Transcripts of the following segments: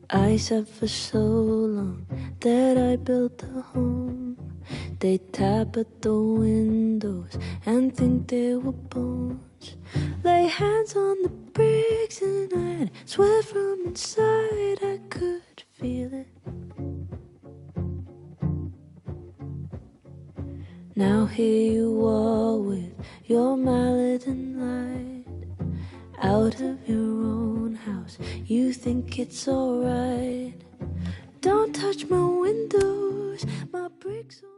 I said for so long that I built a home. They tap at the windows and think they were bones. Lay hands on the bricks and I'd swear from inside I could feel it. Now here you are with your mallet and light, out of your own house, you think it's alright. Don't touch my windows, my bricks on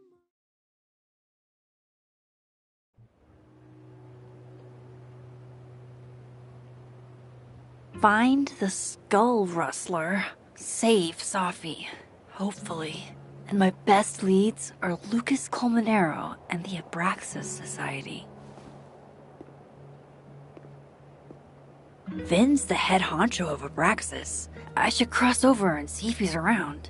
Find the skull rustler. Save Safi, hopefully. And my best leads are Lucas Colmenero and the Abraxas Society. Vin's the head honcho of Abraxas. I should cross over and see if he's around.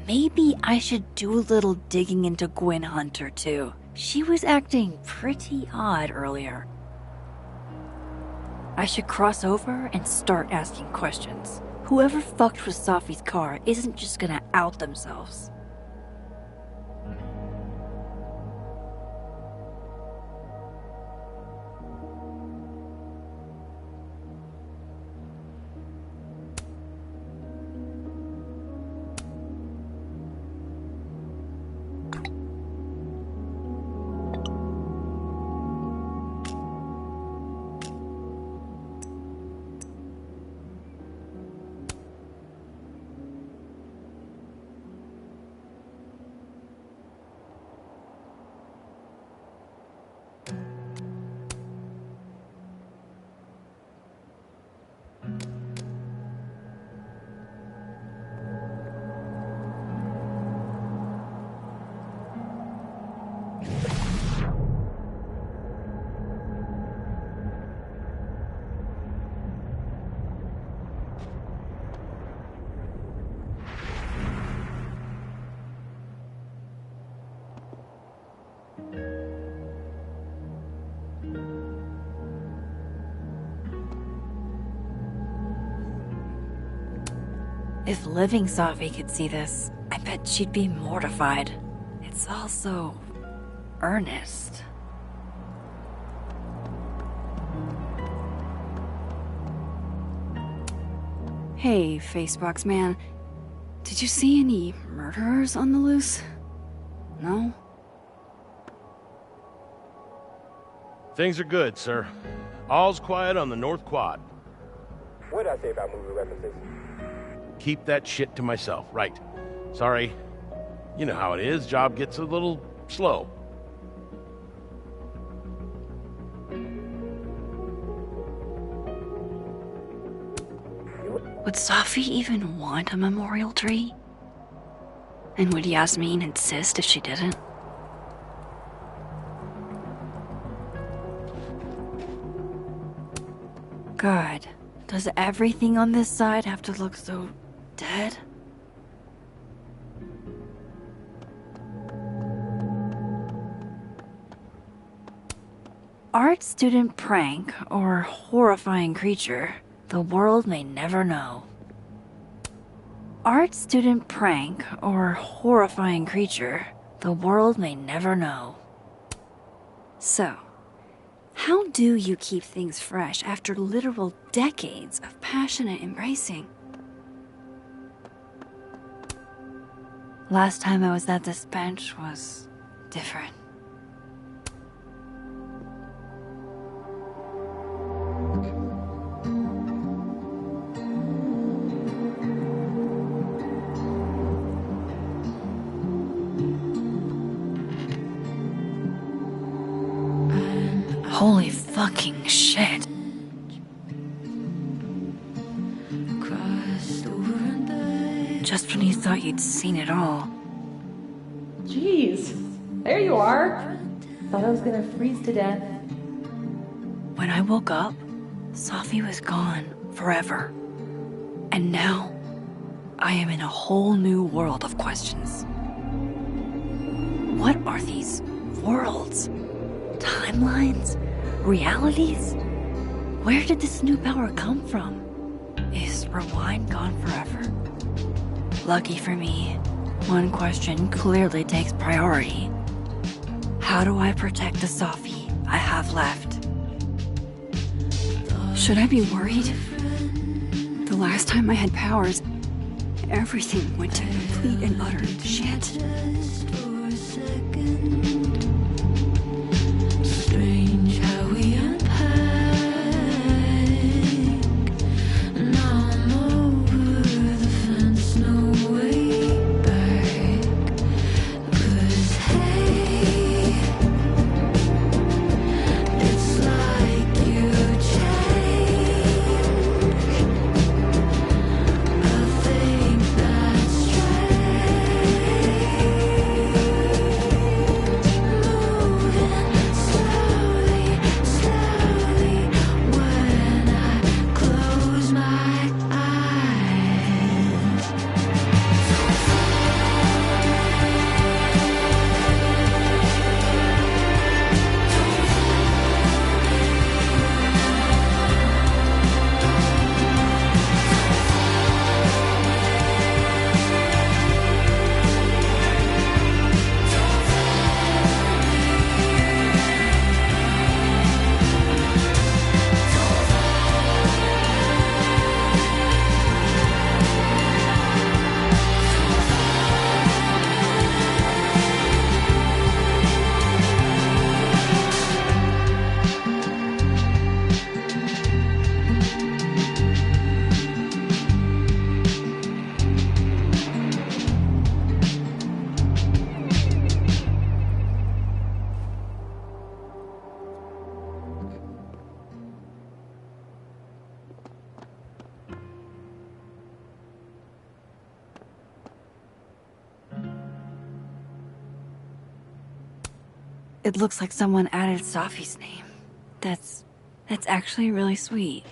Maybe I should do a little digging into Gwen Hunter too. She was acting pretty odd earlier. I should cross over and start asking questions. Whoever fucked with Safi's car isn't just gonna out themselves. If living Safi could see this, I bet she'd be mortified. It's all so earnest. Hey, Facebox man. Did you see any murderers on the loose? No? Things are good, sir. All's quiet on the North Quad. What did I say about movie references? Keep that shit to myself, right? Sorry. You know how it is, job gets a little slow. Would Safi even want a memorial tree? And would Yasmin insist if she didn't? God, does everything on this side have to look so dead? Art student prank or horrifying creature, the world may never know. Art student prank or horrifying creature, the world may never know. So, how do you keep things fresh after literal decades of passionate embracing? Last time I was at this bench was different. Holy fucking shit. Just when you thought you'd seen it all. Jeez, there you are. Thought I was gonna freeze to death. When I woke up, Safi was gone forever. And now, I am in a whole new world of questions. What are these worlds? Timelines? Realities? Where did this new power come from? Is rewind gone forever? Lucky for me, one question clearly takes priority. How do I protect the Sophie I have left? Should I be worried? The last time I had powers, everything went to complete and utter shit. Strange how we unpack. Now I'm over the fence, no way back. 'Cause hey, it's like you change. I think that's strange. Moving slowly, slowly when I close my eyes. It looks like someone added Sophie's name. That's actually really sweet.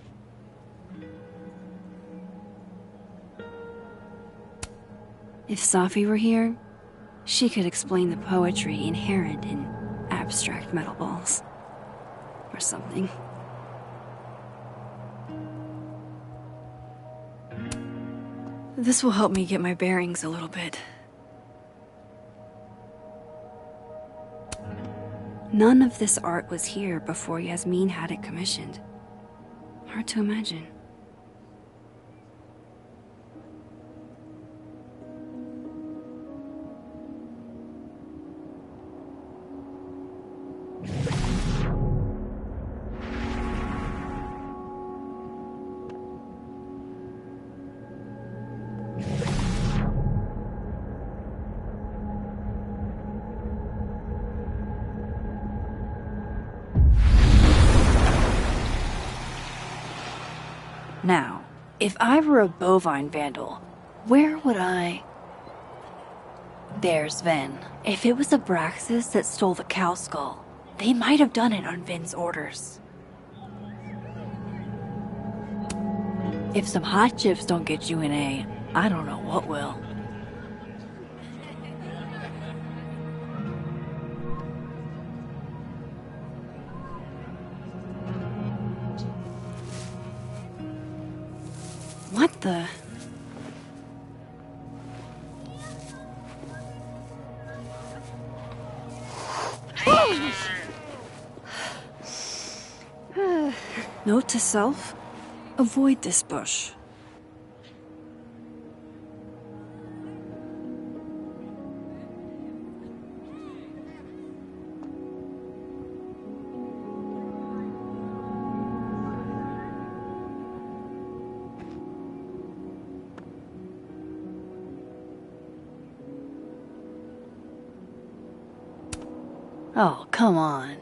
If Sophie were here, she could explain the poetry inherent in abstract metal balls. Or something. This will help me get my bearings a little bit. None of this art was here before Yasmin had it commissioned. Hard to imagine. Now, if I were a bovine vandal, where would I... There's Ven. If it was Abraxas that stole the cow skull, they might have done it on Ven's orders. If some hot chips don't get you an A, I don't know what will. What the... Note to self, avoid this bush. Oh, come on.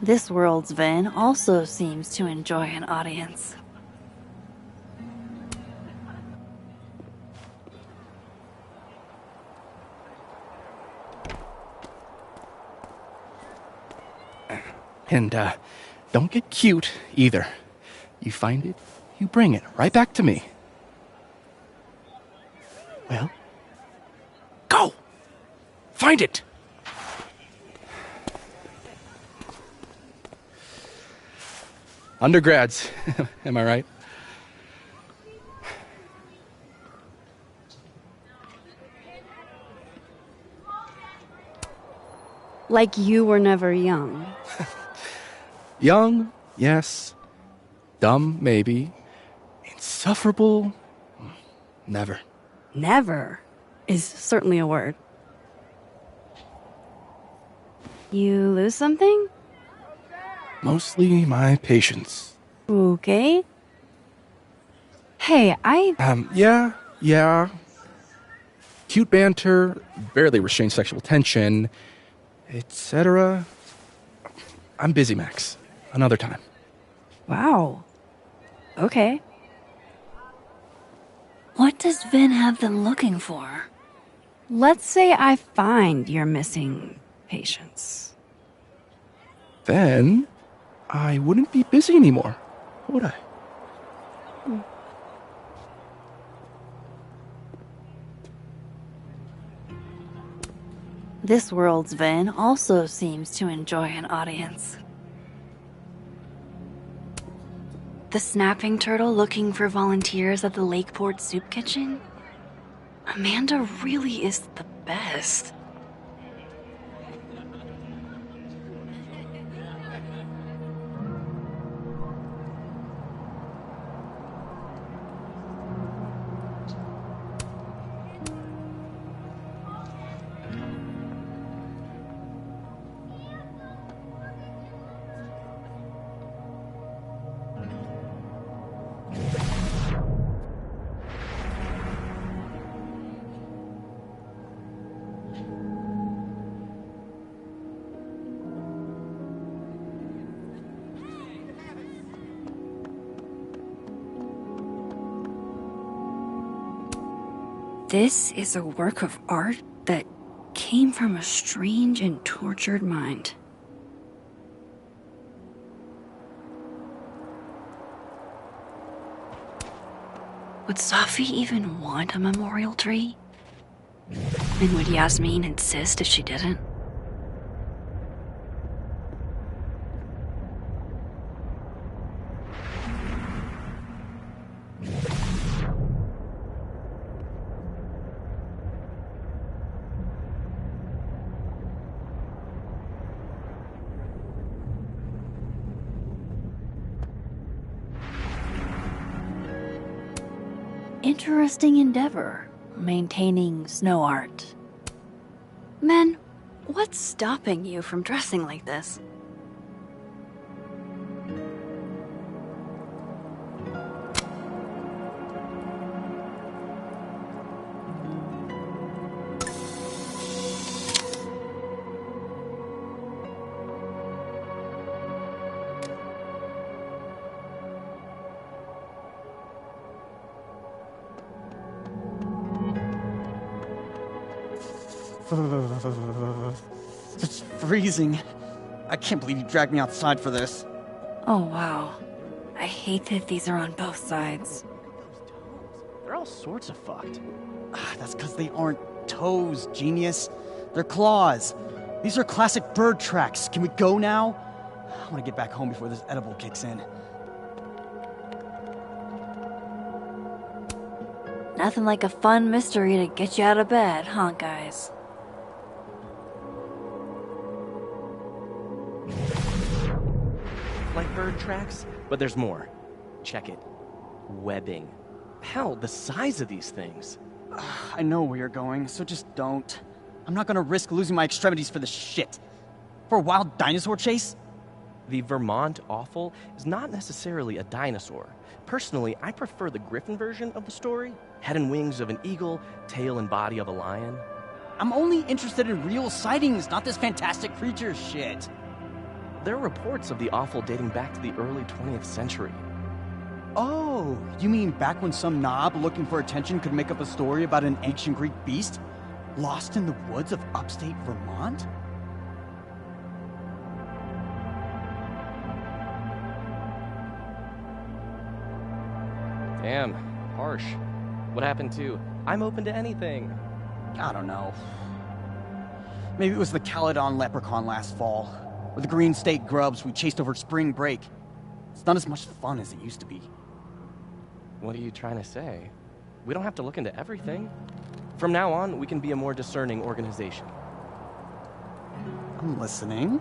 This world's Ven also seems to enjoy an audience. And, don't get cute, either. You find it, you bring it right back to me. Well, go! Find it! Undergrads, am I right? Like you were never young. Young, yes. Dumb, maybe. Insufferable, never. Never is certainly a word. You lose something? Mostly my patience. Okay. Hey, Yeah. Cute banter, barely restrained sexual tension, etc. I'm busy, Max. Another time. Wow. Okay. What does Vin have them looking for? Let's say I find you're missing patience. Then I wouldn't be busy anymore, would I? This world's Vin also seems to enjoy an audience. The snapping turtle looking for volunteers at the Lakeport Soup Kitchen? Amanda really is the best. This is a work of art that came from a strange and tortured mind. Would Sophie even want a memorial tree? And would Yasmin insist if she didn't? Interesting endeavor, maintaining snow art. Men, what's stopping you from dressing like this? It's freezing. I can't believe you dragged me outside for this. Oh wow. I hate that these are on both sides. They're all sorts of fucked. That's because they aren't toes, genius. They're claws. These are classic bird tracks. Can we go now? I want to get back home before this edible kicks in. Nothing like a fun mystery to get you out of bed, huh, guys? Like bird tracks, but there's more. Check it. Webbing. Hell, the size of these things. I know where you're going, so just don't. I'm not gonna risk losing my extremities for this shit. For a wild dinosaur chase? The Vermont offal is not necessarily a dinosaur. Personally, I prefer the Griffin version of the story. Head and wings of an eagle, tail and body of a lion. I'm only interested in real sightings, not this fantastic creature shit. There are reports of the offal dating back to the early 20th century. Oh, you mean back when some knob looking for attention could make up a story about an ancient Greek beast? Lost in the woods of upstate Vermont? Damn, harsh. What happened to, I'm open to anything? I don't know. Maybe it was the Caledon leprechaun last fall, or the green state grubs we chased over spring break. It's not as much fun as it used to be. What are you trying to say? We don't have to look into everything. From now on, we can be a more discerning organization. I'm listening.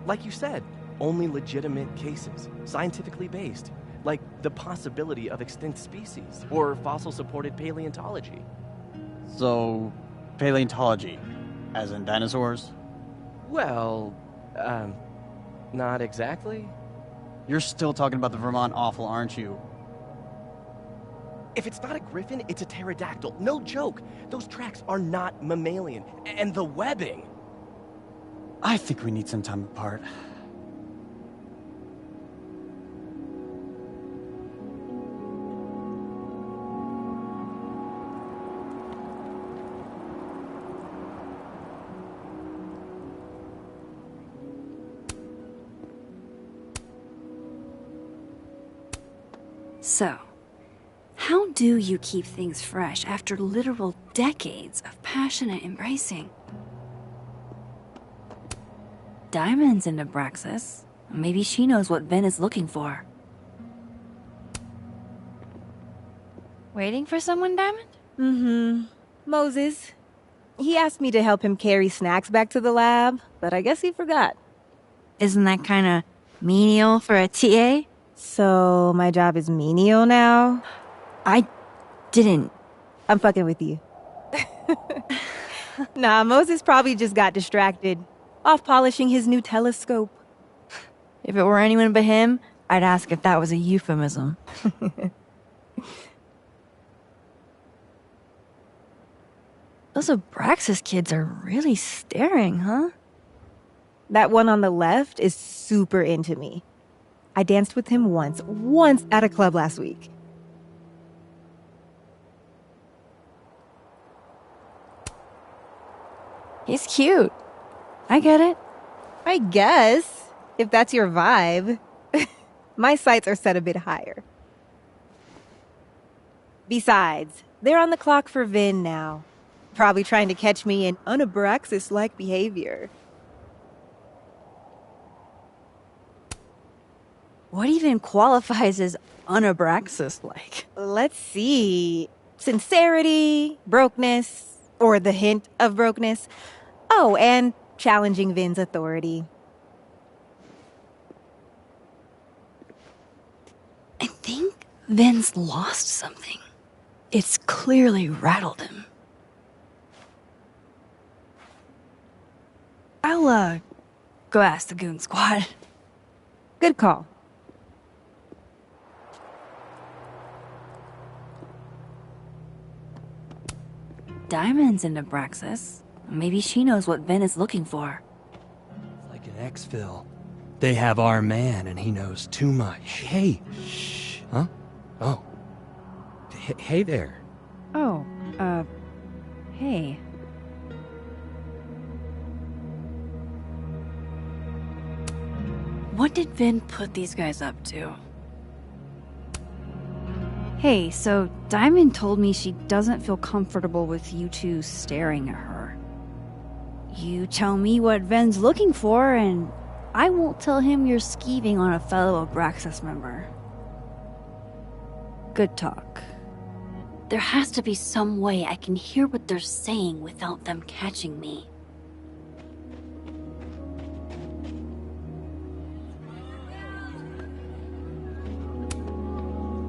Like you said, only legitimate cases, scientifically based, like the possibility of extinct species or fossil-supported paleontology. So, paleontology, as in dinosaurs? Well, not exactly. You're still talking about the Vermont offal, aren't you? If it's not a griffin, it's a pterodactyl. No joke. Those tracks are not mammalian. And the webbing. I think we need some time apart. So, how do you keep things fresh after literal decades of passionate embracing? Diamond's into Braxis. Maybe she knows what Vin is looking for. Waiting for someone, Diamond? Mm-hmm. Moses. He asked me to help him carry snacks back to the lab, but I guess he forgot. Isn't that kinda menial for a TA? So, my job is menial now? I didn't. I'm fucking with you. Nah, Moses probably just got distracted. Off polishing his new telescope. If it were anyone but him, I'd ask if that was a euphemism. Those Abraxas kids are really staring, huh? That one on the left is super into me. I danced with him once at a club last week. He's cute. I get it. I guess, if that's your vibe. My sights are set a bit higher. Besides, they're on the clock for Vin now. Probably trying to catch me in unabraxas-like behavior. What even qualifies as unabraxas-like? Let's see. Sincerity, brokenness, or the hint of brokenness. Oh, and challenging Vin's authority. I think Vin's lost something. It's clearly rattled him. I'll, go ask the Goon Squad. Good call. Diamond's into Braxis. Maybe she knows what Vin is looking for. Like an exfil. They have our man and he knows too much. Hey, shh. Huh? Oh. Hey there. Oh, hey. What did Vin put these guys up to? Hey, so Diamond told me she doesn't feel comfortable with you two staring at her. You tell me what Vin's looking for, and I won't tell him you're skeeving on a fellow Abraxas member. Good talk. There has to be some way I can hear what they're saying without them catching me.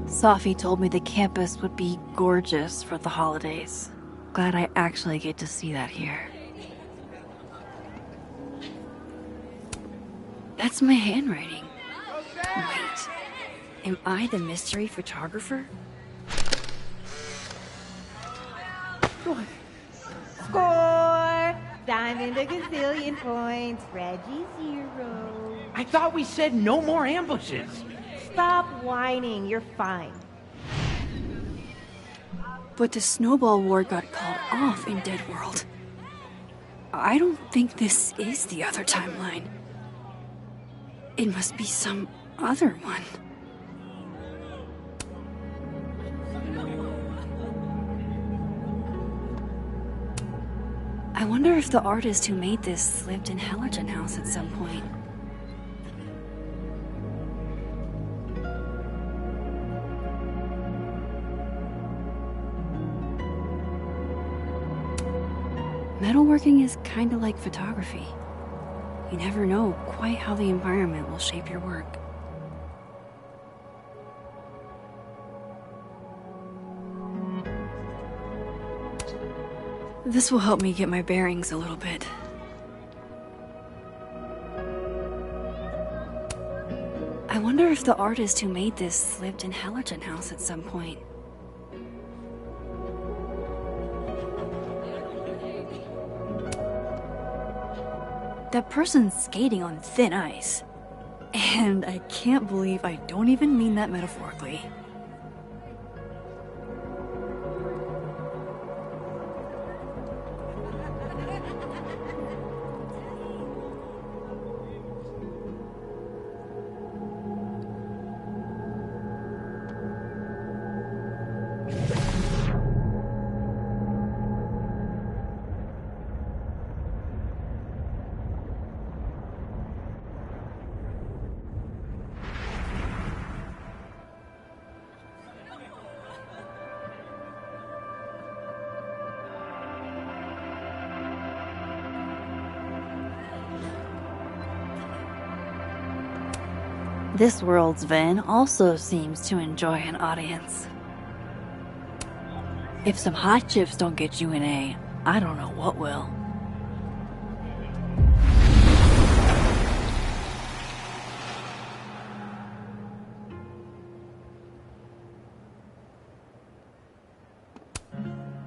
Safi told me the campus would be gorgeous for the holidays. Glad I actually get to see that here. That's my handwriting. Wait, am I the mystery photographer? Score! Diamond a gazillion points, Reggie 0. I thought we said no more ambushes. Stop whining, you're fine. But the snowball war got called off in Dead World. I don't think this is the other timeline. It must be some other one. wonder if the artist who made this lived in Hellerton House at some point. Metalworking is kinda like photography. You never know quite how the environment will shape your work. This will help me get my bearings a little bit. I wonder if the artist who made this lived in Hellerton House at some point. That person's skating on thin ice. And I can't believe I don't even mean that metaphorically. This world's Vin also seems to enjoy an audience. If some hot chips don't get you an A, I don't know what will.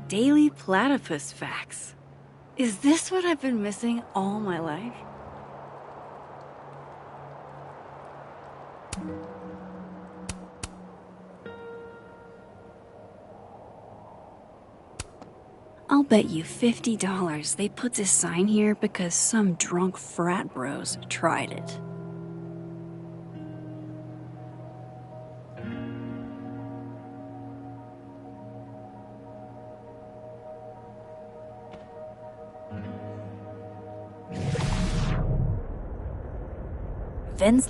Daily platypus facts. Is this what I've been missing all my life? I'll bet you $50 they put this sign here because some drunk frat bros tried it. Vin's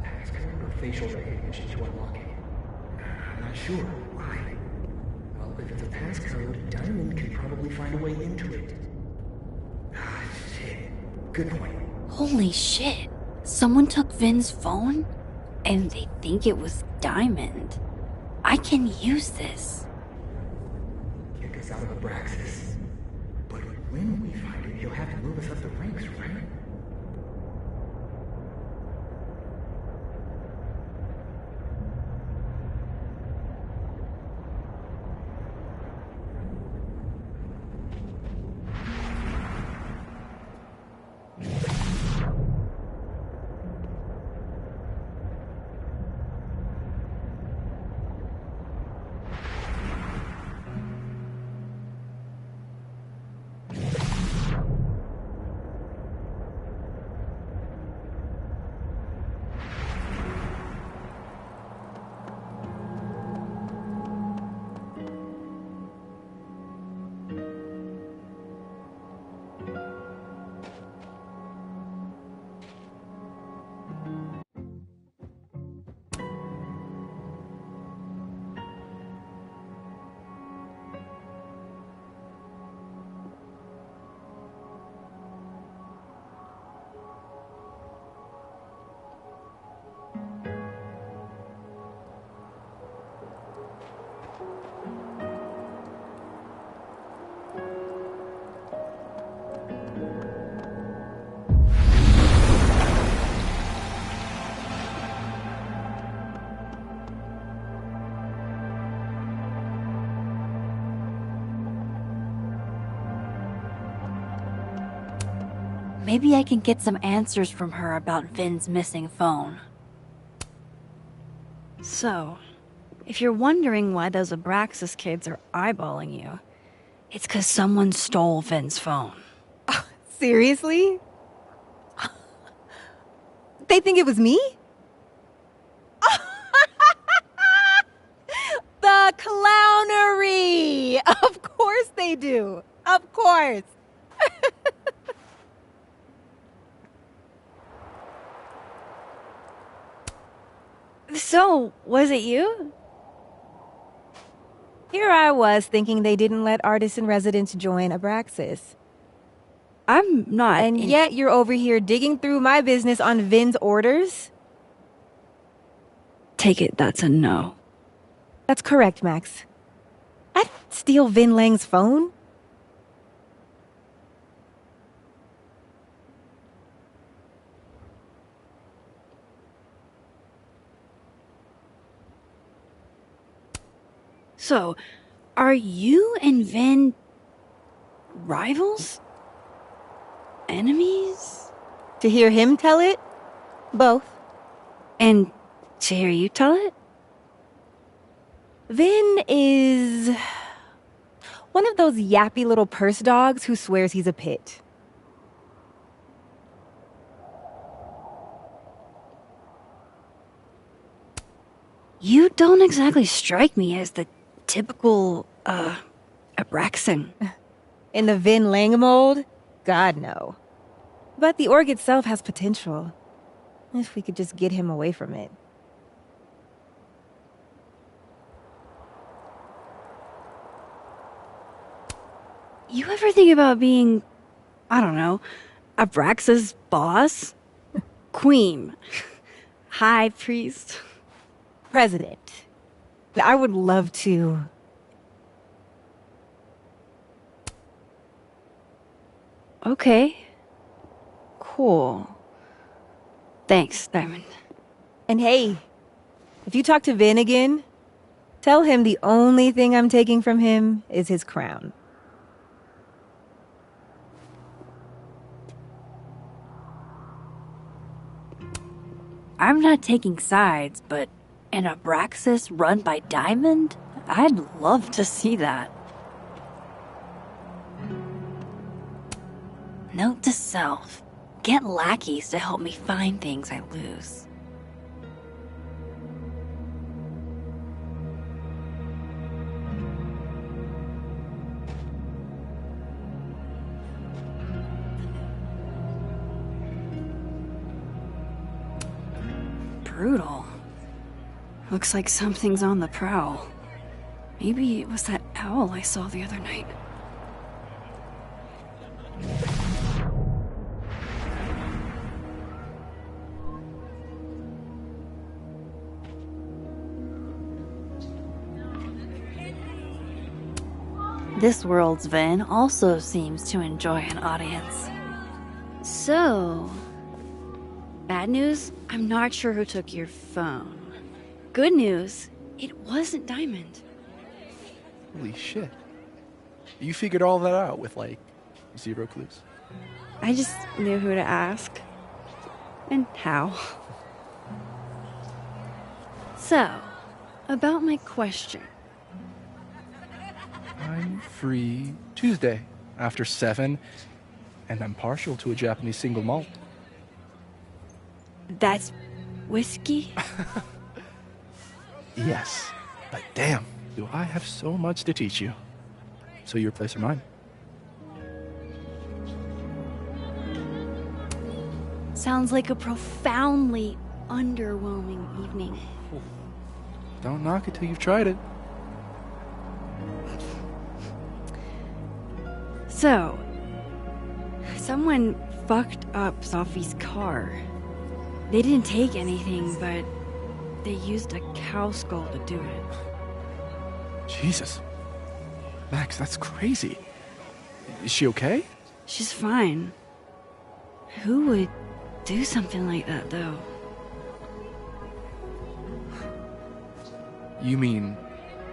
passcode or facial recognition to unlock it. I'm not sure. Why? Well, if it's a passcode, Diamond can probably find a way into it. Ah, shit. Good point. Holy shit. Someone took Vin's phone? And they think it was Diamond. I can use this. Kick us out of Abraxas. But when we find it, he'll have to move us up the ranks, right? Maybe I can get some answers from her about Vin's missing phone. So, if you're wondering why those Abraxas kids are eyeballing you, it's 'cause someone stole Vin's phone. Seriously? They think it was me? The clownery! Of course they do. Of course. So, was it you? Here I was thinking they didn't let artists in residence join Abraxas. I'm not. And yet you're over here digging through my business on Vin's orders? Take it that's a no. That's correct, Max. I'd steal Vin Lang's phone. So, are you and Vin rivals? Enemies? To hear him tell it? Both. And to hear you tell it? Vin is one of those yappy little purse dogs who swears he's a pit. You don't exactly strike me as the typical, Abraxan. In the Vin Lang mold? God, no. But the org itself has potential. If we could just get him away from it. You ever think about being, I don't know, Abraxas' boss? Queen. High priest. President. I would love to. Okay. Cool. Thanks, Diamond. And hey, if you talk to Vin again, tell him the only thing I'm taking from him is his crown. I'm not taking sides, but an Abraxas run by Diamond? I'd love to see that. Note to self. Get lackeys to help me find things I lose. Brutal. Looks like something's on the prowl. Maybe it was that owl I saw the other night. This world's Vin also seems to enjoy an audience. So, bad news, I'm not sure who took your phone. Good news, it wasn't Diamond. Holy shit. You figured all that out with, like, 0 clues? I just knew who to ask. And how. So, about my question. I'm free Tuesday after 7, and I'm partial to a Japanese single malt. That's whiskey? Yes, but damn, do I have so much to teach you. So your place or mine? Sounds like a profoundly underwhelming evening. Don't knock it till you've tried it. So, someone fucked up Sophie's car. They didn't take anything, but they used a cow skull to do it. Jesus. Max, that's crazy. Is she okay? She's fine. Who would do something like that, though? You mean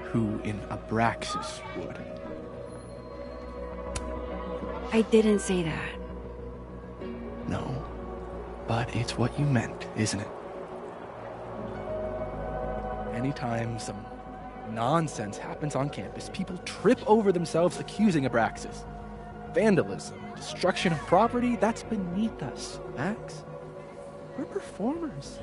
who in Abraxas would? I didn't say that. No, but it's what you meant, isn't it? Anytime some nonsense happens on campus, people trip over themselves accusing Abraxas. Vandalism, destruction of property, that's beneath us, Max. We're performers.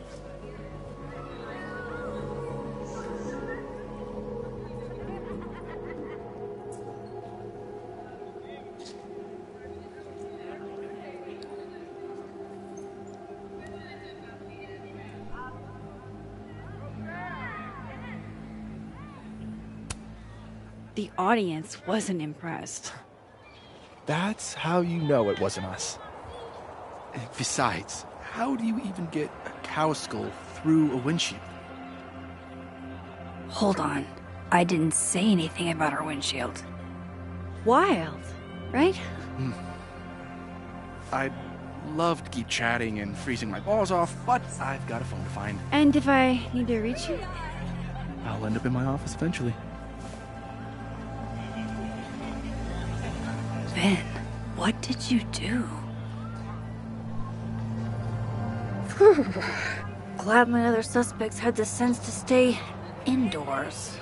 the audience wasn't impressed. That's how you know it wasn't us. Besides, how do you even get a cow skull through a windshield? Hold on. I didn't say anything about our windshield. Wild, right? I'd love to keep chatting and freezing my balls off, but I've got a phone to find. And if I need to reach you? I'll end up in my office eventually. Ben, what did you do? Glad my other suspects had the sense to stay indoors.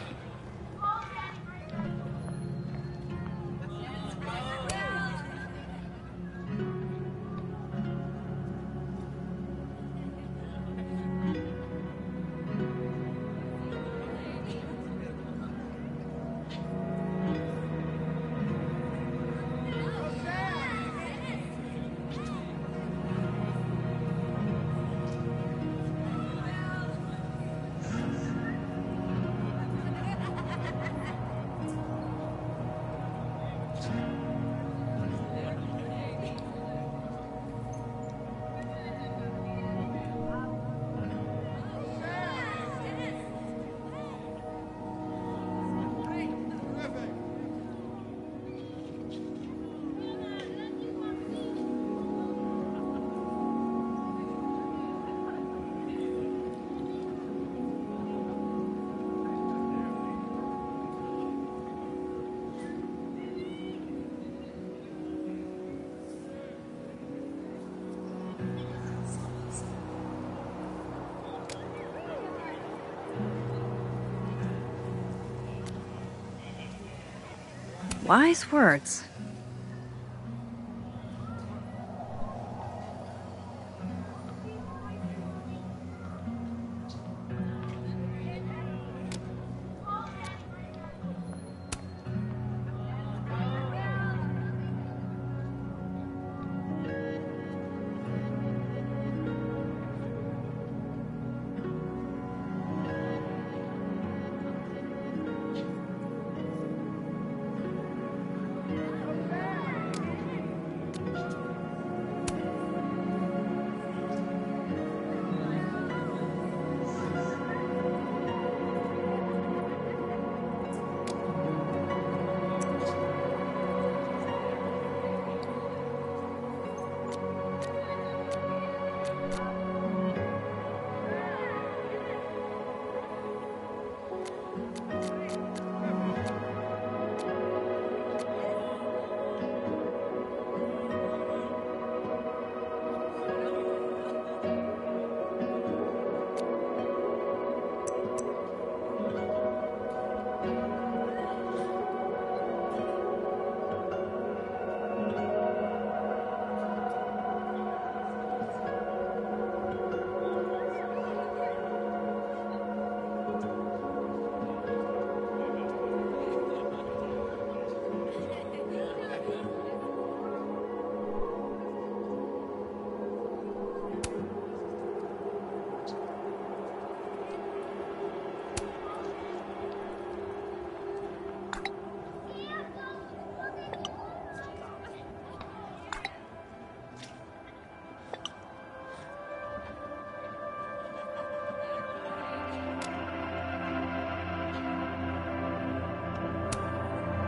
Wise words.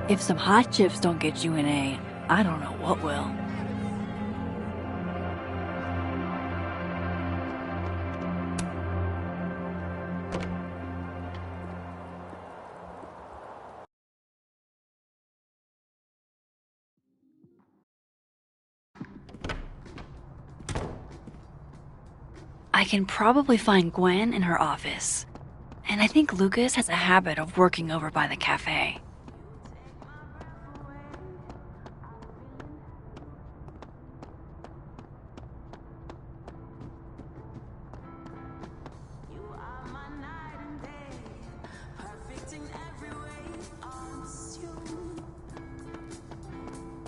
If some hot chips don't get you an A, I don't know what will. I can probably find Gwen in her office. And I think Lucas has a habit of working over by the cafe.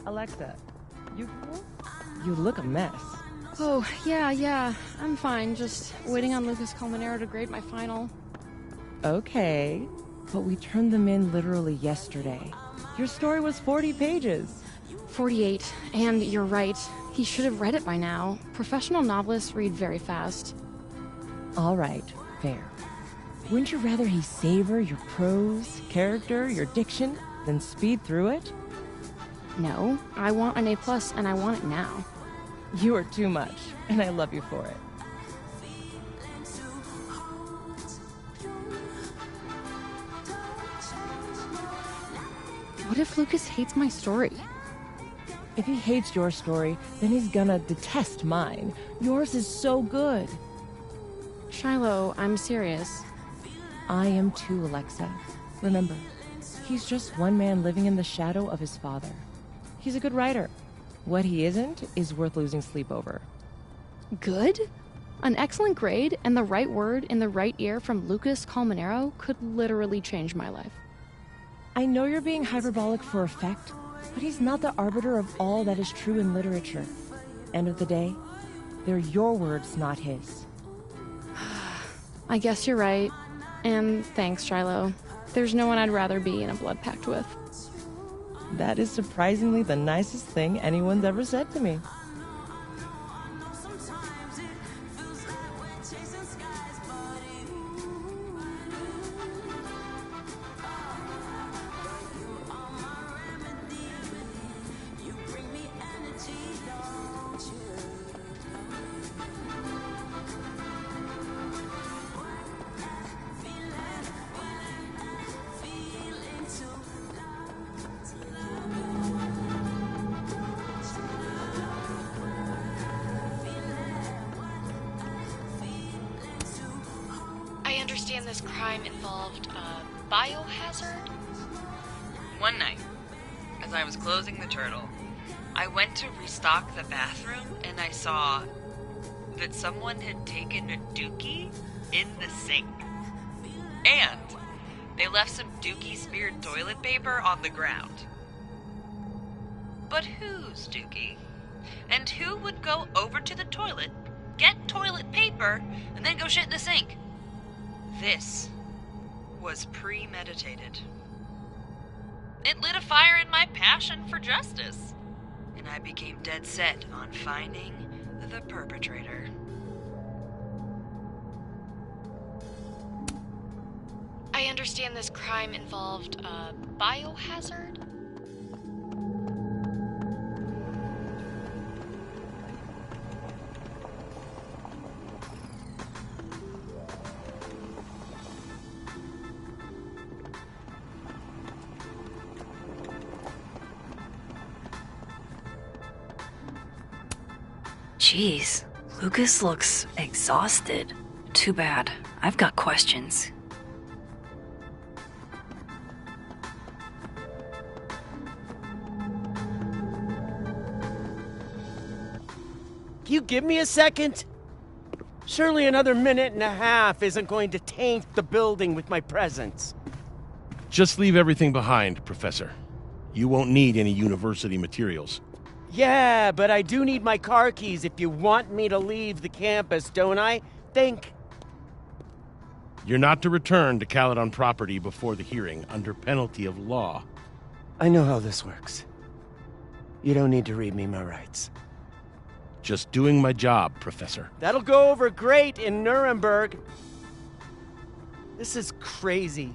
Alexa, you look a mess. Oh, yeah, I'm fine. Just waiting on Lucas Colmenero to grade my final. Okay. but we turned them in literally yesterday. Your story was 40 pages. 48, and you're right. He should have read it by now. Professional novelists read very fast. All right, fair. Wouldn't you rather he savor your prose, character, your diction, than speed through it? No, I want an A+, and I want it now. You are too much, and I love you for it. What if Lucas hates my story? If he hates your story, then he's gonna detest mine. Yours is so good. Shiloh, I'm serious. I am too, Alexa. Remember, he's just one man living in the shadow of his father. He's a good writer. What he isn't is worth losing sleep over. Good? An excellent grade and the right word in the right ear from Lucas Colmenero could literally change my life. I know you're being hyperbolic for effect, but he's not the arbiter of all that is true in literature. End of the day, they're your words, not his. I guess you're right. And thanks, Shiloh. There's no one I'd rather be in a blood pact with. That is surprisingly the nicest thing anyone's ever said to me. This crime involved a biohazard? One night, as I was closing the turtle, I went to restock the bathroom and I saw that someone had taken a dookie in the sink. And they left some dookie-smeared toilet paper on the ground. But whose dookie? And who would go over to the toilet, get toilet paper, and then go shit in the sink? This was premeditated. It lit a fire in my passion for justice, and I became dead set on finding the perpetrator. I understand this crime involved a biohazard? Jeez, Lucas looks exhausted. Too bad. I've got questions. Can you give me a second? Surely another minute and a half isn't going to taint the building with my presence. Just leave everything behind, Professor. You won't need any university materials. Yeah, but I do need my car keys if you want me to leave the campus, don't I? Think. You're not to return to Caledon property before the hearing, under penalty of law. I know how this works. You don't need to read me my rights. Just doing my job, Professor. That'll go over great in Nuremberg. This is crazy.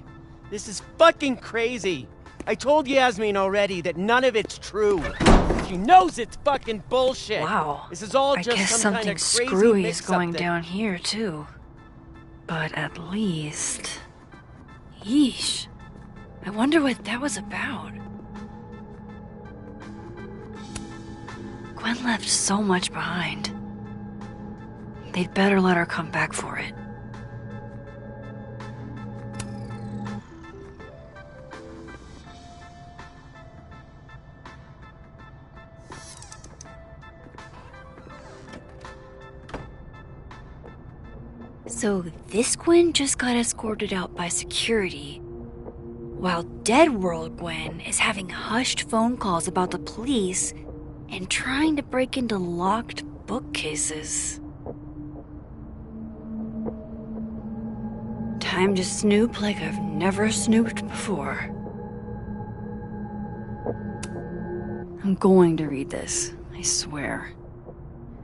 This is fucking crazy. I told Yasmin already that none of it's true. She knows it's fucking bullshit. Wow. This is all I just guess some kind something of crazy screwy is mix-up going thing. down here, too. But at least... Yeesh. I wonder what that was about. Gwen left so much behind. They'd better let her come back for it. So this Gwen just got escorted out by security, while Dead World Gwen is having hushed phone calls about the police and trying to break into locked bookcases. time to snoop like I've never snooped before. I'm going to read this, I swear.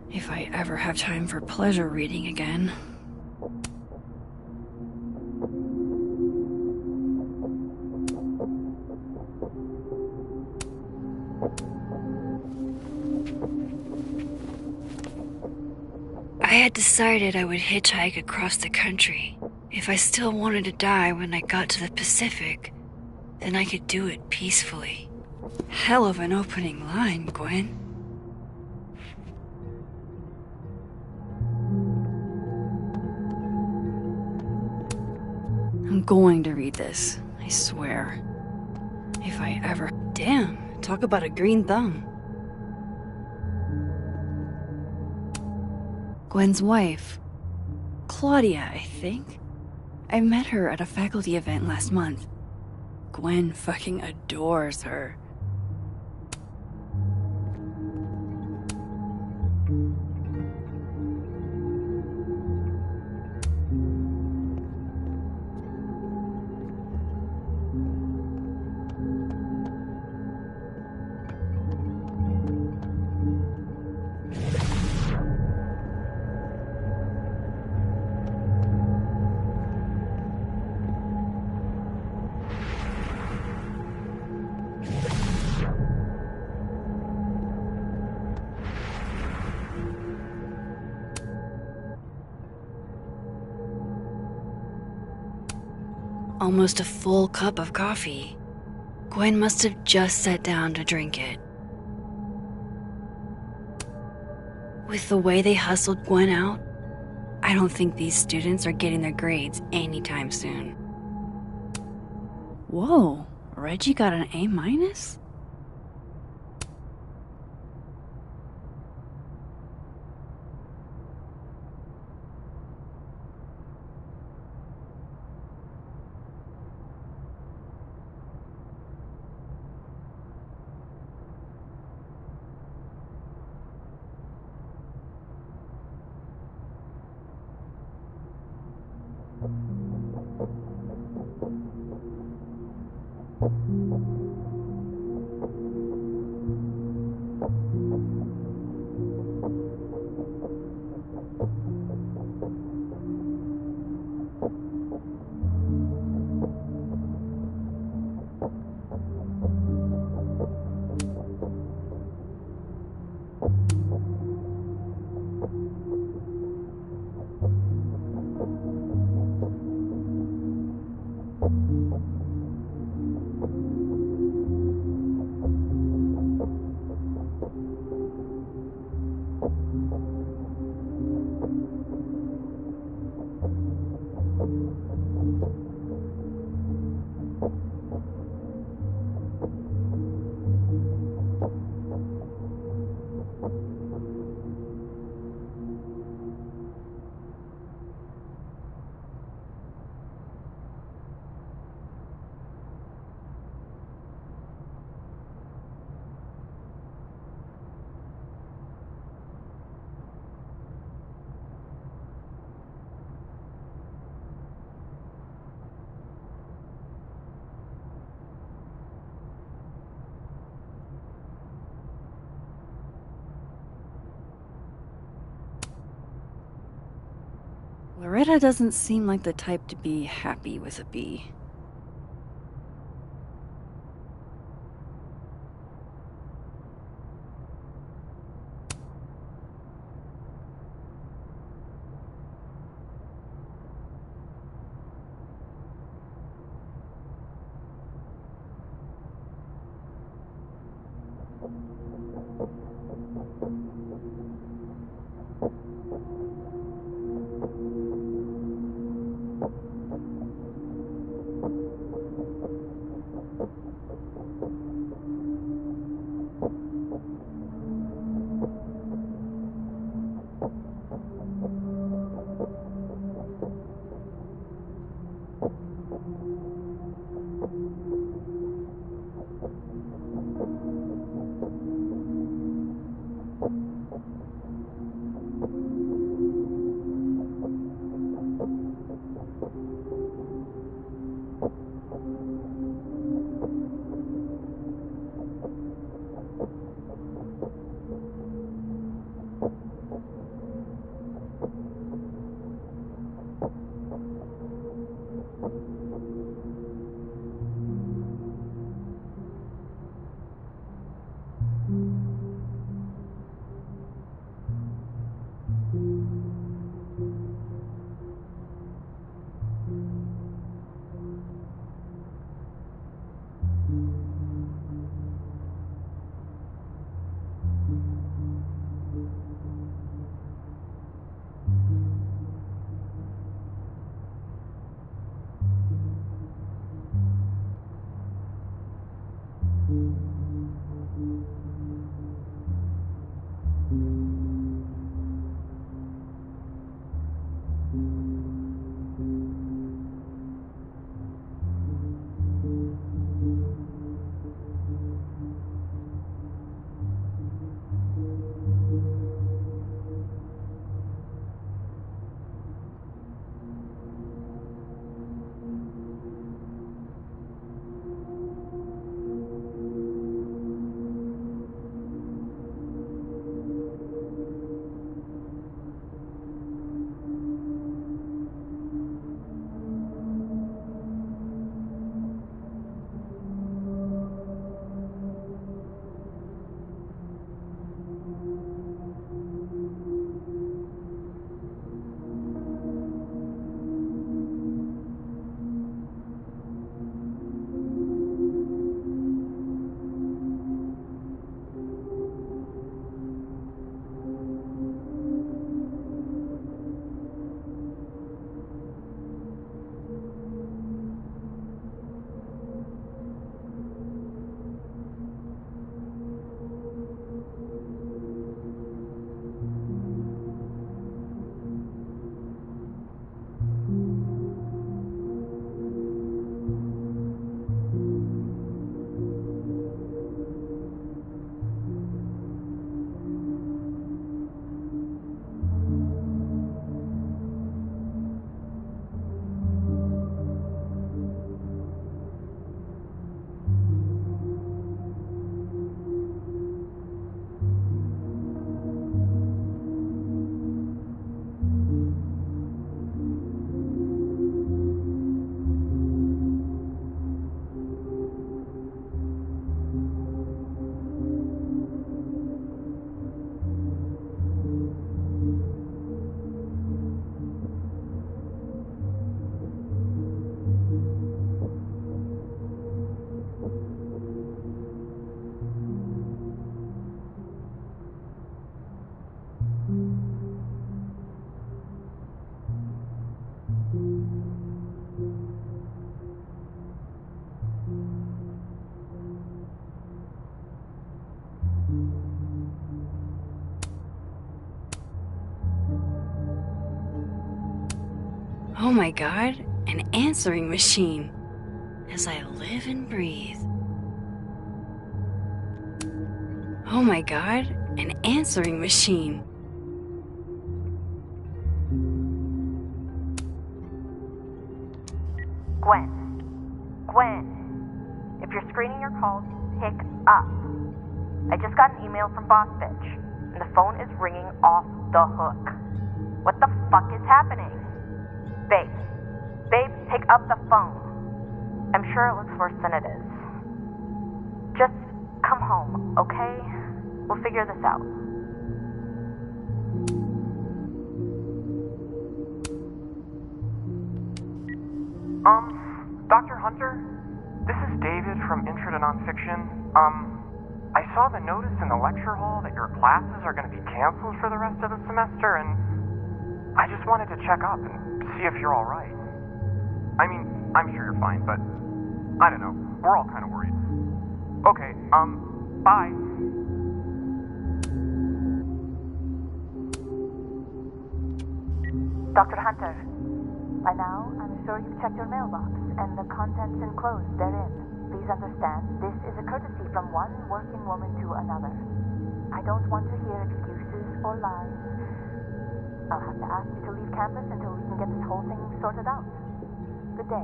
If I ever have time for pleasure reading again. I had decided I would hitchhike across the country. If I still wanted to die when I got to the Pacific, then I could do it peacefully. Hell of an opening line, Gwen. I'm going to read this, I swear. If I ever... Damn, talk about a green thumb. Gwen's wife. Claudia, I think. I met her at a faculty event last month. Gwen fucking adores her. Almost a full cup of coffee. Gwen must have just sat down to drink it. With the way they hustled Gwen out, I don't think these students are getting their grades anytime soon. Whoa, Reggie got an A-? Loretta doesn't seem like the type to be happy with a B. Oh my god, an answering machine. As I live and breathe. Oh my god, an answering machine. Gwen, if you're screening your calls, pick up. I just got an email from Boss Bitch, and the phone is ringing off the hook. What the fuck is happening? Babe, pick up the phone. I'm sure it looks worse than it is. Just come home, okay? We'll figure this out. Dr. Hunter? This is David from Intro to Nonfiction. I saw the notice in the lecture hall that your classes are going to be canceled for the rest of the semester, and I just wanted to check up and see if you're alright. I mean, I'm sure you're fine, but I don't know. We're all kind of worried. Okay, bye. Dr. Hunter, by now, I'm sure you've checked your mailbox and the contents enclosed therein. Please understand, this is a courtesy from one working woman to another. I don't want to hear excuses or lies. I'll have to ask you to leave campus until we can get this whole thing sorted out. Good day.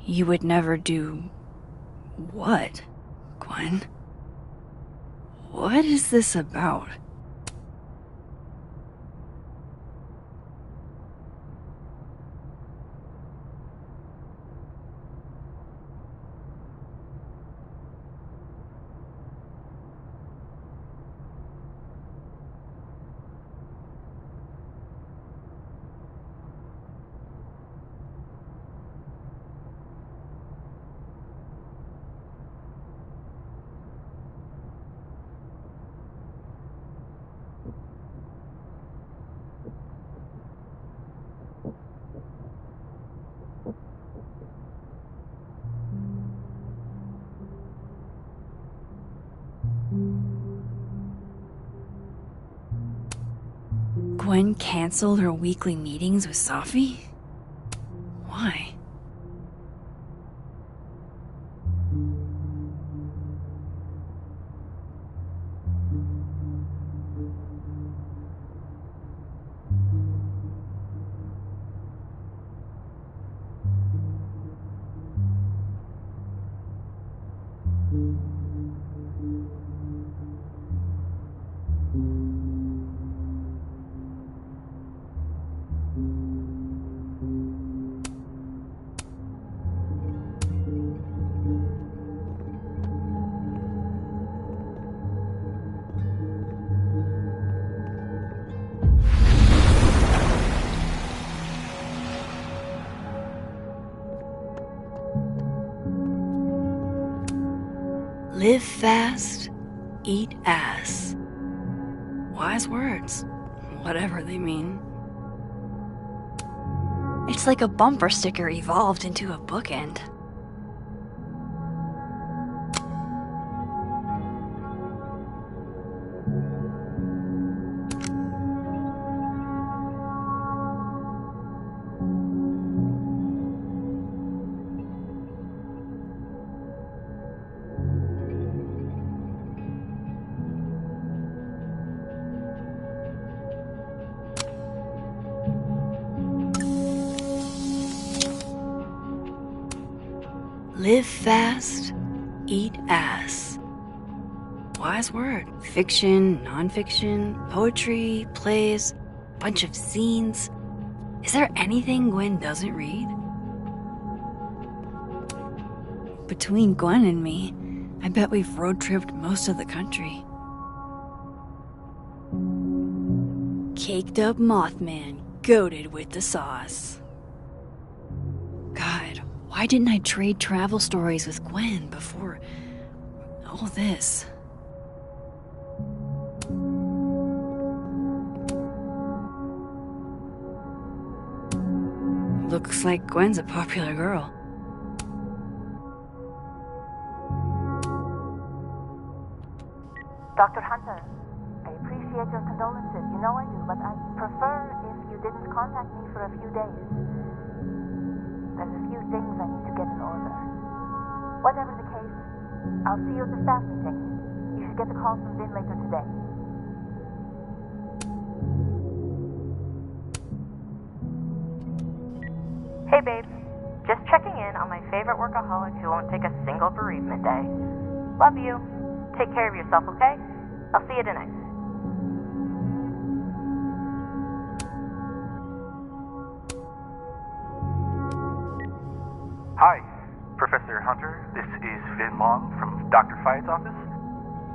You would never do what, Gwen? What is this about? Gwen canceled her weekly meetings with Safi? Why? Live fast, eat ass. Wise words, whatever they mean. It's like a bumper sticker evolved into a bookend. Live fast, eat ass. Wise word. Fiction, nonfiction, poetry, plays, bunch of scenes. Is there anything Gwen doesn't read? Between Gwen and me, I bet we've road-tripped most of the country. Caked up Mothman, goated with the sauce. God, why didn't I trade travel stories with Gwen before all this? Looks like Gwen's a popular girl. Dr. Hunter, I appreciate your condolences. You know I do, but I'd prefer if you didn't contact me for a few days. There's a few things I need to get in order. Whatever the case, I'll see you at the staff meeting. You should get a call from Vin later today. Hey babe, just checking in on my favorite workaholic who won't take a single bereavement day. Love you. Take care of yourself, okay? I'll see you tonight. Hi, Professor Hunter. This is Vin Long from Dr. Fyatt's office.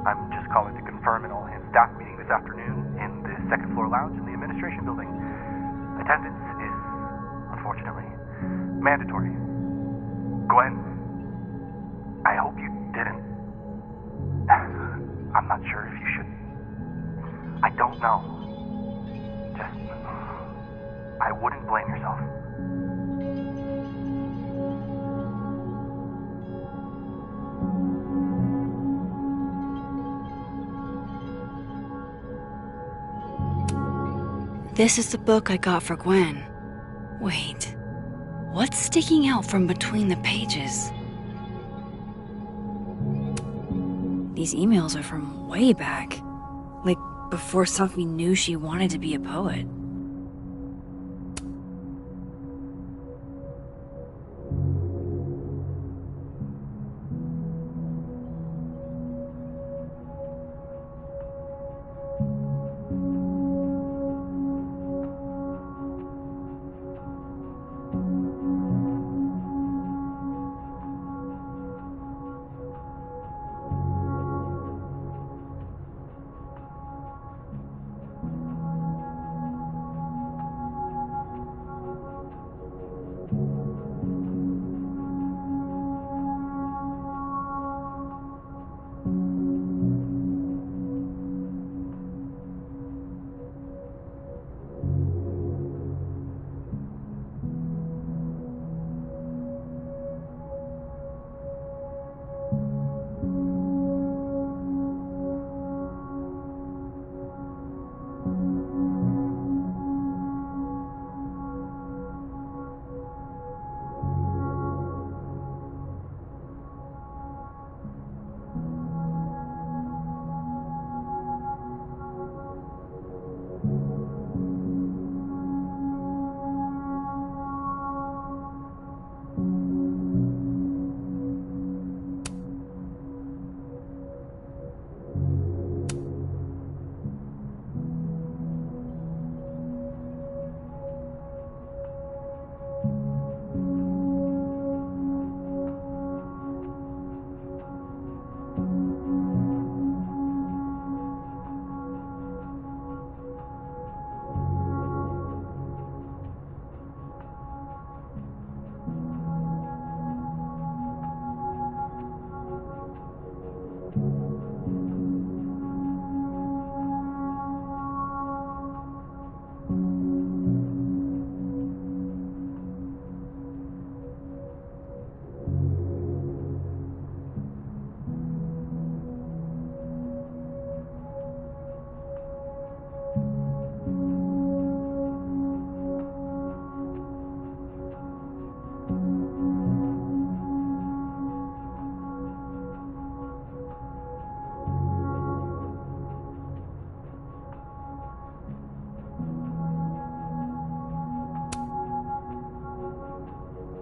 I'm just calling to confirm an all-hands staff meeting this afternoon in the second floor lounge in the administration building. Attendance is, unfortunately, mandatory. Gwen, I hope you didn't. I'm not sure if you should. I don't know. Just, I wouldn't blame yourself. This is the book I got for Gwen. Wait, what's sticking out from between the pages? These emails are from way back, like before Sophie knew she wanted to be a poet.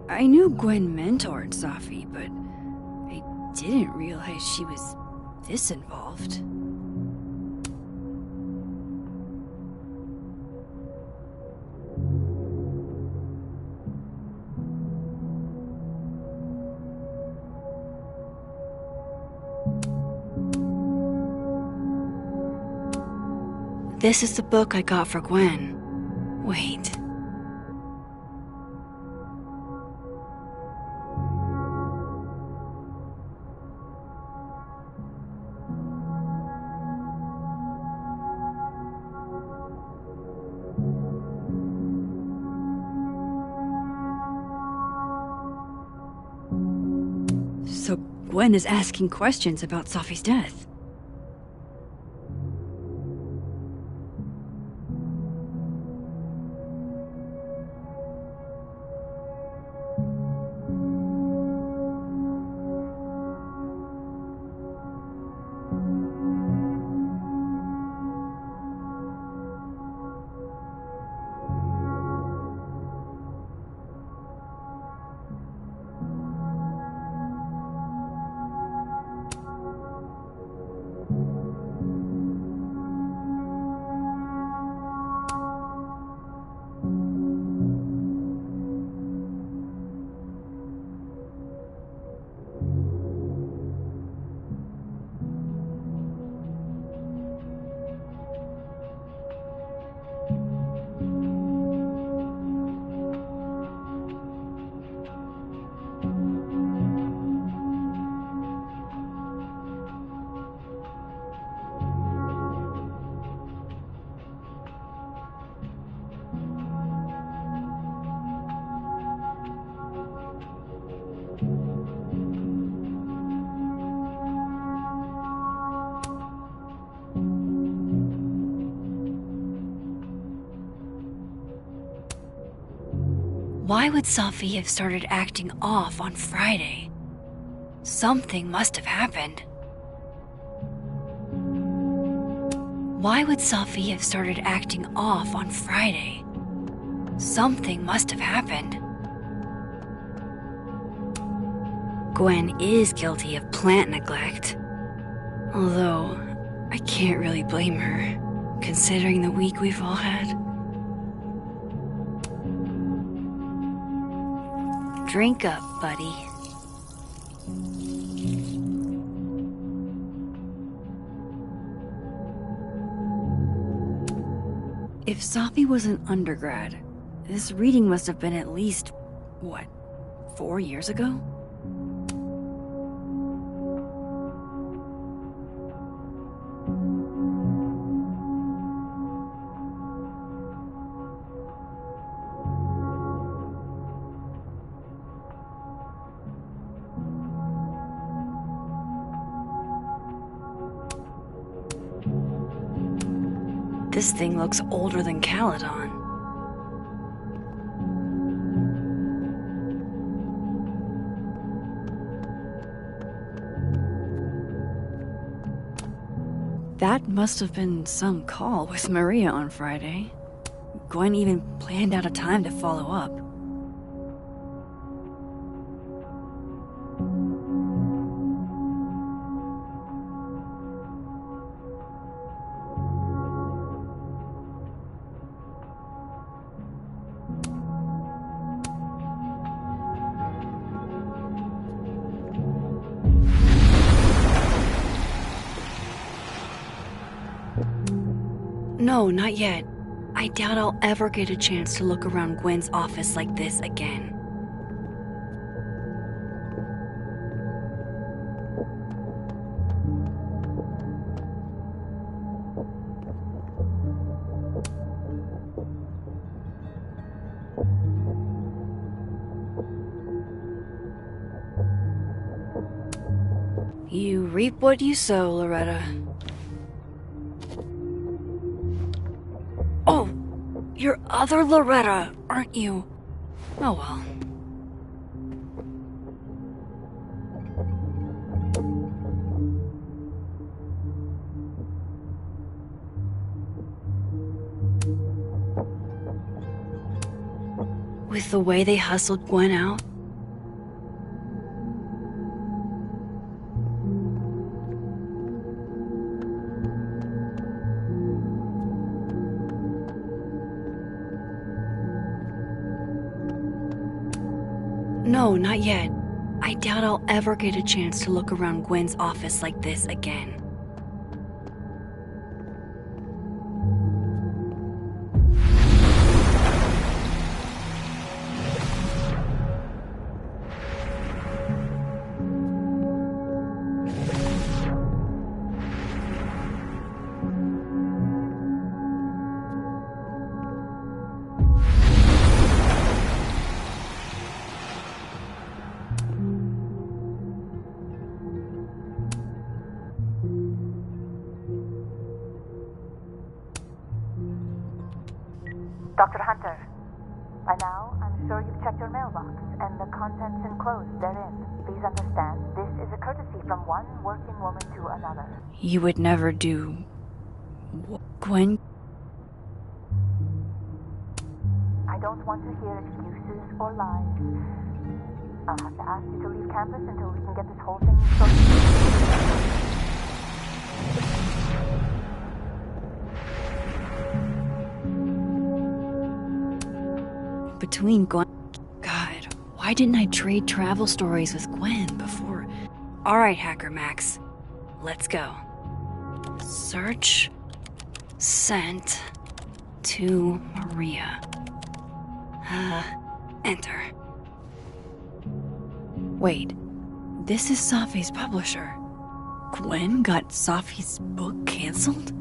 I knew Gwen mentored Safi, but I didn't realize she was this involved. This is the book I got for Gwen. Wait. So Gwen is asking questions about Safi's death. Why would Safi have started acting off on Friday? Something must have happened. Why would Safi have started acting off on Friday? Something must have happened. Gwen is guilty of plant neglect. Although, I can't really blame her, considering the week we've all had. Drink up, buddy. If Safi was an undergrad, this reading must have been at least, what, 4 years ago? This thing looks older than Caledon. That must have been some call with Maria on Friday. Gwen even planned out a time to follow up. No, not yet. I doubt I'll ever get a chance to look around Gwen's office like this again. You reap what you sow, Loretta. Oh, you're other Loretta, aren't you? Oh well. With the way they hustled Gwen out, No, not yet. I doubt I'll ever get a chance to look around Gwen's office like this again. Dr. Hunter, by now, I'm sure you've checked your mailbox and the contents enclosed therein. Please understand, this is a courtesy from one working woman to another. You would never do... Gwen? I don't want to hear excuses or lies. I'll have to ask you to leave campus until we can get this whole thing sorted. Between Gwen... God, why didn't I trade travel stories with Gwen before? Alright, Hacker Max. Let's go. Search... Sent... to Maria. Enter. Wait. This is Safi's publisher. Gwen got Safi's book canceled?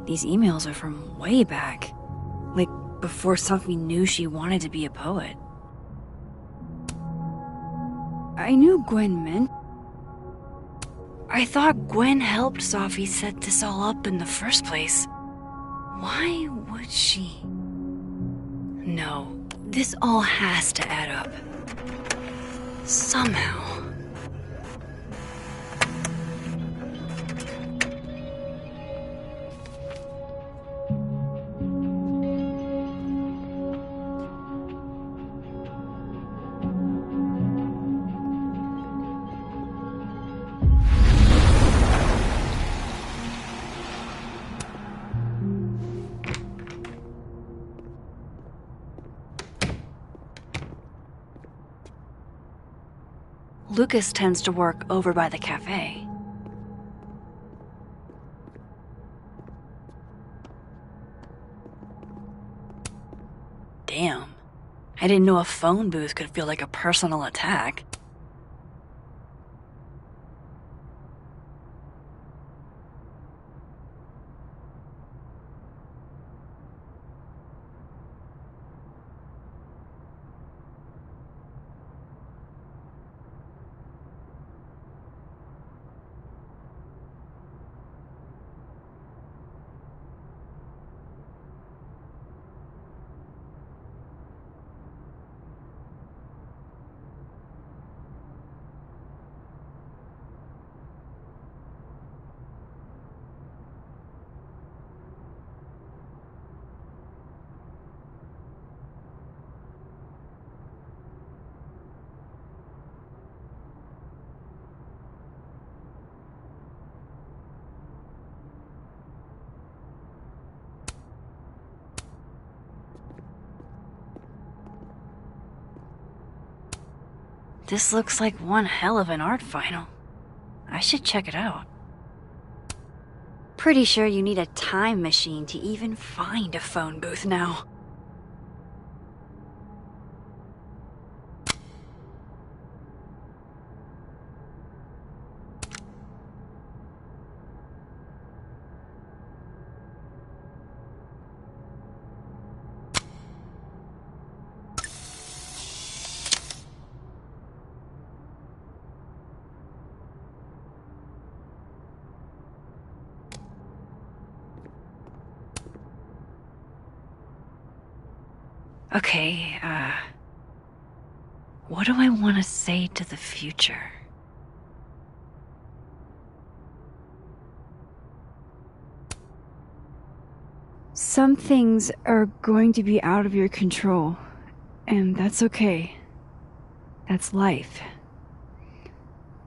These emails are from way back. Like, before Safi knew she wanted to be a poet. I knew Gwen meant... I thought Gwen helped Safi set this all up in the first place. Why would she... No, this all has to add up. Somehow. Lucas tends to work over by the cafe. Damn. I didn't know a phone booth could feel like a personal attack. This looks like one hell of an art final. I should check it out. Pretty sure you need a time machine to even find a phone booth now. Okay, what do I want to say to the future? Some things are going to be out of your control, and that's okay. That's life.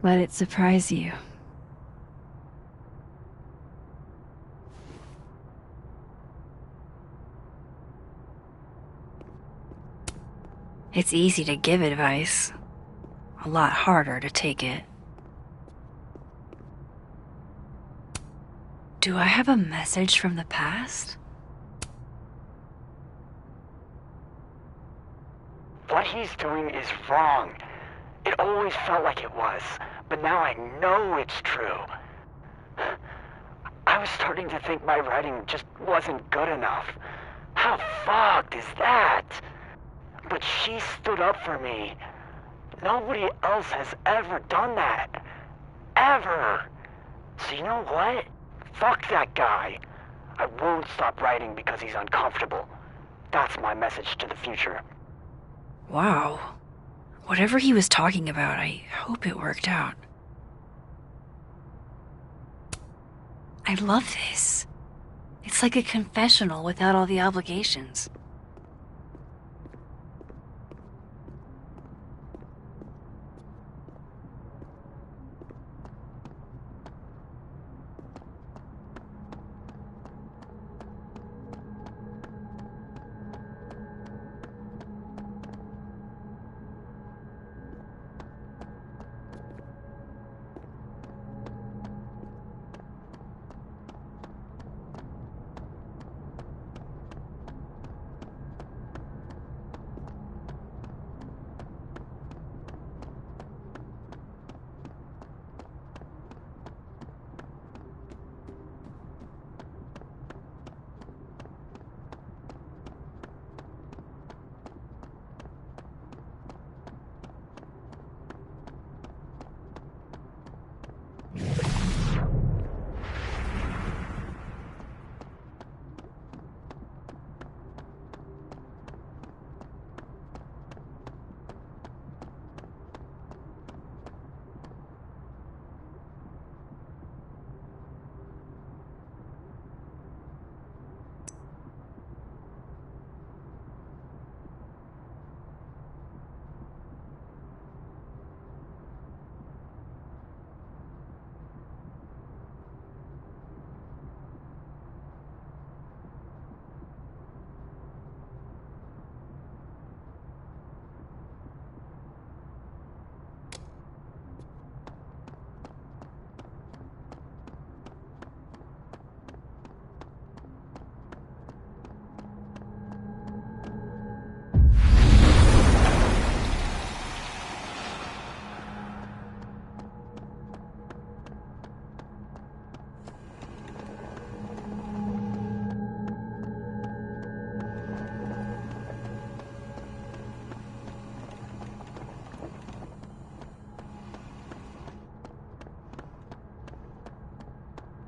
Let it surprise you. It's easy to give advice, a lot harder to take it. Do I have a message from the past? What he's doing is wrong. It always felt like it was, but now I know it's true. I was starting to think my writing just wasn't good enough. How fucked is that? But she stood up for me. Nobody else has ever done that. Ever. So you know what? Fuck that guy. I won't stop writing because he's uncomfortable. That's my message to the future. Wow. Whatever he was talking about, I hope it worked out. I love this. It's like a confessional without all the obligations.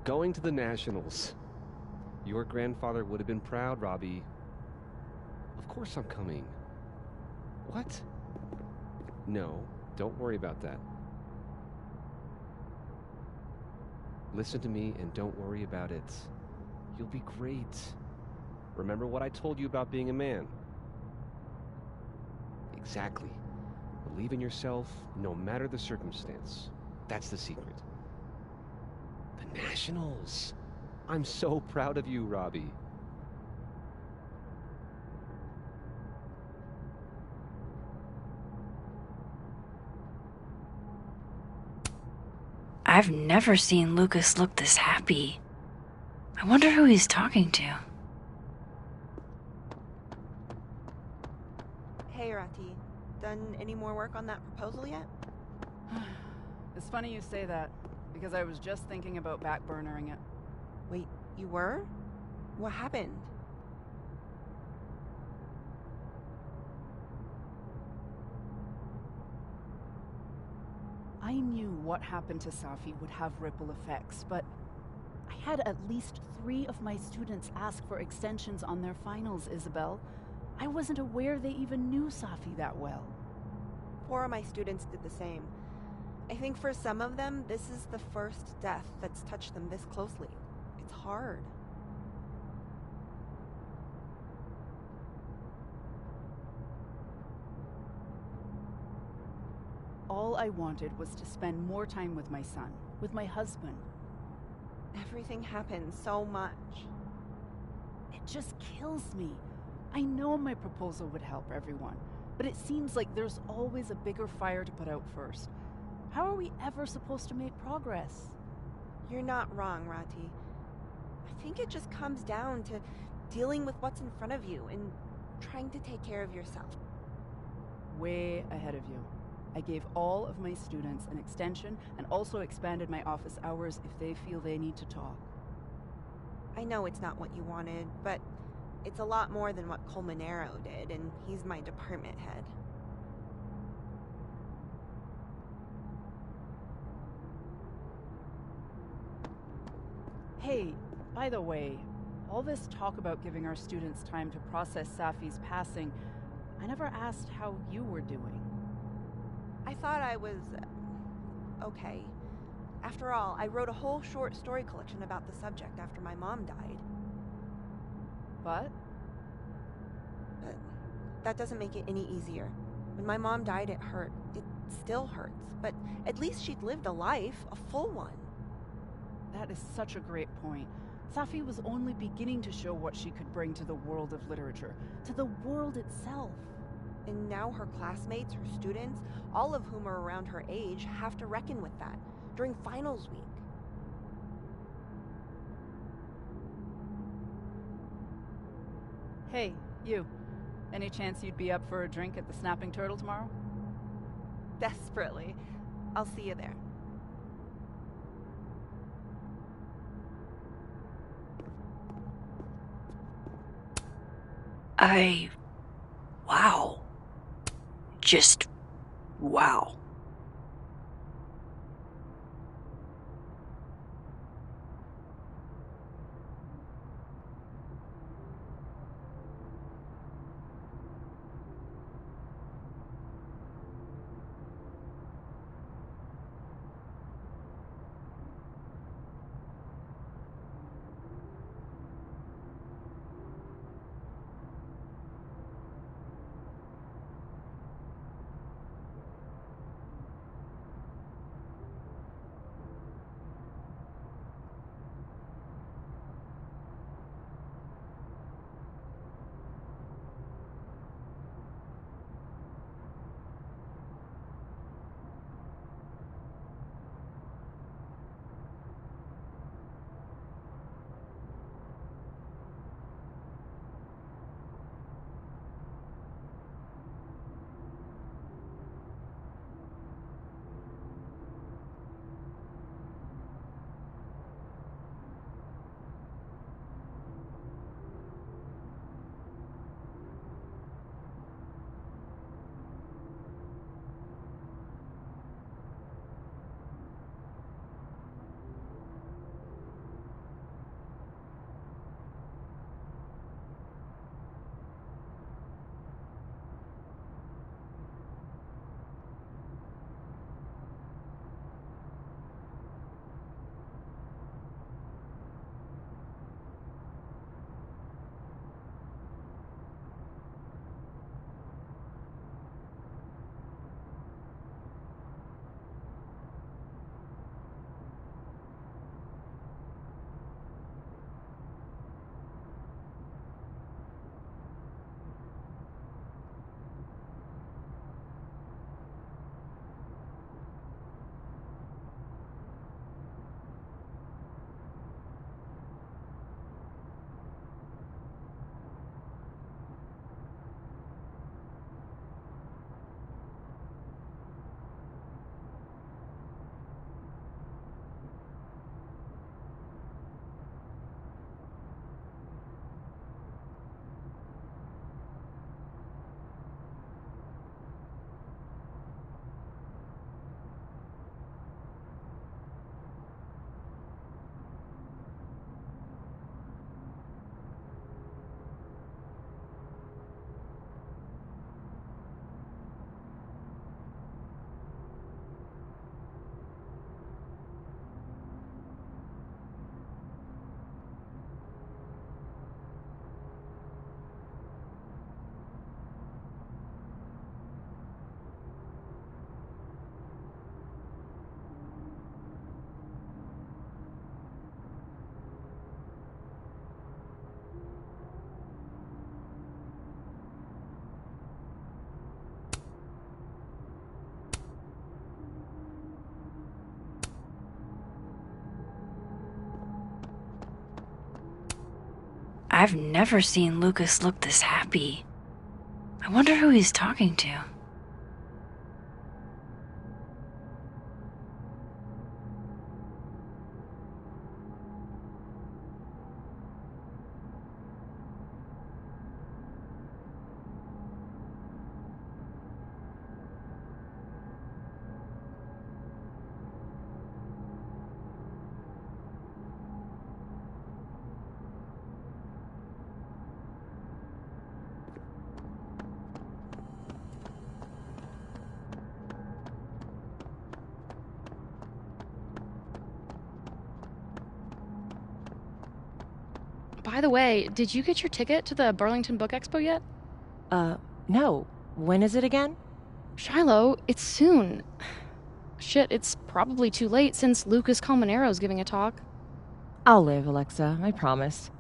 Going to the Nationals. Your grandfather would have been proud, Robbie. Of course I'm coming. What? No, don't worry about that. Listen to me and don't worry about it. You'll be great. Remember what I told you about being a man? Exactly. Believe in yourself no matter the circumstance. That's the secret. The Nationals. I'm so proud of you, Robbie. I've never seen Lucas look this happy. I wonder who he's talking to. Hey, Rati. Done any more work on that proposal yet? It's funny you say that, because I was just thinking about backburnering it. Wait, you were? What happened? I knew what happened to Safi would have ripple effects, but I had at least 3 of my students ask for extensions on their finals, Isabel. I wasn't aware they even knew Safi that well. 4 of my students did the same. I think for some of them, this is the first death that's touched them this closely. It's hard. All I wanted was to spend more time with my son, with my husband. Everything happened so much. It just kills me. I know my proposal would help everyone, but it seems like there's always a bigger fire to put out first. How are we ever supposed to make progress? You're not wrong, Rati. I think it just comes down to dealing with what's in front of you and trying to take care of yourself. Way ahead of you. I gave all of my students an extension and also expanded my office hours if they feel they need to talk. I know it's not what you wanted, but it's a lot more than what Colmenero did, and he's my department head. Hey, by the way, all this talk about giving our students time to process Safi's passing, I never asked how you were doing. I thought I was okay. After all, I wrote a whole short story collection about the subject after my mom died. But that doesn't make it any easier. When my mom died, it hurt. It still hurts. But at least she'd lived a life, a full one. That is such a great point. Safi was only beginning to show what she could bring to the world of literature, to the world itself. And now her classmates, her students, all of whom are around her age, have to reckon with that during finals week. Hey, you. Any chance you'd be up for a drink at the Snapping Turtle tomorrow? Desperately. I'll see you there. Wow. Just wow. I've never seen Lucas look this happy. I wonder who he's talking to. By the way, did you get your ticket to the Burlington Book Expo yet? No. When is it again? Shiloh, it's soon. Shit, it's probably too late since Lucas Colmenaro's giving a talk. I'll live, Alexa, I promise.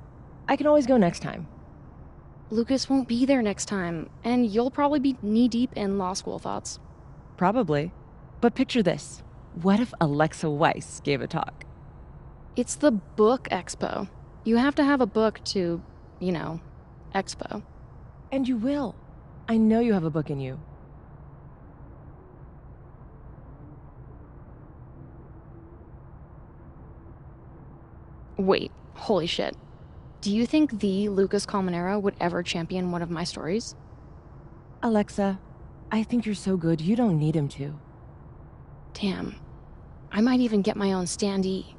I can always go next time. Lucas won't be there next time, and you'll probably be knee-deep in law school thoughts. Probably. But picture this. What if Alexa Weiss gave a talk? It's the Book Expo. You have to have a book to, expo. And you will. I know you have a book in you. Wait, holy shit. Do you think the Lucas Colmenero would ever champion one of my stories? Alexa, I think you're so good you don't need him to. Damn. I might even get my own standee.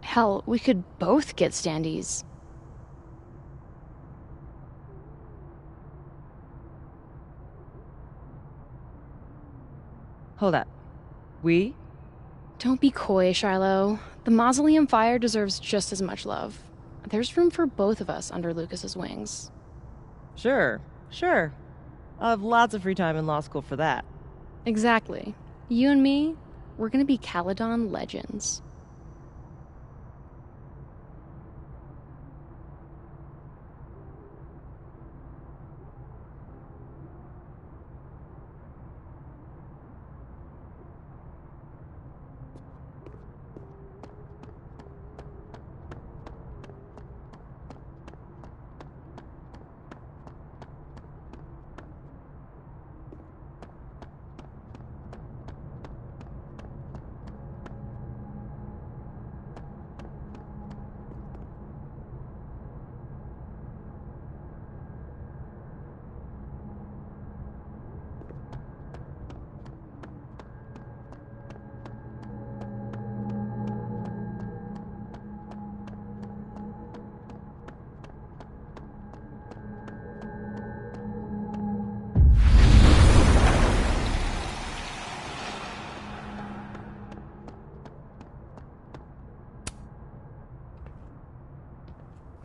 Hell, we could both get standees. Hold up. We? Don't be coy, Shiloh. The Mausoleum Fire deserves just as much love. There's room for both of us under Lucas's wings. Sure. I'll have lots of free time in law school for that. Exactly. You and me, we're gonna be Caledon legends.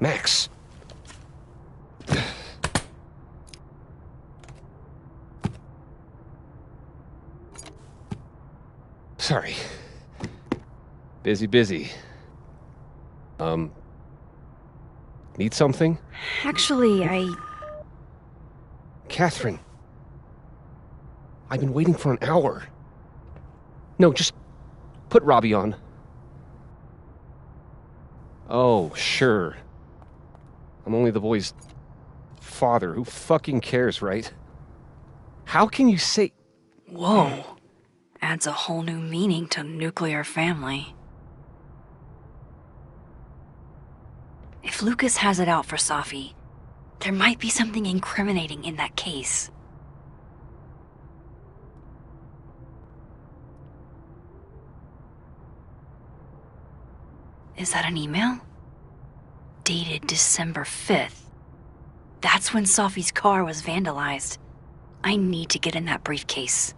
Max. Sorry. Busy. Need something? Actually, Catherine. I've been waiting for an hour. No, just put Robbie on. Oh, sure. I'm only the boy's father. Who fucking cares, right? How can you say... Whoa. Adds a whole new meaning to nuclear family. If Lucas has it out for Safi, there might be something incriminating in that case. Is that an email? Dated December 5th. That's when Safi's car was vandalized. I need to get in that briefcase.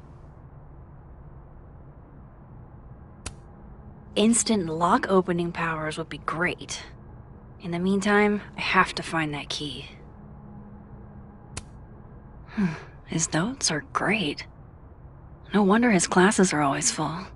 Instant lock opening powers would be great. In the meantime, I have to find that key. His notes are great. No wonder his classes are always full.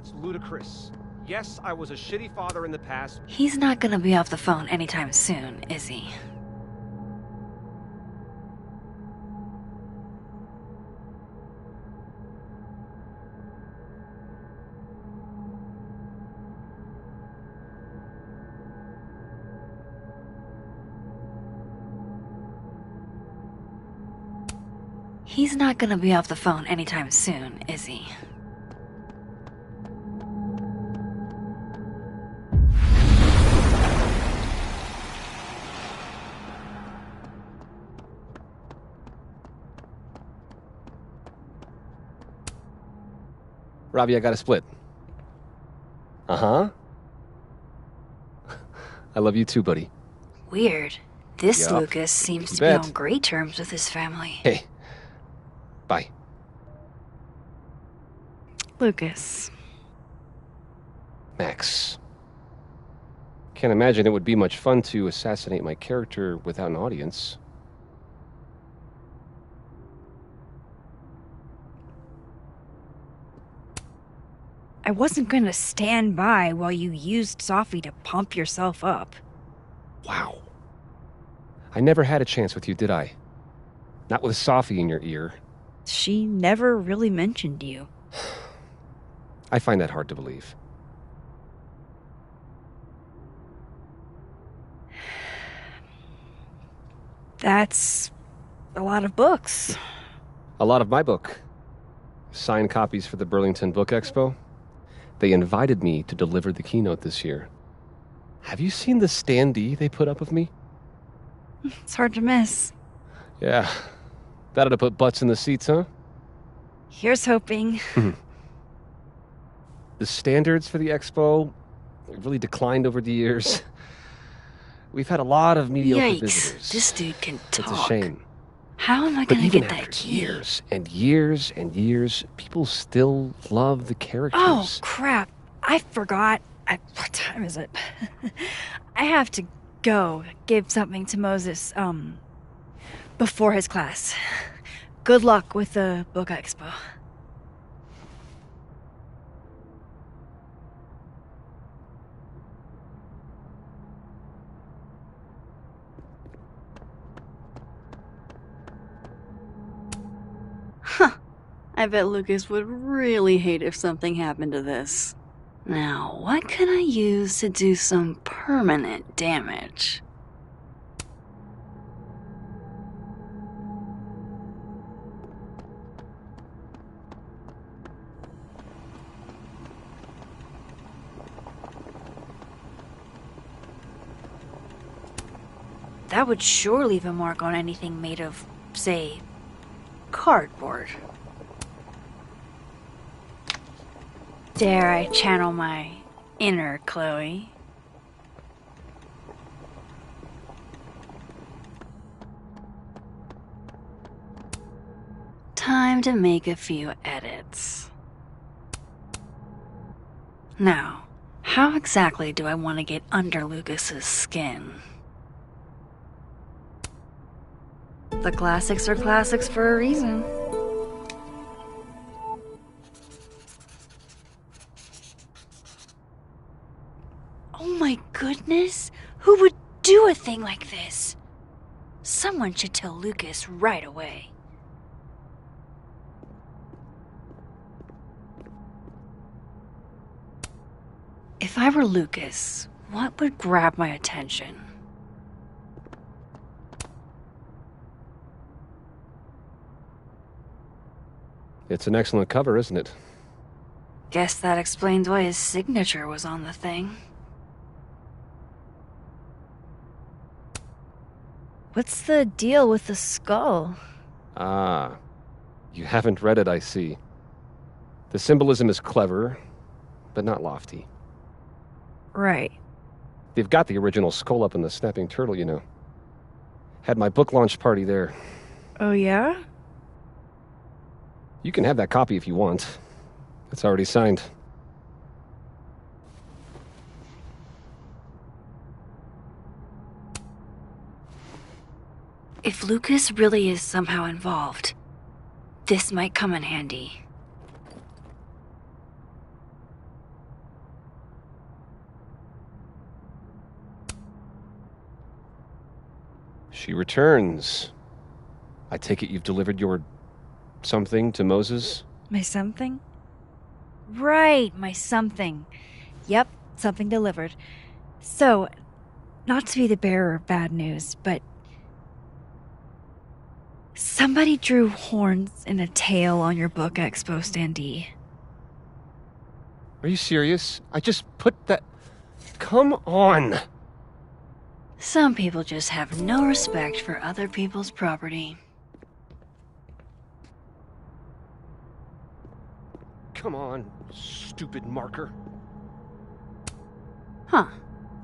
That's ludicrous. Yes, I was a shitty father in the past. He's not gonna be off the phone anytime soon, is he? He's not gonna be off the phone anytime soon, is he? Robbie, I got a split. Uh-huh. I love you too, buddy. Weird. This Yup. Lucas seems You to be bet. on great terms with his family. Hey. Bye. Lucas. Max. Can't imagine it would be much fun to assassinate my character without an audience. I wasn't gonna stand by while you used Sophie to pump yourself up. Wow. I never had a chance with you, did I? Not with Sophie in your ear. She never really mentioned you. I find that hard to believe. That's a lot of books. A lot of my book. Signed copies for the Burlington Book Expo. They invited me to deliver the keynote this year. Have you seen the standee they put up of me? It's hard to miss. Yeah. That ought to put butts in the seats, huh? Here's hoping. The standards for the expo have really declined over the years. We've had a lot of mediocre visitors. Yikes, this dude can talk. It's a shame. How am I But gonna even get that after key? years and years and years, people still love the characters. Oh, crap. I forgot. What time is it? I have to go give something to Moses, before his class. Good luck with the book expo. Huh. I bet Lucas would really hate if something happened to this. Now, what can I use to do some permanent damage? That would sure leave a mark on anything made of, say, cardboard. Dare I channel my inner Chloe? Time to make a few edits. Now, how exactly do I want to get under Lucas's skin? The classics are classics for a reason. Oh my goodness! Who would do a thing like this? Someone should tell Lucas right away. If I were Lucas, what would grab my attention? It's an excellent cover, isn't it? Guess that explains why his signature was on the thing. What's the deal with the skull? Ah, you haven't read it, I see. The symbolism is clever, but not lofty. Right. They've got the original skull up in the Snapping Turtle, you know. Had my book launch party there. Oh yeah? You can have that copy if you want. It's already signed. If Lucas really is somehow involved, this might come in handy. She returns. I take it you've delivered your something to Moses? My something? Right, my something. Yep, something delivered. So, not to be the bearer of bad news, but somebody drew horns in a tail on your book Expo standee. Are you serious? I just put that... Come on! Some people just have no respect for other people's property. Come on, stupid marker. Huh.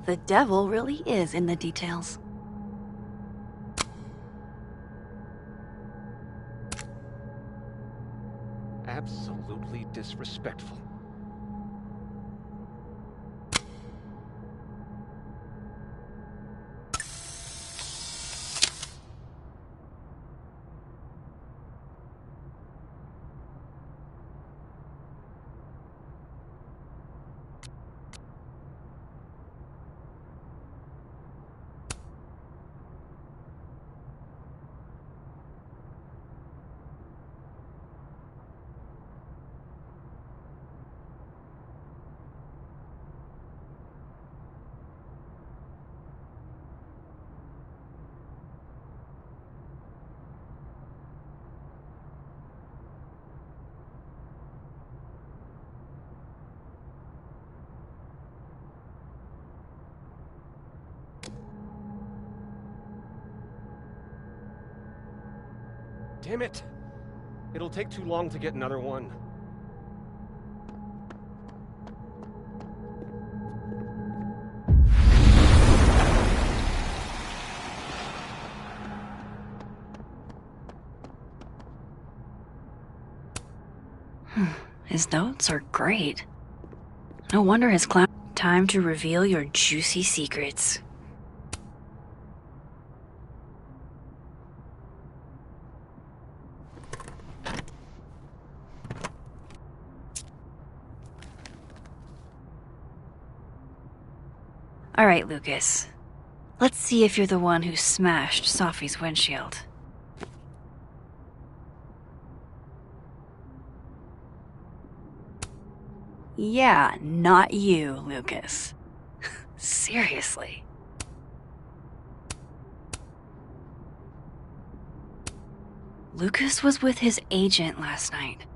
The devil really is in the details. Absolutely disrespectful. Damn it! It'll take too long to get another one. His notes are great. No wonder his clown. Time to reveal your juicy secrets. All right, Lucas. Let's see if you're the one who smashed Sophie's windshield. Yeah, not you, Lucas. Seriously. Lucas was with his agent last night,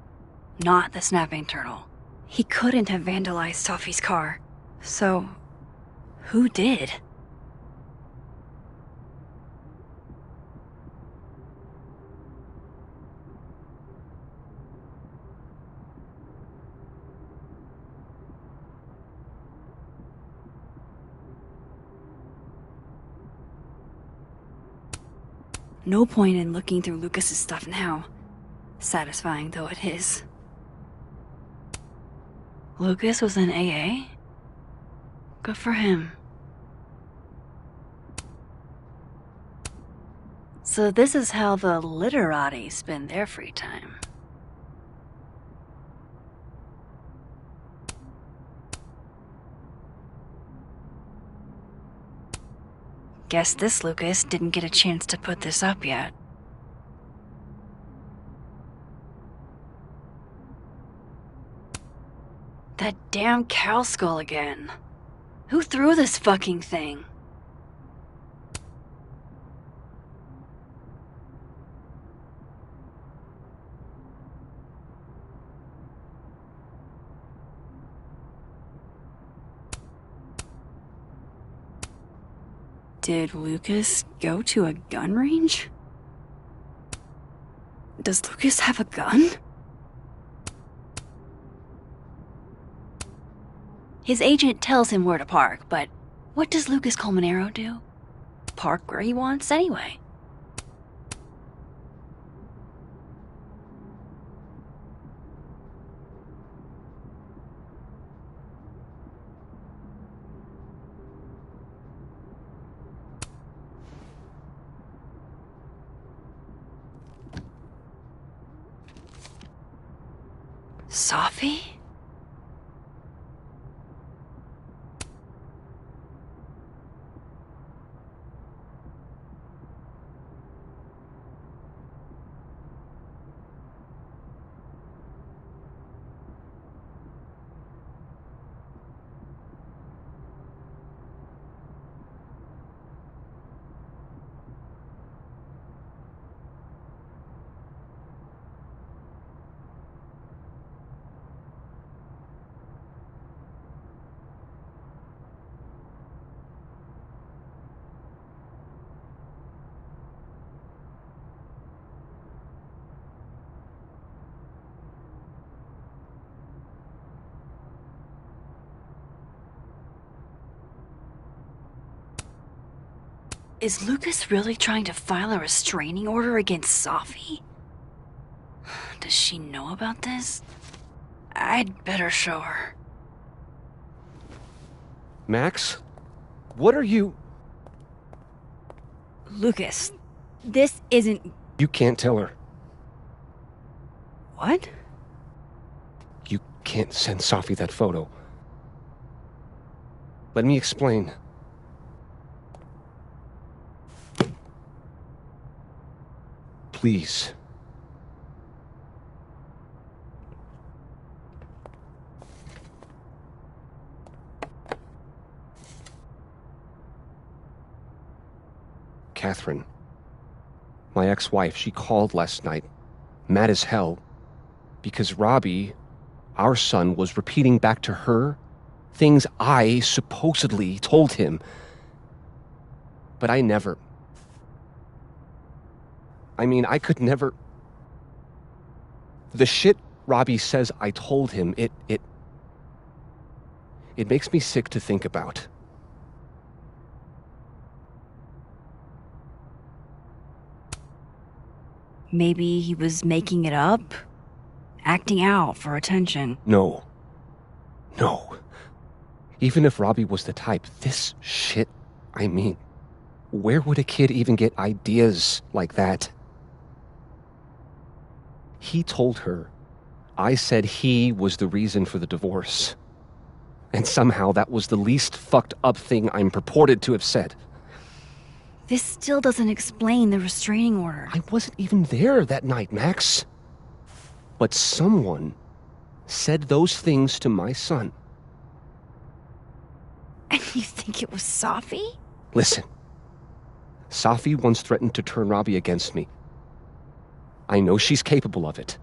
not the snapping turtle. He couldn't have vandalized Sophie's car. So, who did? No point in looking through Lucas's stuff now, satisfying though it is. Lucas was in AA? Good for him. So this is how the literati spend their free time. Guess this Lucas didn't get a chance to put this up yet. That damn cow skull again. Who threw this fucking thing? Did Lucas go to a gun range? Does Lucas have a gun? His agent tells him where to park, but what does Lucas Colmenero do? Park where he wants anyway. Sophie? Is Lucas really trying to file a restraining order against Safi? Does she know about this? I'd better show her. Max? What are you... Lucas, this isn't... You can't tell her. What? You can't send Safi that photo. Let me explain. Please. Catherine, my ex-wife, she called last night, mad as hell, because Robbie, our son, was repeating back to her things I supposedly told him. But I never... I could never... The shit Robbie says I told him, it makes me sick to think about. Maybe he was making it up? Acting out for attention? No. Even if Robbie was the type, this shit, where would a kid even get ideas like that? He told her I said he was the reason for the divorce. And somehow that was the least fucked up thing I'm purported to have said. This still doesn't explain the restraining order. I wasn't even there that night, Max. But someone said those things to my son. And you think it was Safi? Listen. Safi once threatened to turn Robbie against me. I know she's capable of it.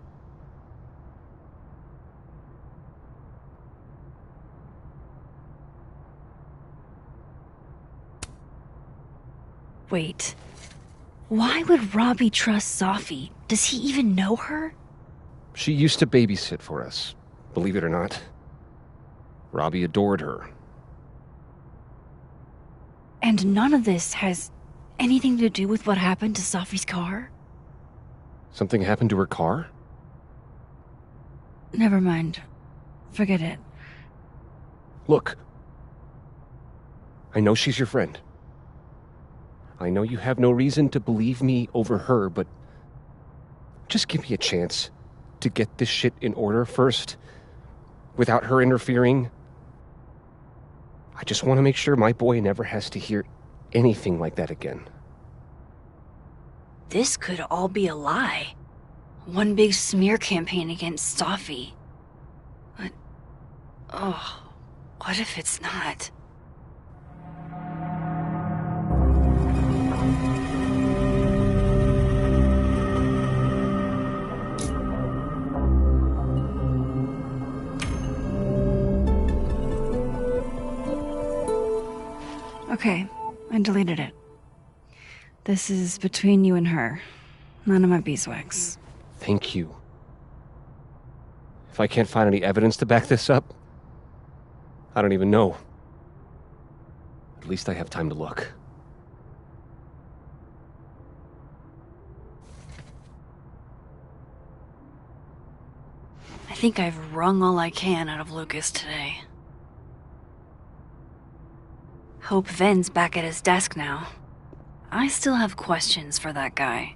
Wait. Why would Robbie trust Safi? Does he even know her? She used to babysit for us, believe it or not. Robbie adored her. And none of this has anything to do with what happened to Safi's car? Something happened to her car? Never mind. Forget it. Look. I know she's your friend. I know you have no reason to believe me over her, but just give me a chance to get this shit in order first, without her interfering. I just want to make sure my boy never has to hear anything like that again. This could all be a lie. One big smear campaign against Safi. But, what if it's not? Okay, I deleted it. This is between you and her. None of my beeswax. Thank you. If I can't find any evidence to back this up, I don't even know. At least I have time to look. I think I've wrung all I can out of Lucas today. Hope Ven's back at his desk now. I still have questions for that guy.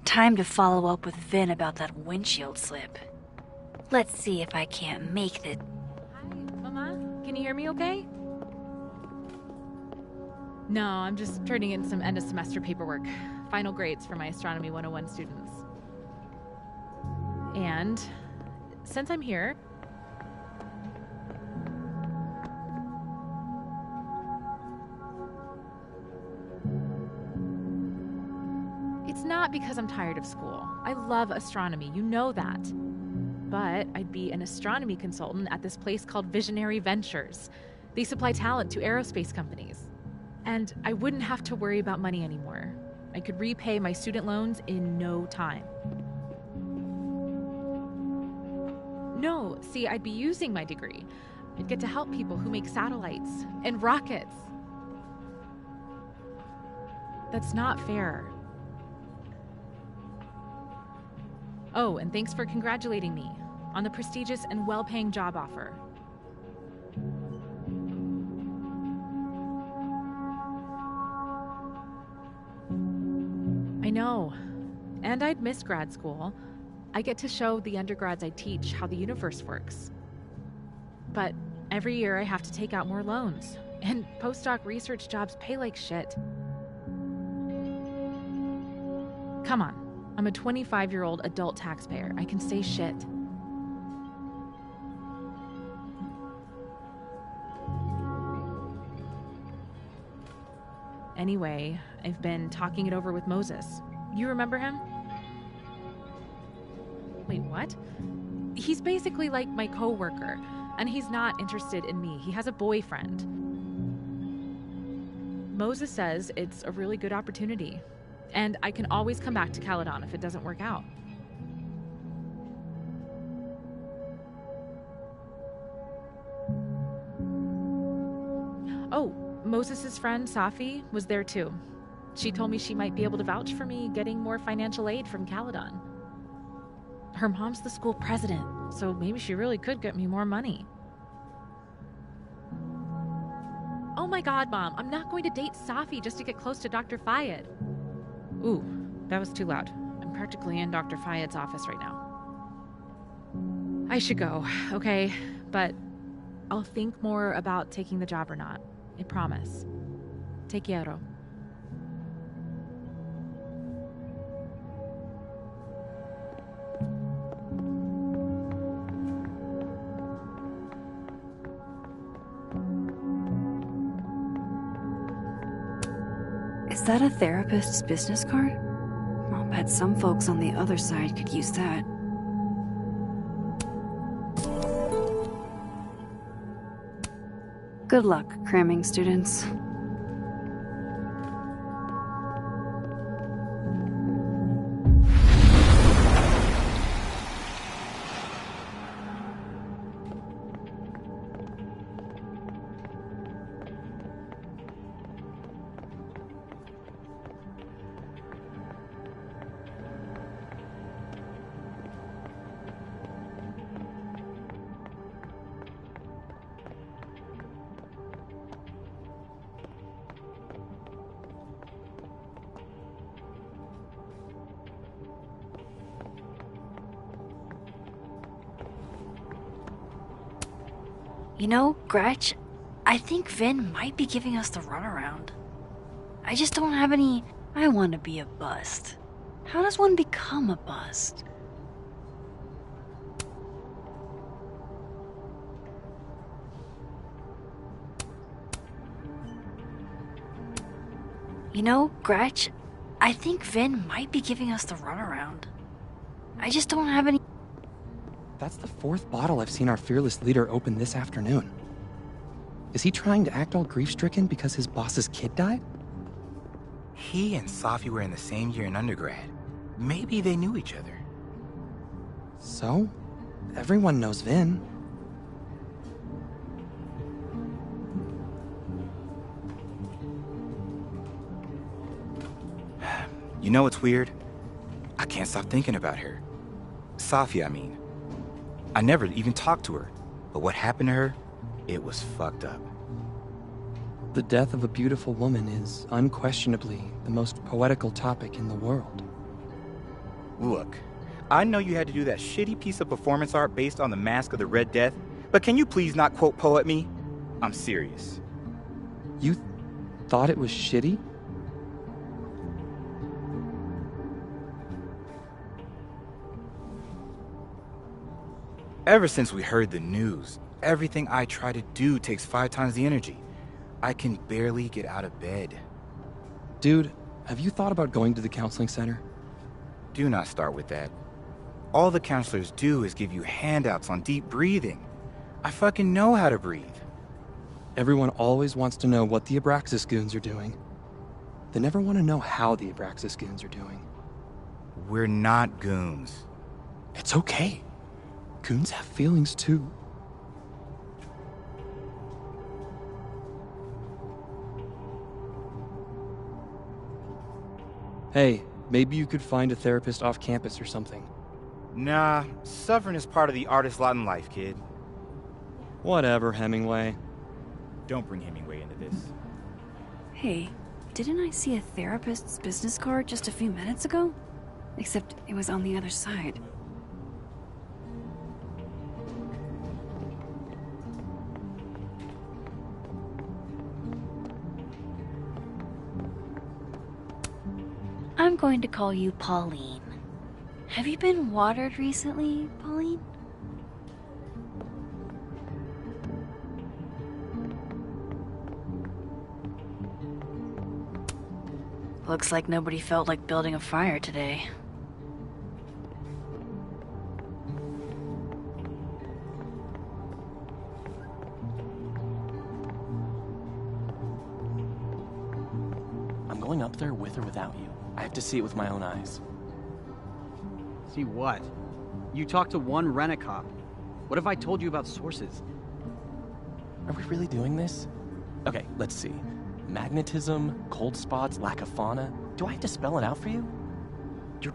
time to follow up with Vin about that windshield slip. Let's see if I can't make this. Mama, can you hear me okay? No, I'm just turning in some end-of-semester paperwork. Final grades for my Astronomy 101 students. And since I'm here, it's not because I'm tired of school. I love astronomy, you know that. But I'd be an astronomy consultant at this place called Visionary Ventures. They supply talent to aerospace companies. And I wouldn't have to worry about money anymore. I could repay my student loans in no time. No, see, I'd be using my degree. I'd get to help people who make satellites and rockets. That's not fair. Oh, and thanks for congratulating me on the prestigious and well-paying job offer. I know. And I'd miss grad school. I get to show the undergrads I teach how the universe works. But every year I have to take out more loans, and postdoc research jobs pay like shit. Come on. I'm a 25-year-old adult taxpayer. I can say shit. Anyway, I've been talking it over with Moses. You remember him? Wait, what? He's basically like my coworker, and he's not interested in me. He has a boyfriend. Moses says it's a really good opportunity. And I can always come back to Caledon if it doesn't work out. Oh, Moses' friend, Safi, was there too. She told me she might be able to vouch for me getting more financial aid from Caledon. Her mom's the school president, so maybe she really could get me more money. Oh my god, Mom, I'm not going to date Safi just to get close to Dr. Fayed. Ooh, that was too loud. I'm practically in Dr. Fayed's office right now. I should go, okay? But I'll think more about taking the job or not. I promise. Te quiero. Is that a therapist's business card? I'll bet some folks on the other side could use that. Good luck, cramming students. You know, Gretch, I think Vin might be giving us the runaround. I just don't have any... I want to be a bust. How does one become a bust? You know, Gretch, I think Vin might be giving us the runaround. I just don't have any... That's the fourth bottle I've seen our fearless leader open this afternoon. Is he trying to act all grief-stricken because his boss's kid died? He and Safi were in the same year in undergrad. Maybe they knew each other. So? Everyone knows Vin. You know what's weird? I can't stop thinking about her. Safi, I mean. I never even talked to her, but what happened to her, it was fucked up. The death of a beautiful woman is unquestionably the most poetical topic in the world. Look, I know you had to do that shitty piece of performance art based on the Mask of the Red Death, but can you please not quote poet me? I'm serious. You thought it was shitty? Ever since we heard the news, everything I try to do takes 5 times the energy. I can barely get out of bed. Dude, have you thought about going to the counseling center? Do not start with that. All the counselors do is give you handouts on deep breathing. I fucking know how to breathe. Everyone always wants to know what the Abraxas goons are doing. They never want to know how the Abraxas goons are doing. We're not goons. It's okay. Goons have feelings too. Hey, maybe you could find a therapist off campus or something. Nah, suffering is part of the artist's lot in life, kid. Whatever, Hemingway. Don't bring Hemingway into this. Hey, didn't I see a therapist's business card just a few minutes ago? Except it was on the other side. I'm going to call you Pauline. Have you been watered recently, Pauline? Looks like nobody felt like building a fire today. I'm going up there with or without you. I have to see it with my own eyes. See what? You talked to one rent-a-cop. What if I told you about sources? Are we really doing this? Okay, let's see. Magnetism, cold spots, lack of fauna. Do I have to spell it out for you? You're...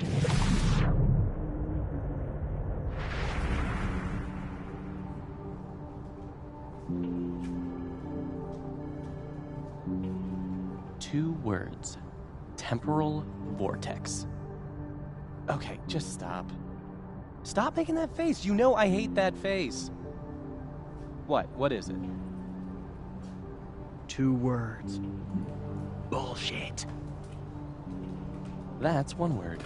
Two words. Temporal vortex. Okay, just stop. Stop making that face. You know I hate that face. What? What is it? 2 words. Bullshit. That's 1 word.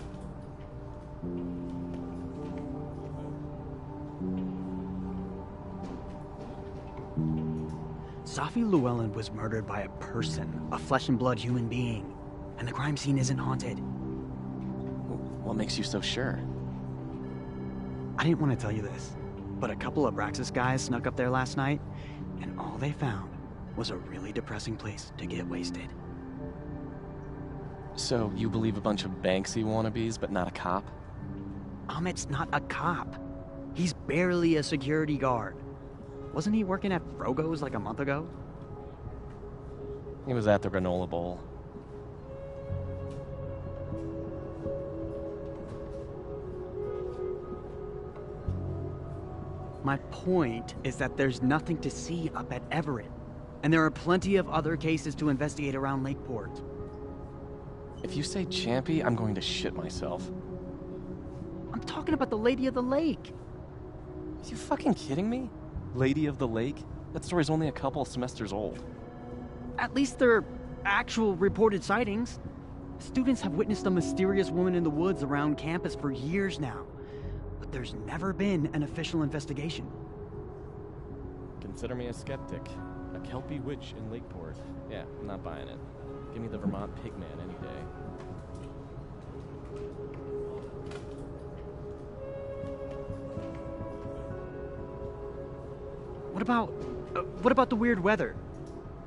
Safi Llewellyn was murdered by a person, a flesh and blood human being, and the crime scene isn't haunted. What makes you so sure? I didn't want to tell you this, but a couple of Abraxas guys snuck up there last night, and all they found was a really depressing place to get wasted. So, you believe a bunch of Banksy wannabes, but not a cop? Amit's not a cop. He's barely a security guard. Wasn't he working at Frogo's like a month ago? He was at the granola bowl. My point is that there's nothing to see up at Everett, and there are plenty of other cases to investigate around Lakeport. If you say Champy, I'm going to shit myself. I'm talking about the Lady of the Lake. Are you fucking kidding me? Lady of the Lake? That story's only a couple semesters old. At least they're actual reported sightings. Students have witnessed a mysterious woman in the woods around campus for years now. But there's never been an official investigation. Consider me a skeptic. A Kelpie witch in Lakeport. Yeah, I'm not buying it. Give me the Vermont Pigman any day. What about the weird weather?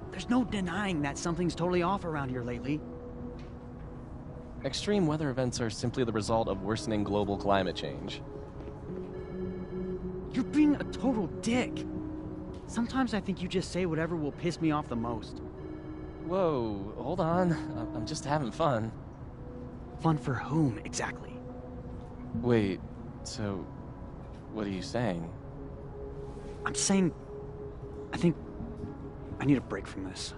There's no denying that something's totally off around here lately. Extreme weather events are simply the result of worsening global climate change. You're being a total dick. Sometimes I think you just say whatever will piss me off the most. Whoa, hold on. I'm just having fun. Fun for whom, exactly? Wait, so what are you saying? I'm saying, I think I need a break from this.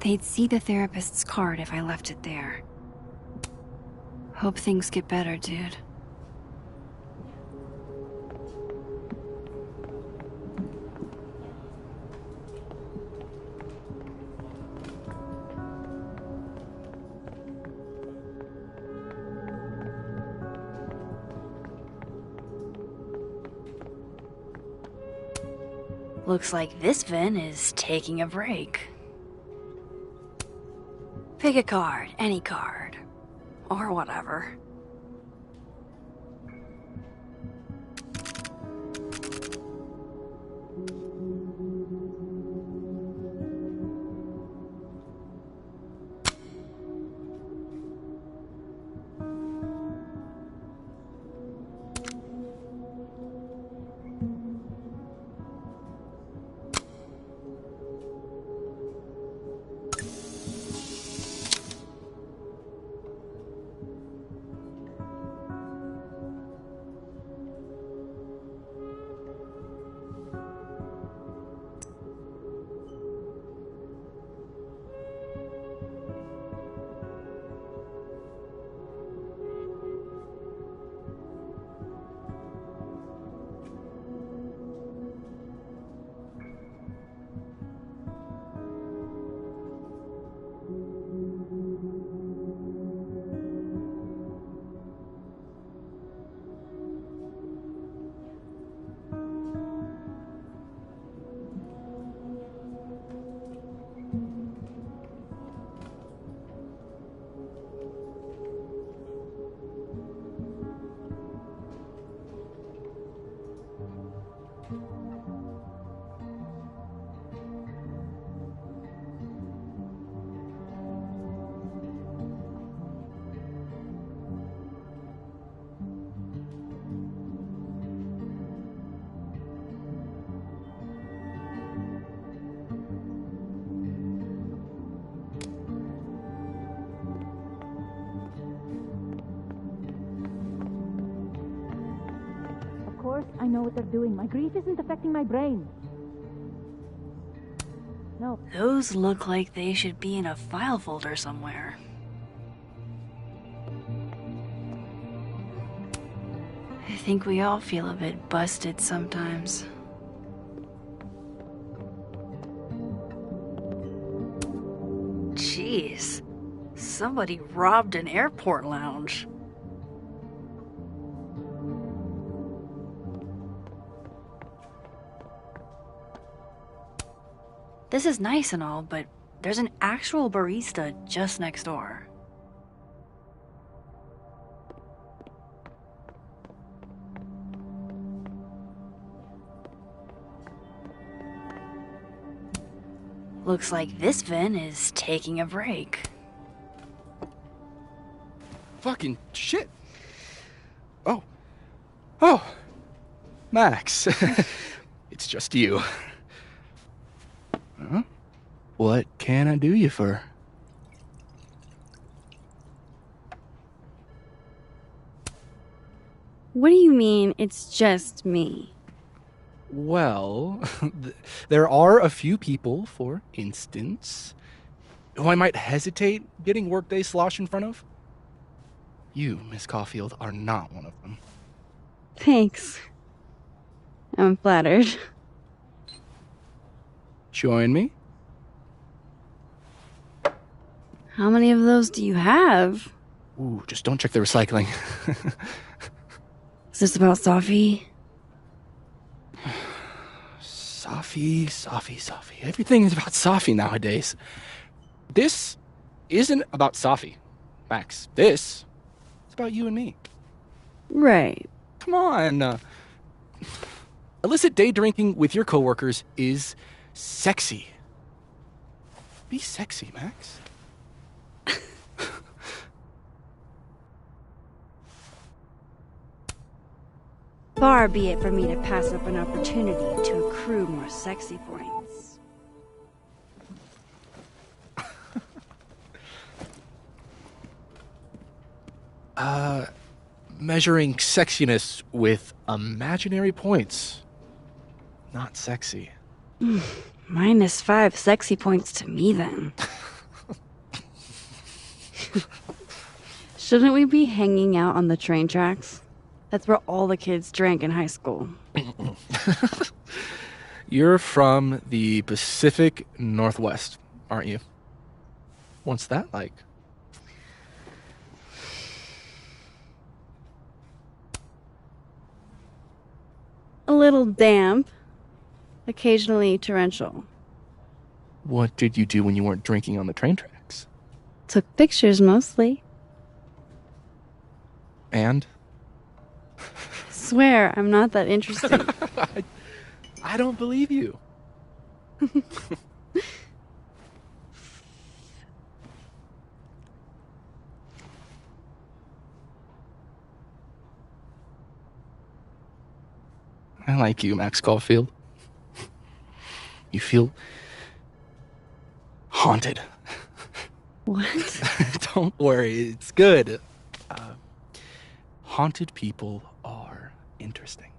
They'd see the therapist's card if I left it there. Hope things get better, dude. Looks like this Vin is taking a break. Pick a card, any card. Or whatever. Of course, I know what they're doing. My grief isn't affecting my brain. No. Those look like they should be in a file folder somewhere. I think we all feel a bit busted sometimes. Jeez, somebody robbed an airport lounge. This is nice and all, but there's an actual barista just next door. Looks like this Vin is taking a break. Fucking shit. Oh. Max. It's just you. Huh? What can I do you for? What do you mean, it's just me? Well, there are a few people, for instance, who I might hesitate getting workday slosh in front of. You, Miss Caulfield, are not one of them. Thanks. I'm flattered. Join me? How many of those do you have? Ooh, just don't check the recycling. Is this about Safi? Safi. Everything is about Safi nowadays. This isn't about Safi, Max. This is about you and me. Right. Come on. Illicit day drinking with your coworkers is sexy. Be sexy, Max. Far be it for me to pass up an opportunity to accrue more sexy points. Measuring sexiness with imaginary points. Not sexy. -5 sexy points to me, then. Shouldn't we be hanging out on the train tracks? That's where all the kids drank in high school. You're from the Pacific Northwest, aren't you? What's that like? A little damp, occasionally torrential. What did you do when you weren't drinking on the train tracks? Took pictures mostly. And? Swear, I'm not that interesting. I don't believe you. I like you, Max Caulfield. You feel haunted. What? Don't worry, it's good. Haunted people are interesting.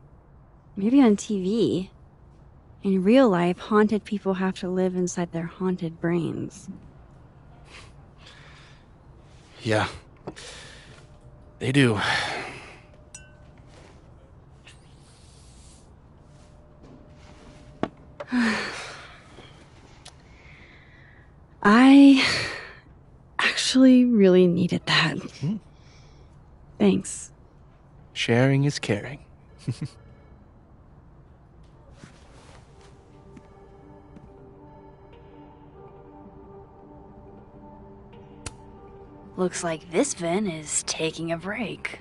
Maybe on TV. In real life, haunted people have to live inside their haunted brains. Yeah, they do. I actually really needed that. Thanks. Sharing is caring. Looks like this Vin is taking a break.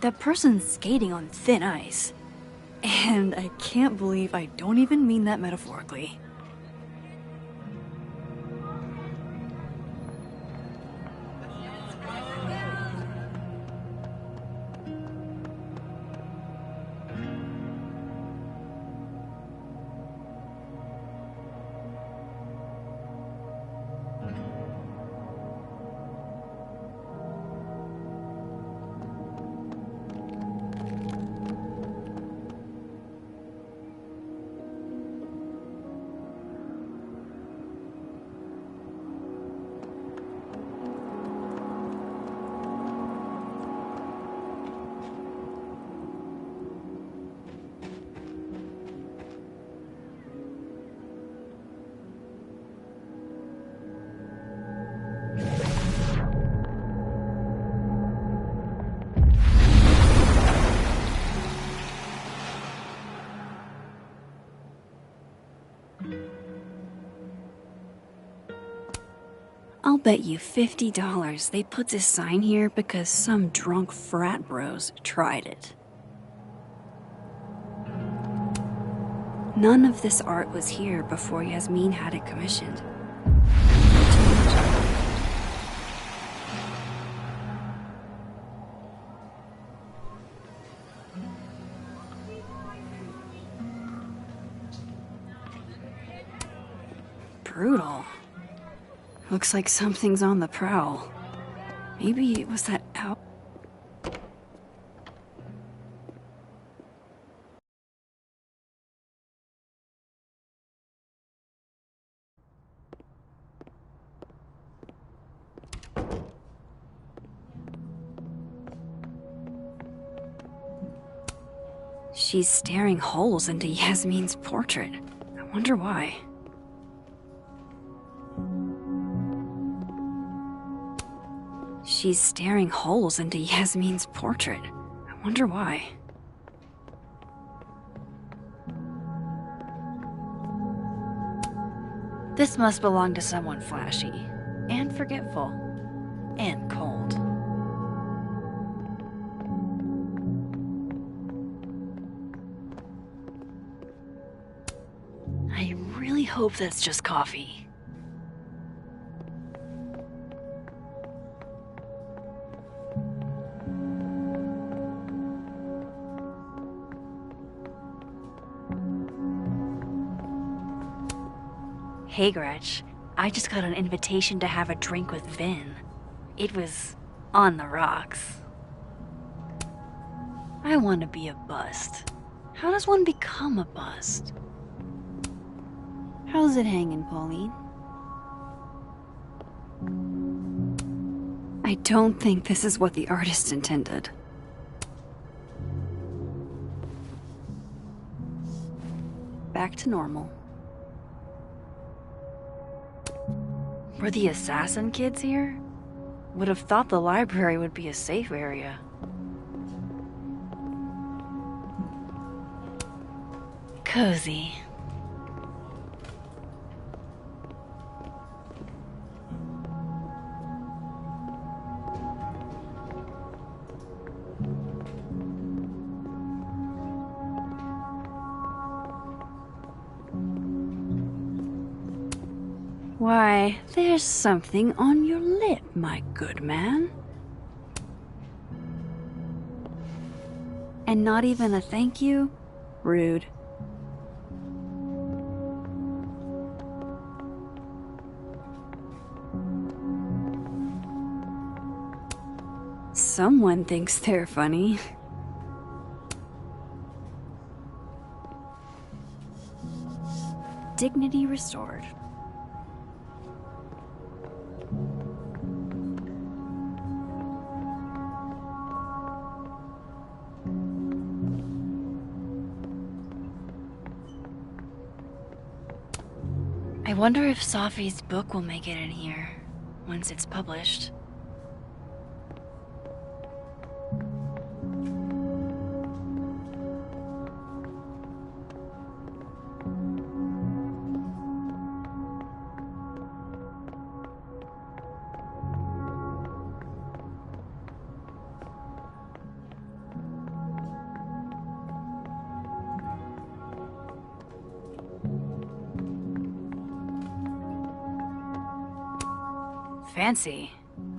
That person's skating on thin ice. And I can't believe I don't even mean that metaphorically. I'll bet you $50 they put this sign here because some drunk frat bros tried it. None of this art was here before Yasmin had it commissioned. Brutal. Looks like something's on the prowl. Maybe it was that out. She's staring holes into Yasmin's portrait. I wonder why. She's staring holes into Yasmin's portrait. I wonder why. This must belong to someone flashy, and forgetful, and cold. I really hope that's just coffee. Hey Gretch, I just got an invitation to have a drink with Vin. It was on the rocks. I want to be a bust. How does one become a bust? How's it hanging, Pauline? I don't think this is what the artist intended. Back to normal. Were the assassin kids here? Would have thought the library would be a safe area. Cozy. Why, there's something on your lip, my good man. And not even a thank you? Rude. Someone thinks they're funny. Dignity restored. I wonder if Safi's book will make it in here once it's published. Fancy.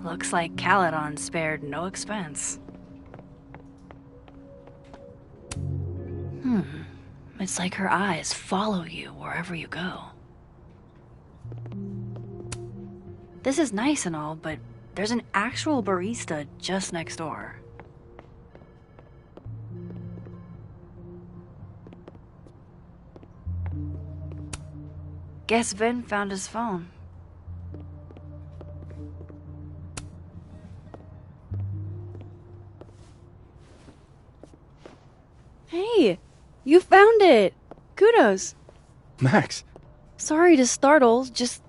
Looks like Caledon spared no expense. It's like her eyes follow you wherever you go. This is nice and all, but there's an actual barista just next door. Guess Vin found his phone. Hey, you found it! Kudos! Max. Sorry to startle, just...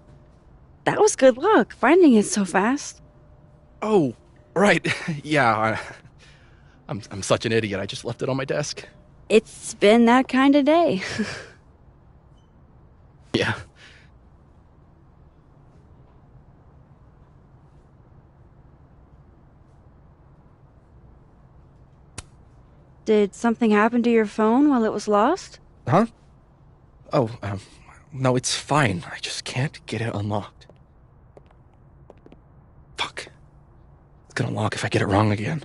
That was good luck, finding it so fast. Oh, right. Yeah, I'm such an idiot. I just left it on my desk. It's been that kind of day. Yeah. Did something happen to your phone while it was lost? Huh? Oh, no, it's fine. I just can't get it unlocked. Fuck. It's gonna lock if I get it wrong again.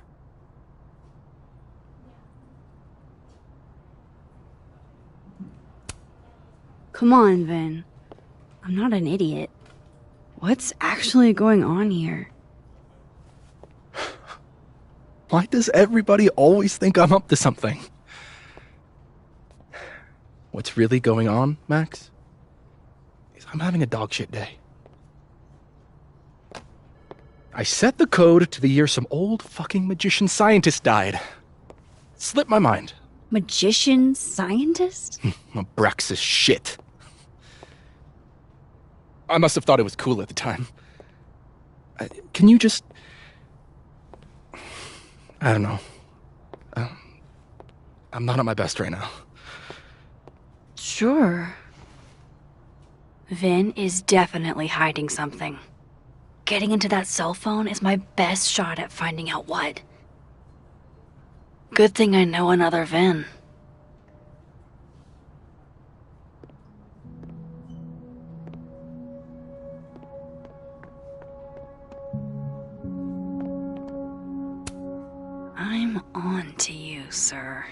Come on, Vin. I'm not an idiot. What's actually going on here? Why does everybody always think I'm up to something? What's really going on, Max, is I'm having a dogshit day. I set the code to the year some old fucking magician scientist died. Slipped my mind. Magician scientist? Abraxas shit. I must have thought it was cool at the time. Can you just... I don't know. I'm not at my best right now. Sure. Vin is definitely hiding something. Getting into that cell phone is my best shot at finding out what. Good thing I know another Vin. I'm on to you, sir.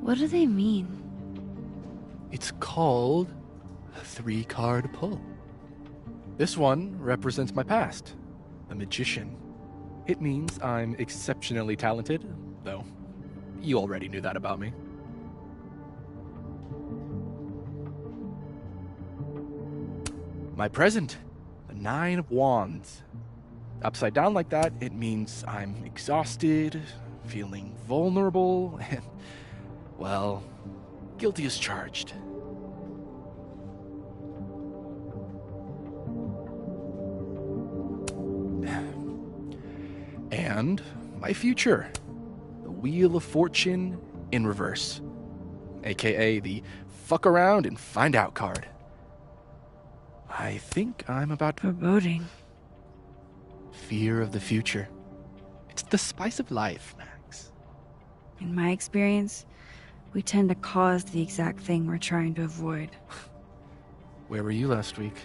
What do they mean? It's called a 3-card pull. This one represents my past, a magician. It means I'm exceptionally talented, though you already knew that about me. My present, the 9 of Wands. Upside down like that, it means I'm exhausted, feeling vulnerable, and, well, guilty as charged. And my future, the Wheel of Fortune in reverse, aka the fuck around and find out card. I think I'm about to... Foreboding. Fear of the future. It's the spice of life, Max. In my experience, we tend to cause the exact thing we're trying to avoid. Where were you last week?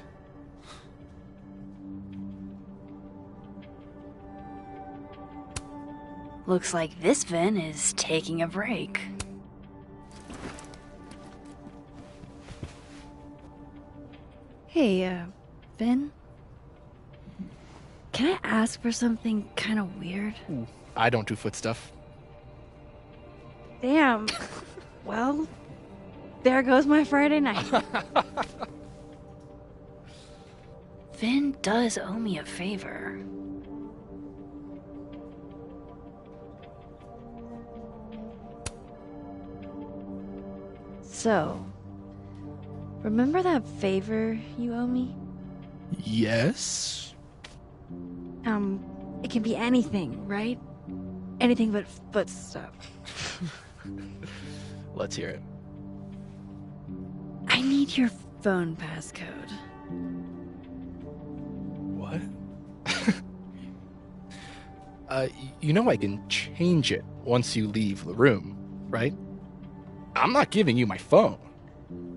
Looks like this Vin is taking a break. Hey, Vin? Can I ask for something kind of weird? Ooh, I don't do foot stuff. Damn. Well, there goes my Friday night. Vin does owe me a favor. So, remember that favor you owe me? Yes? It can be anything, right? Anything but foot stuff. Let's hear it. I need your phone passcode. What? You know I can change it once you leave the room, right? I'm not giving you my phone.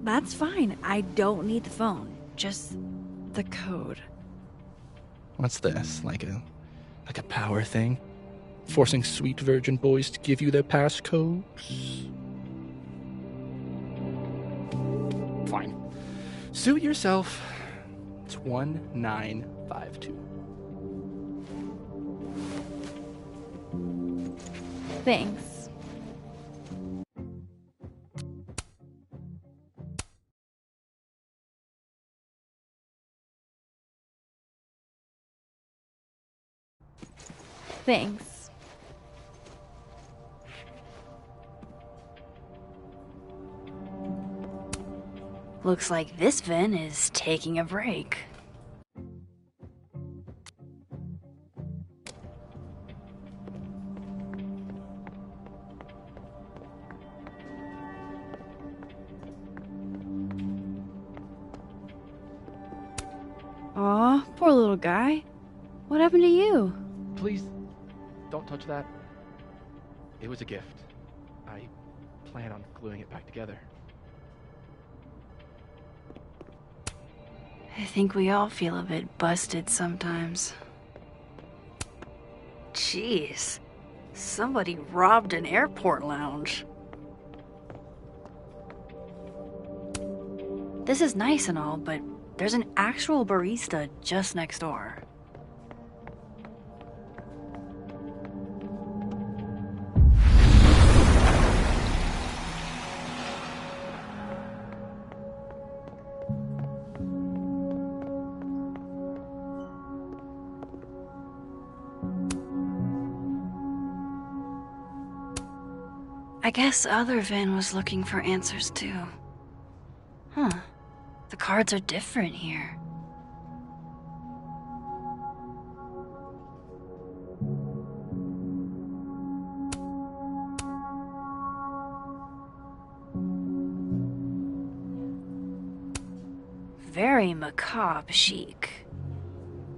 That's fine. I don't need the phone. Just the code. What's this? Like a power thing? Forcing sweet virgin boys to give you their passcodes? Fine. Suit yourself. It's 1952. Thanks. Thanks. Looks like this Vin is taking a break. Aw, poor little guy. What happened to you? Please, don't touch that. It was a gift. I plan on gluing it back together. I think we all feel a bit busted sometimes. Jeez, somebody robbed an airport lounge. This is nice and all, but there's an actual barista just next door. I guess other Vin was looking for answers too. Huh. The cards are different here. Very macabre chic.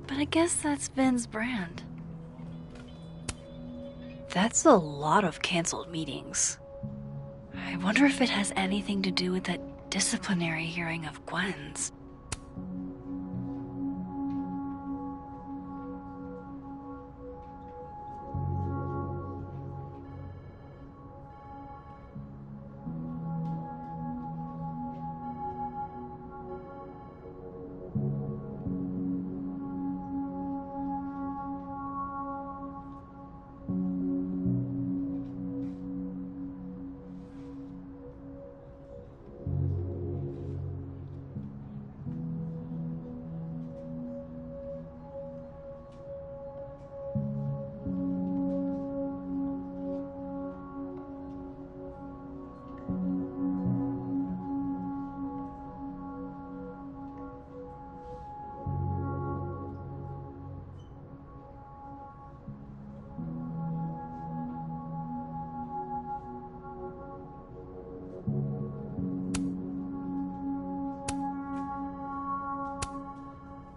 But I guess that's Vin's brand. That's a lot of canceled meetings. I wonder if it has anything to do with that disciplinary hearing of Gwen's.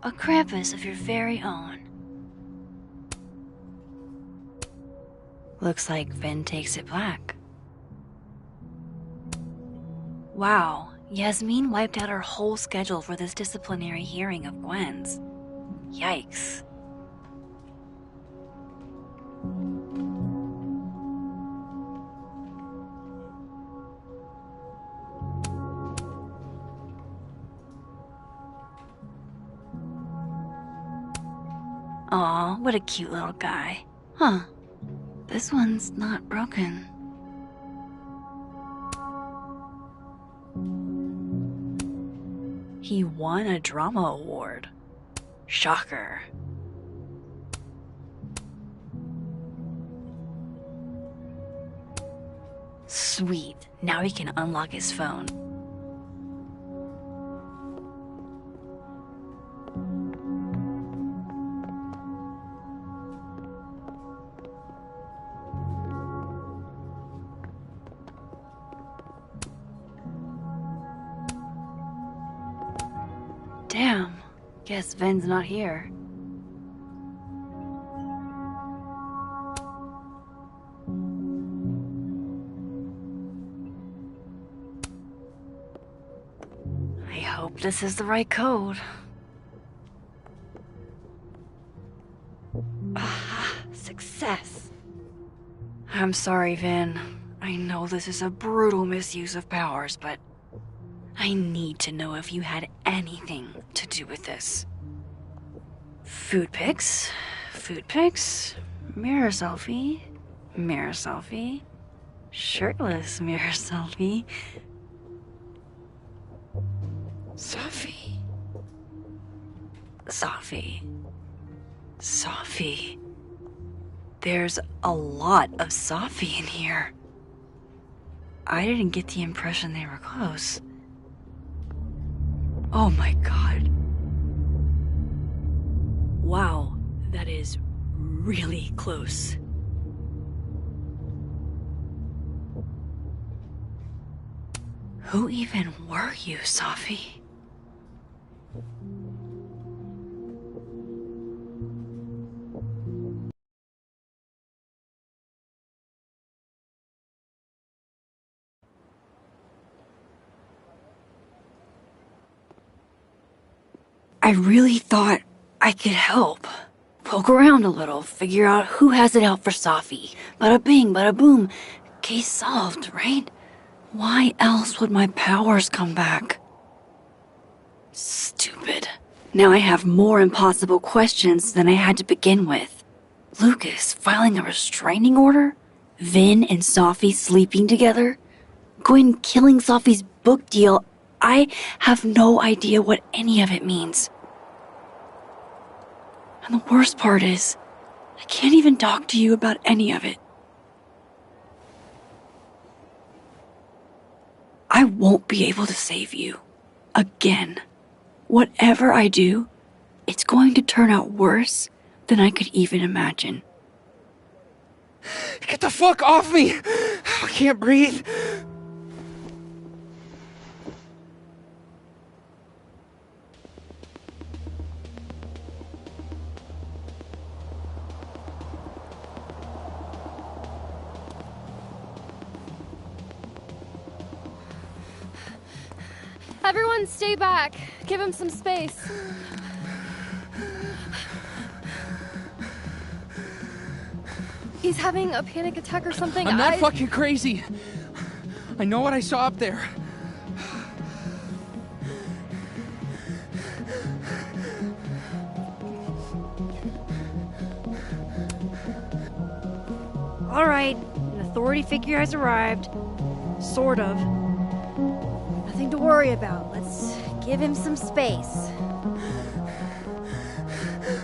A Krampus of your very own. Looks like Vin takes it black. Wow, Yasmin wiped out her whole schedule for this disciplinary hearing of Gwen's. Yikes. Aw, what a cute little guy. Huh. This one's not broken. He won a drama award. Shocker. Sweet. Now he can unlock his phone. Damn. Guess Vin's not here. I hope this is the right code. Ah, success. I'm sorry, Vin. I know this is a brutal misuse of powers, but I need to know if you had anything to do with this. Food pics, mirror selfie, shirtless mirror selfie. Sophie. There's a lot of Sophie in here. I didn't get the impression they were close. Oh my god. Wow, that is really close. Who even were you, Sophie? I really thought I could help. Poke around a little, figure out who has it out for Sophie. Bada bing, bada boom. Case solved, right? Why else would my powers come back? Stupid. Now I have more impossible questions than I had to begin with. Lucas filing a restraining order? Vin and Sophie sleeping together? Gwen killing Sophie's book deal? I have no idea what any of it means. And the worst part is, I can't even talk to you about any of it. I won't be able to save you. Again. Whatever I do, it's going to turn out worse than I could even imagine. Get the fuck off me! I can't breathe. Everyone stay back. Give him some space. He's having a panic attack or something. I'm not fucking crazy. I know what I saw up there. All right, an authority figure has arrived. Sort of. Nothing to worry about. Let's give him some space.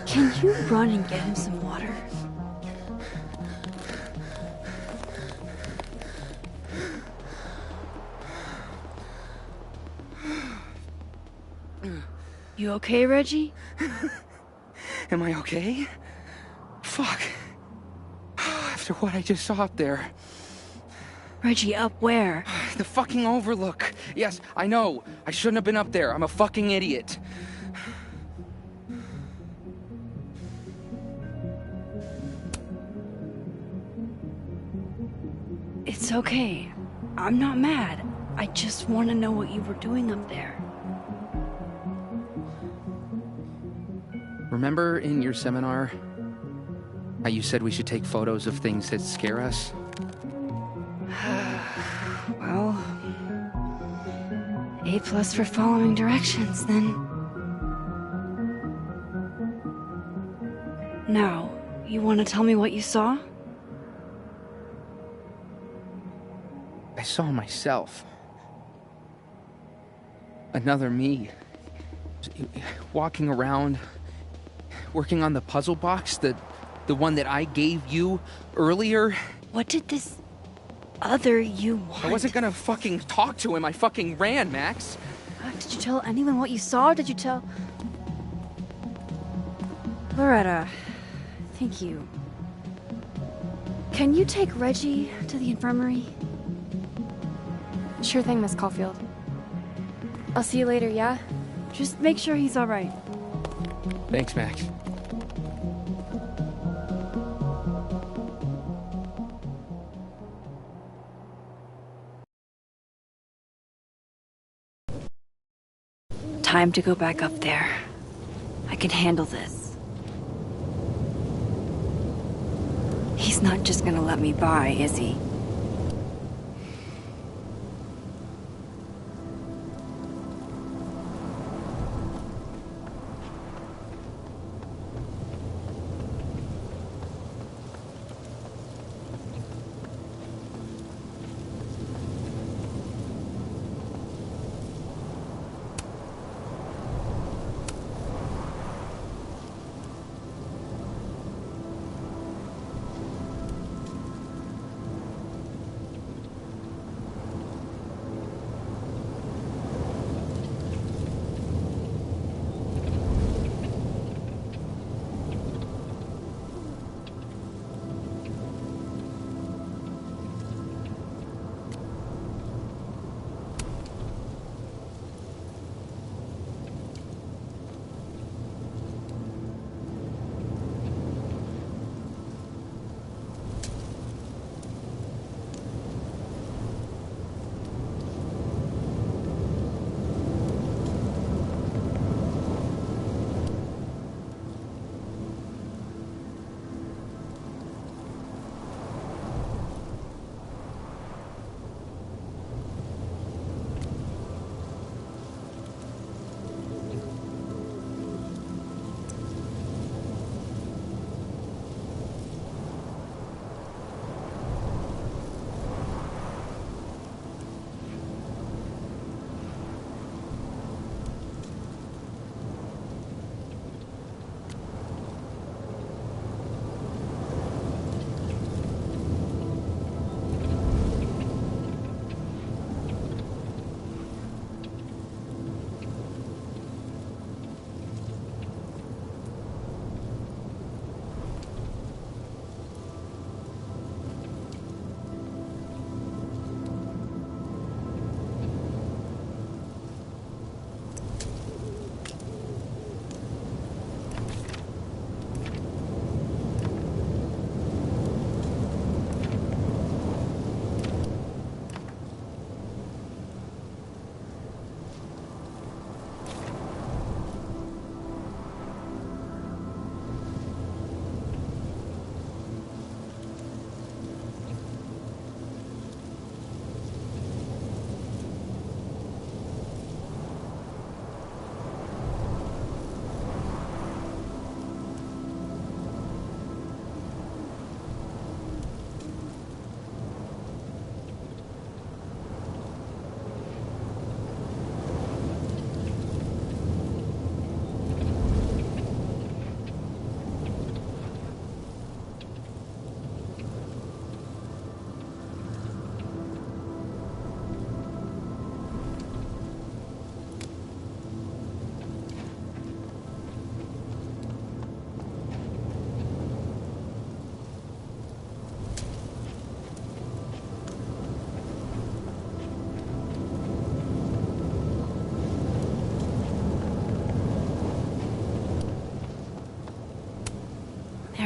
Can you run and get him some water? You okay, Reggie? Am I okay? Fuck. After what I just saw up there. Reggie, up where? The fucking overlook. Yes, I know. I shouldn't have been up there. I'm a fucking idiot. It's okay. I'm not mad. I just want to know what you were doing up there. Remember in your seminar how you said we should take photos of things that scare us? Well, A+ for following directions, then. Now, you want to tell me what you saw? I saw myself. Another me. Walking around, working on the puzzle box, the one that I gave you earlier. What did this other you want? I wasn't gonna fucking talk to him. I fucking ran, Max. Did you tell anyone what you saw? Did you tell... Loretta, thank you. Can you take Reggie to the infirmary? Sure thing, Miss Caulfield. I'll see you later, yeah? Just make sure he's all right. Thanks, Max. Time to go back up there. I can handle this. He's not just gonna let me by, is he?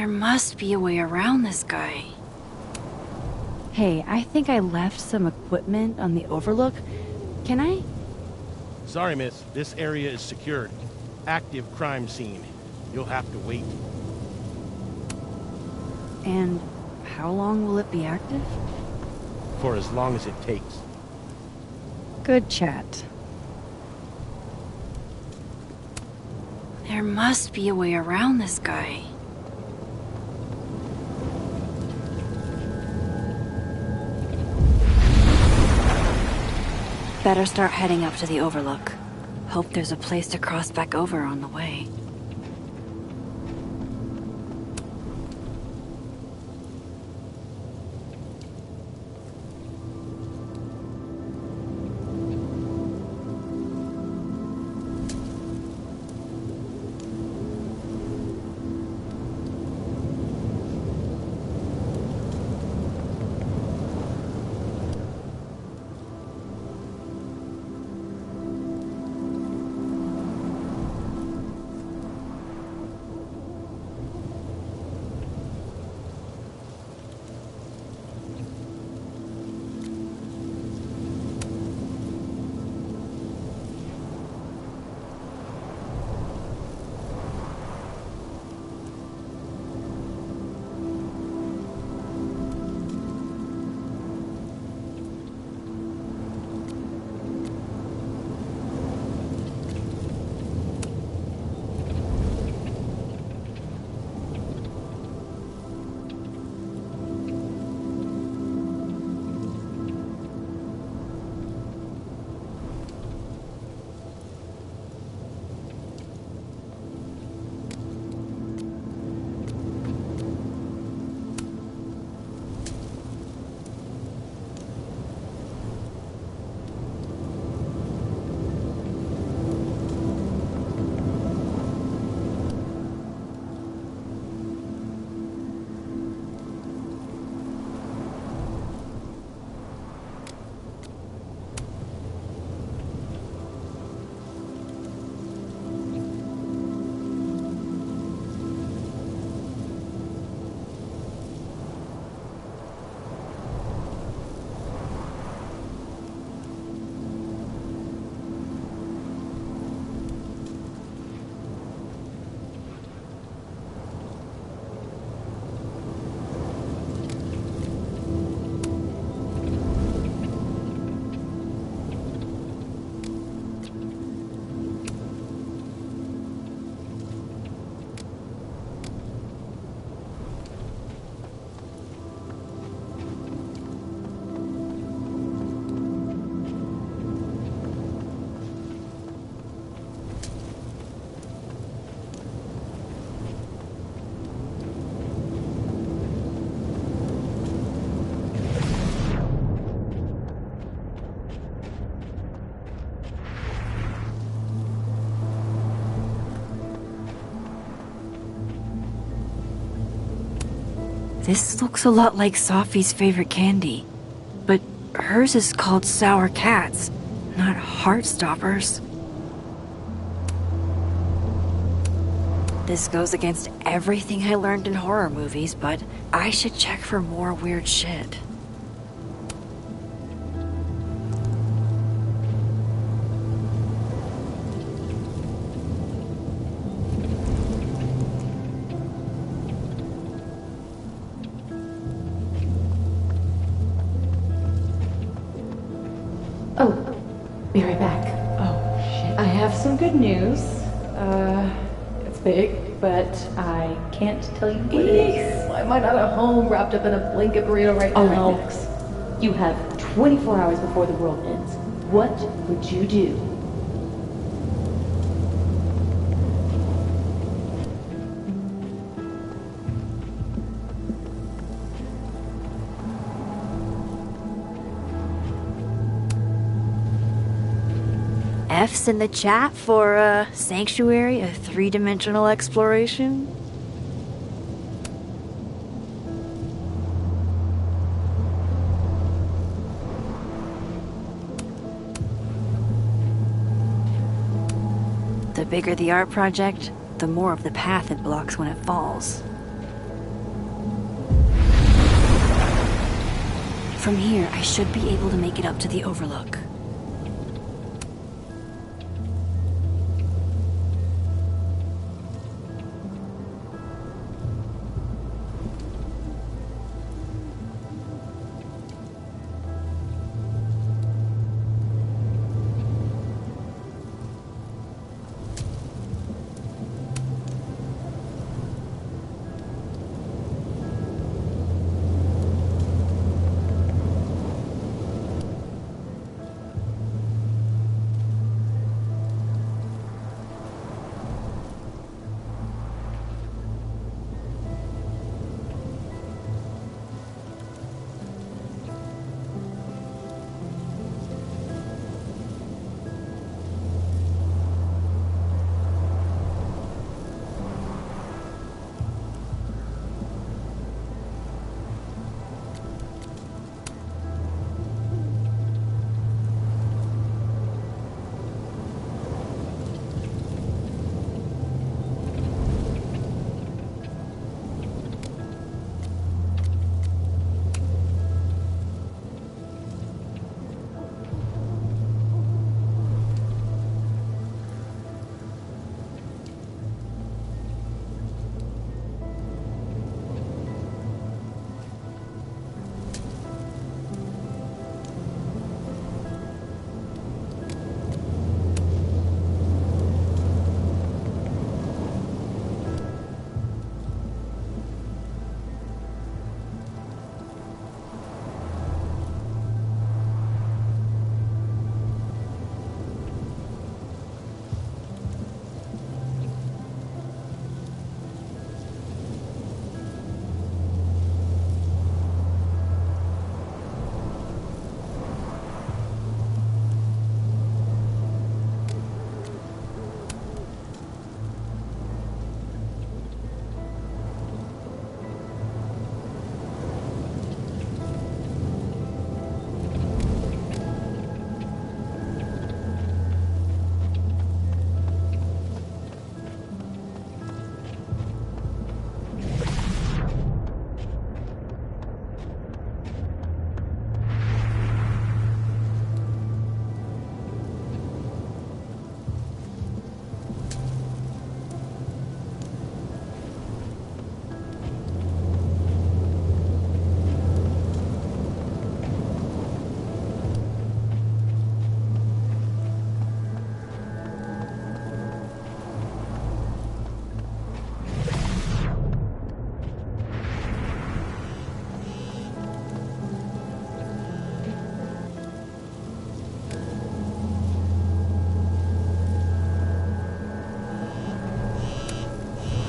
There must be a way around this guy. Hey, I think I left some equipment on the overlook. Can I? Sorry, miss. This area is secured. Active crime scene. You'll have to wait. And how long will it be active? For as long as it takes. Good chat. There must be a way around this guy. Better start heading up to the overlook. Hope there's a place to cross back over on the way. This looks a lot like Sophie's favorite candy, but hers is called Sour Cats, not Heartstoppers. This goes against everything I learned in horror movies, but I should check for more weird shit. Oh, be right back. Oh, shit. I have some good news. It's big, but I can't tell you what it is. Why am I not at home wrapped up in a blanket burrito right now? All right, Max. You have 24 hours before the world ends. What would you do? F's in the chat for Sanctuary, a three-dimensional exploration. The bigger the art project, the more of the path it blocks when it falls. From here, I should be able to make it up to the Overlook.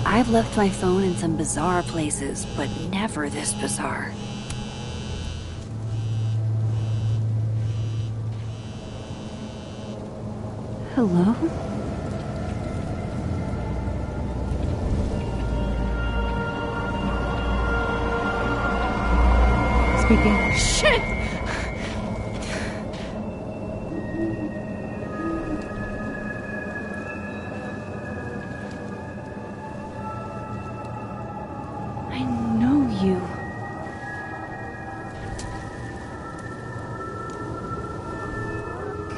I've left my phone in some bizarre places, but never this bizarre. Hello? Speaking. Shit! I know you.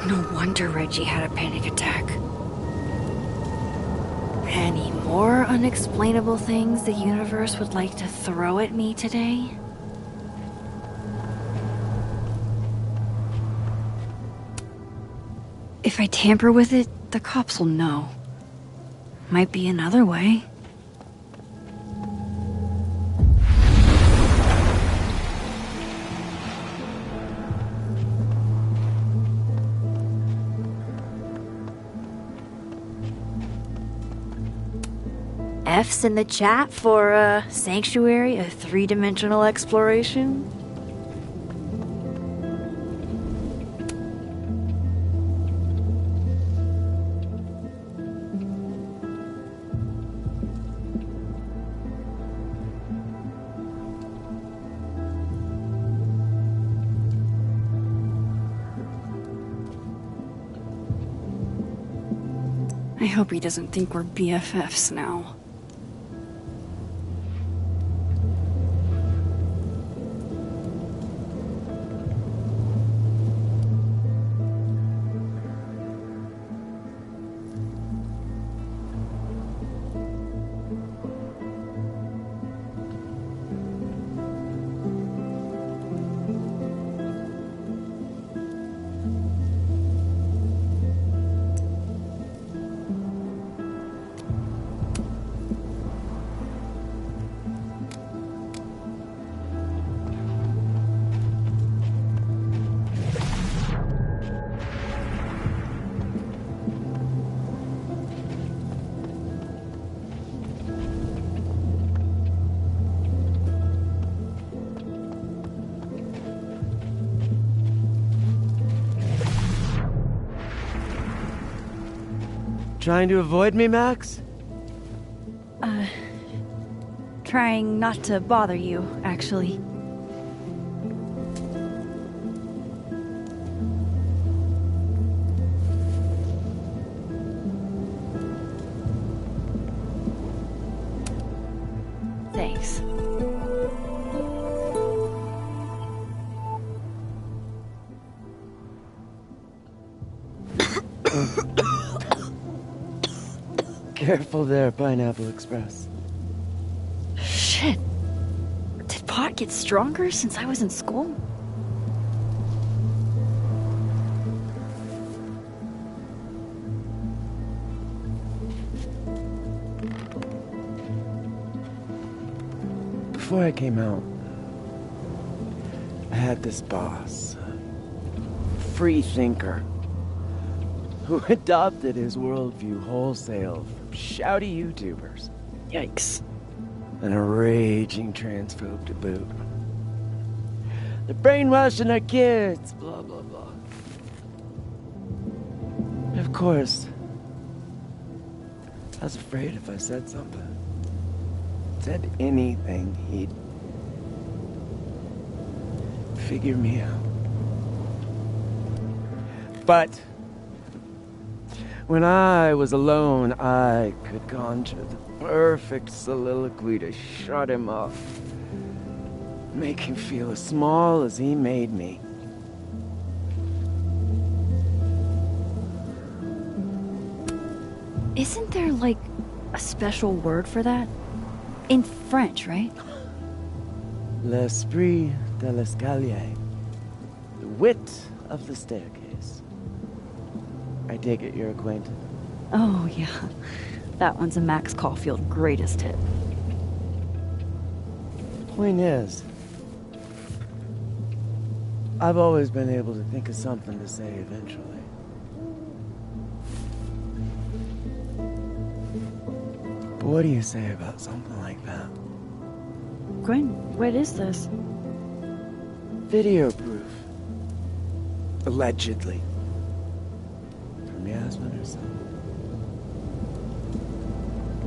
No wonder Reggie had a panic attack. Any more unexplainable things the universe would like to throw at me today? If I tamper with it, the cops will know. Might be another way. F's in the chat for Sanctuary, a three-dimensional exploration. I hope he doesn't think we're BFFs now. trying to avoid me, Max? Trying not to bother you, actually. Thanks. Careful there, Pineapple Express. Shit. Did pot get stronger since I was in school? Before I came out, I had this boss, a free thinker, who adopted his worldview wholesale from shouty YouTubers. Yikes. And a raging transphobe to boot. They're brainwashing our kids, blah, blah, blah. And of course, I was afraid if I said something, said anything, he'd figure me out. But when I was alone, I could conjure the perfect soliloquy to shut him up. Make him feel as small as he made me. Isn't there, like, a special word for that? In French, right? L'esprit de l'escalier. The wit of the staircase. I take it you're acquainted. Oh, yeah. That one's a Max Caulfield greatest hit. Point is, I've always been able to think of something to say eventually. But what do you say about something like that? Gwen, what is this? Video proof. Allegedly. From Yasmin herself.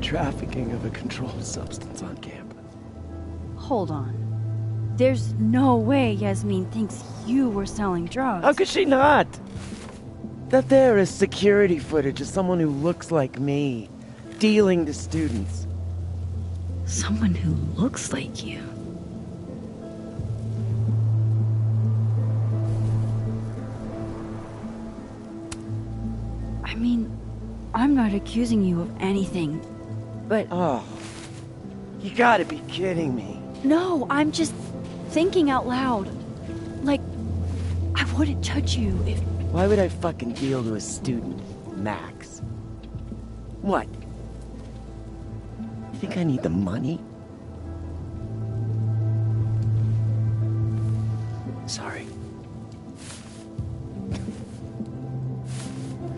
Trafficking of a controlled substance on campus. Hold on. There's no way Yasmin thinks you were selling drugs. How could she not? That there is security footage of someone who looks like me, dealing to students. Someone who looks like you? I mean, I'm not accusing you of anything, but... Oh, you gotta be kidding me. No, I'm just thinking out loud. Like, I wouldn't judge you if... Why would I fucking deal to a student, Max? What? You think I need the money? Sorry.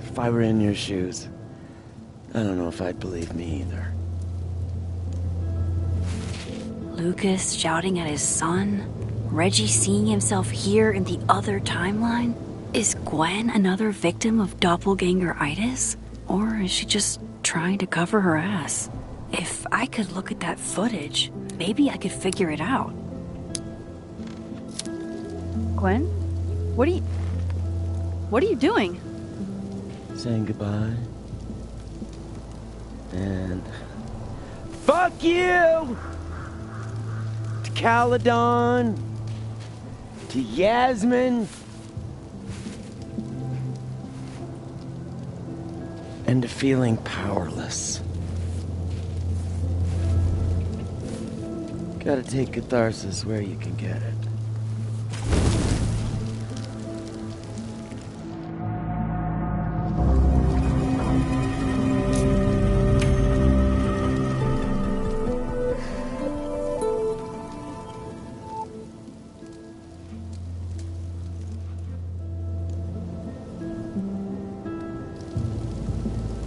If I were in your shoes, I don't know if I'd believe me either. Lucas shouting at his son? Reggie seeing himself here in the other timeline? Is Gwen another victim of doppelganger-itis? Or is she just trying to cover her ass? If I could look at that footage, maybe I could figure it out. Gwen? What are you doing? Saying goodbye. And... fuck you! To Caledon. To Yasmin. And to feeling powerless. Gotta take catharsis where you can get it.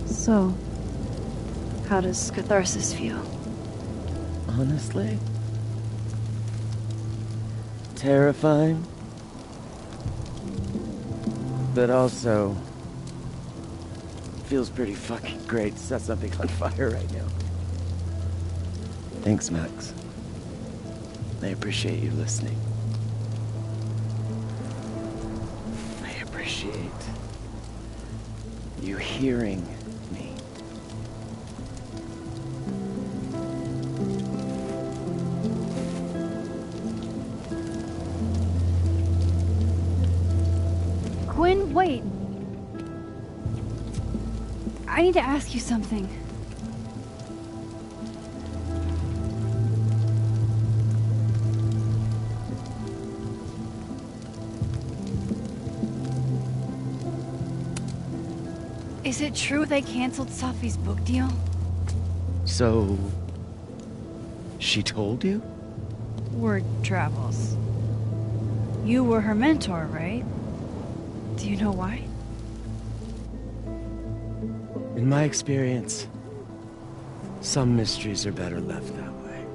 So, how does catharsis feel? Honestly? Terrifying. But also feels pretty fucking great to set something on fire right now. Thanks, Max. I appreciate you listening. I appreciate you hearing me. Quinn, wait. I need to ask you something. Is it true they canceled Safi's book deal? So, she told you? Word travels. You were her mentor, right? Do you know why? In my experience, some mysteries are better left that way.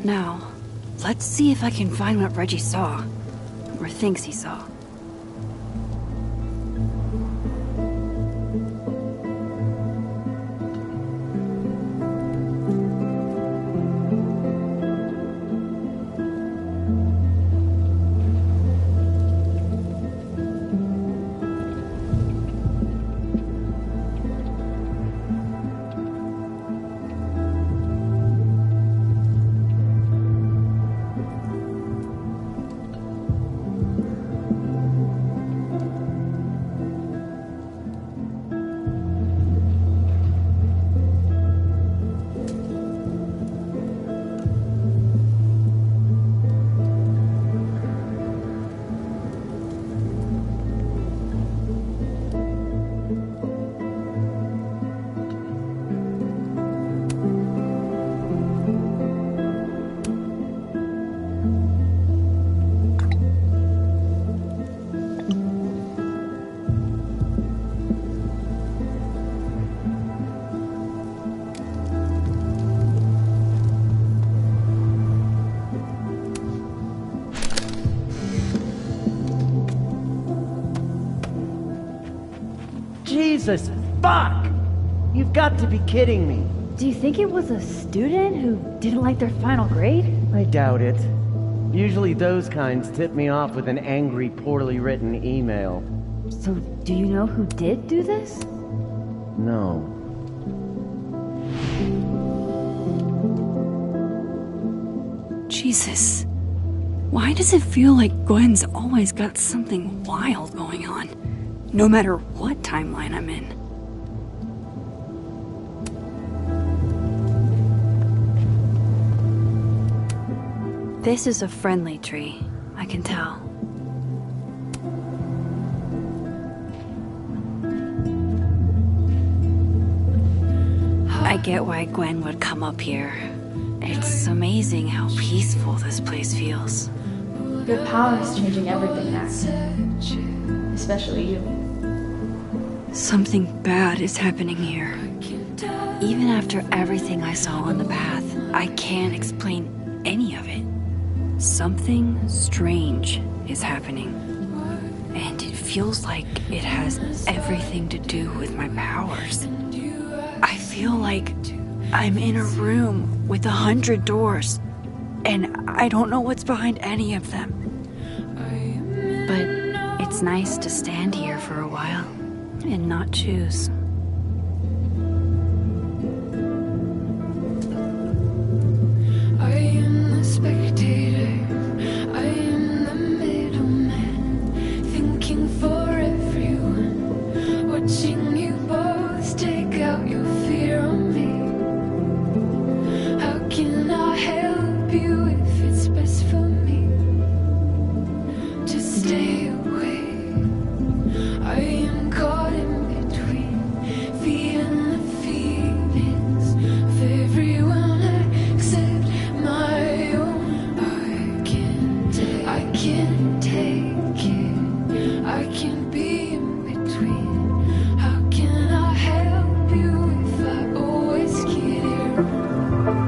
Now, let's see if I can find what Reggie saw. Or thinks he saw. Jesus, fuck! You've got to be kidding me. Do you think it was a student who didn't like their final grade? I doubt it. Usually those kinds tip me off with an angry, poorly written email. So, do you know who did do this? No. Jesus. Why does it feel like Gwen's always got something wild going on? No matter what timeline I'm in. This is a friendly tree, I can tell. I get why Gwen would come up here. It's amazing how peaceful this place feels. Your power is changing everything, Max. Especially you. Something bad is happening here. Even after everything I saw on the path, I can't explain any of it. Something strange is happening. And it feels like it has everything to do with my powers. I feel like I'm in a room with 100 doors, and I don't know what's behind any of them. But it's nice to stand here for a while and not choose. I am the spectator, I am the middleman, thinking for everyone, watching you both take out your fear on me. How can I help you if it's best for me to stay away? I am caught in between, feeling the feelings of everyone except my own. I can't take it, I can't be in between. How can I help you if I always get it wrong?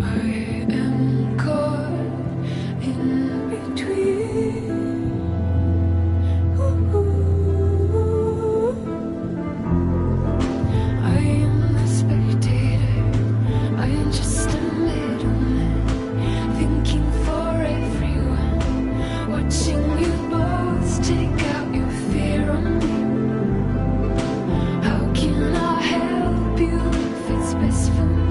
am caught in between. I am the spectator. I am just a middleman, thinking for everyone, watching you both take out your fear on me. How can I help you if it's best for me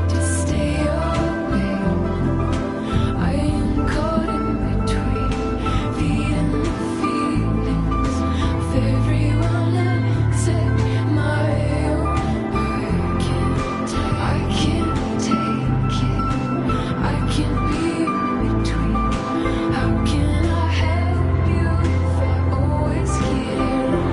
to stay away? I am caught in between, feeding the feelings of everyone except my own. I can't take it. I can't be in between. How can I help you if I always get it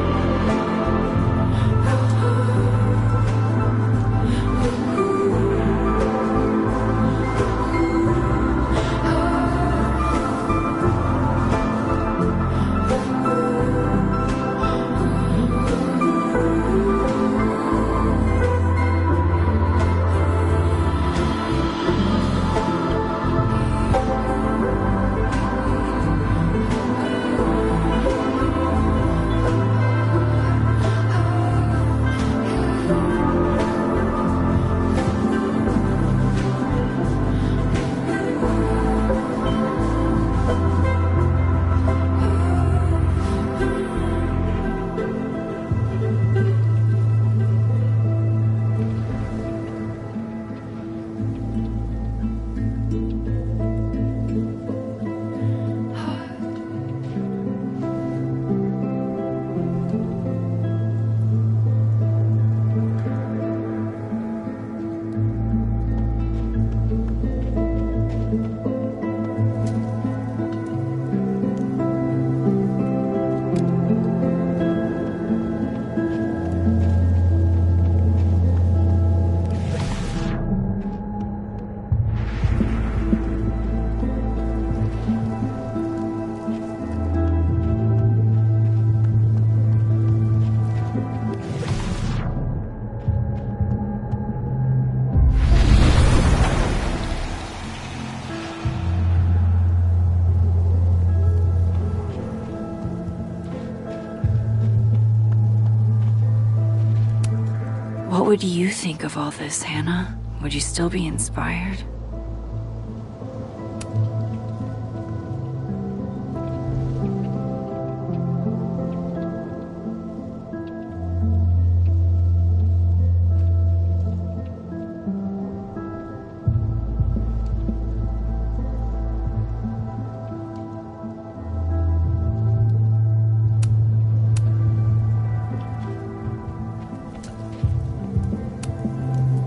What would you think of all this, Hannah? Would you still be inspired?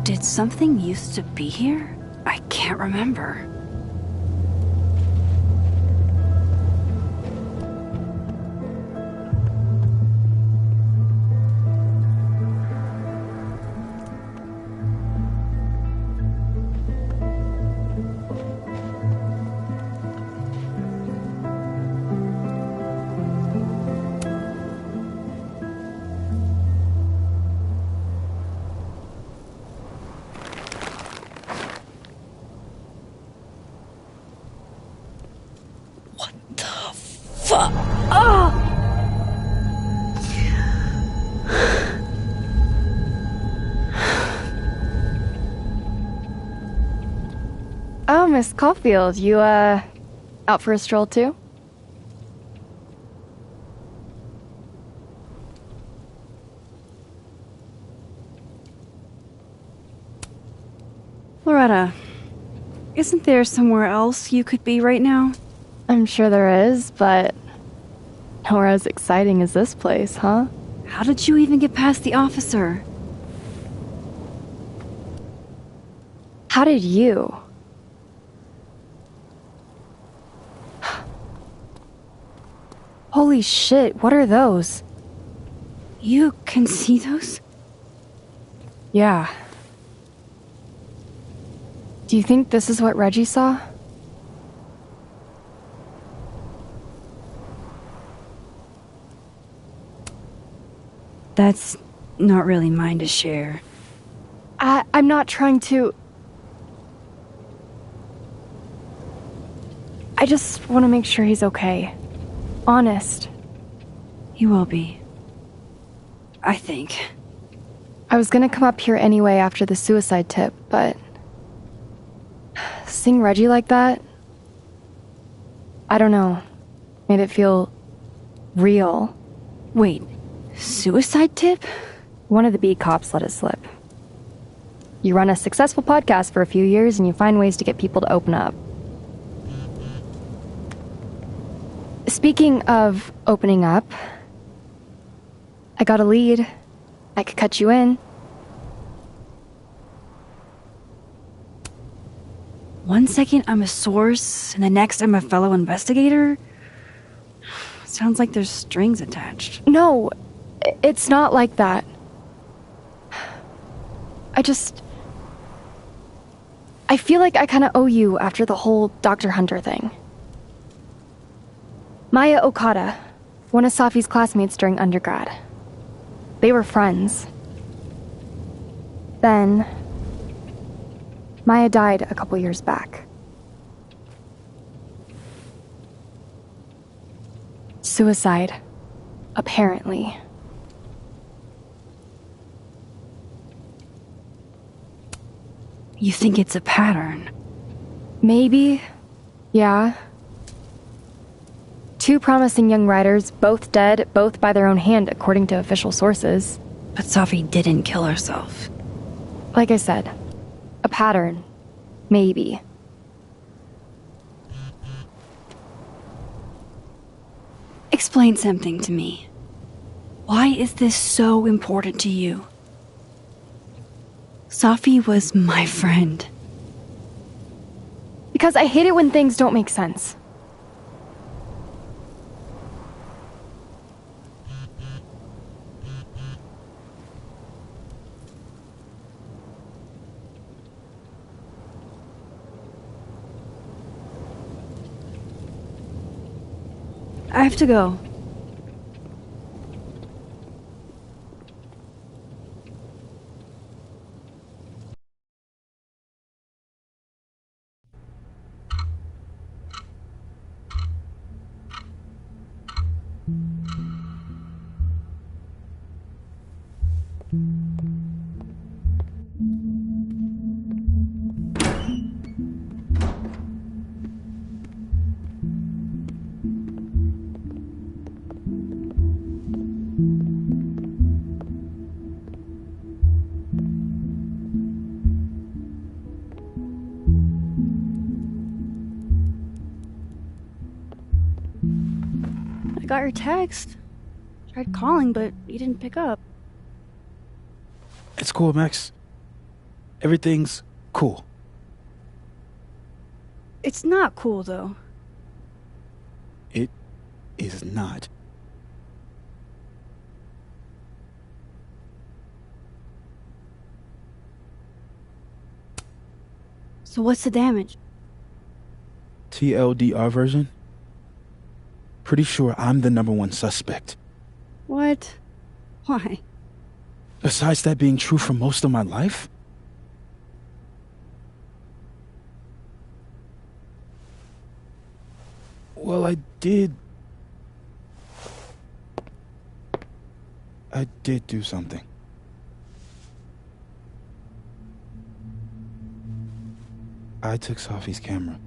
Did something used to be here? I can't remember. Fuck! Oh! Oh, Miss Caulfield, you, out for a stroll too? Loretta, isn't there somewhere else you could be right now? I'm sure there is, but nowhere as exciting as this place, huh? How did you even get past the officer? How did you? Holy shit, what are those? You can see those? Yeah. Do you think this is what Reggie saw? That's not really mine to share. I'm not trying to... I just want to make sure he's okay. Honest. He will be. I think. I was gonna come up here anyway after the suicide tip, but... seeing Reggie like that... I don't know. Made it feel... real. Wait, suicide tip? One of the beat cops let it slip. You run a successful podcast for a few years and you find ways to get people to open up. Speaking of opening up, I got a lead. I could cut you in. One second I'm a source, and the next I'm a fellow investigator? Sounds like there's strings attached. No, it's not like that. I feel like I kinda owe you after the whole Dr. Hunter thing. Maya Okada, one of Safi's classmates during undergrad. They were friends. Then, Maya died a couple years back. Suicide, apparently. You think it's a pattern? Maybe. Yeah. 2 promising young writers, both dead, both by their own hand, according to official sources. But Safi didn't kill herself. Like I said, a pattern. Maybe. Explain something to me. Why is this so important to you? Safi was my friend. Because I hate it when things don't make sense. I have to go. I got your text. Tried calling, but you didn't pick up. It's cool, Max. Everything's cool. It's not cool, though. It is not. So what's the damage? TLDR version? Pretty sure I'm the #1 suspect. What? Why? Besides that being true for most of my life? Well, I did do something. I took Safi's camera.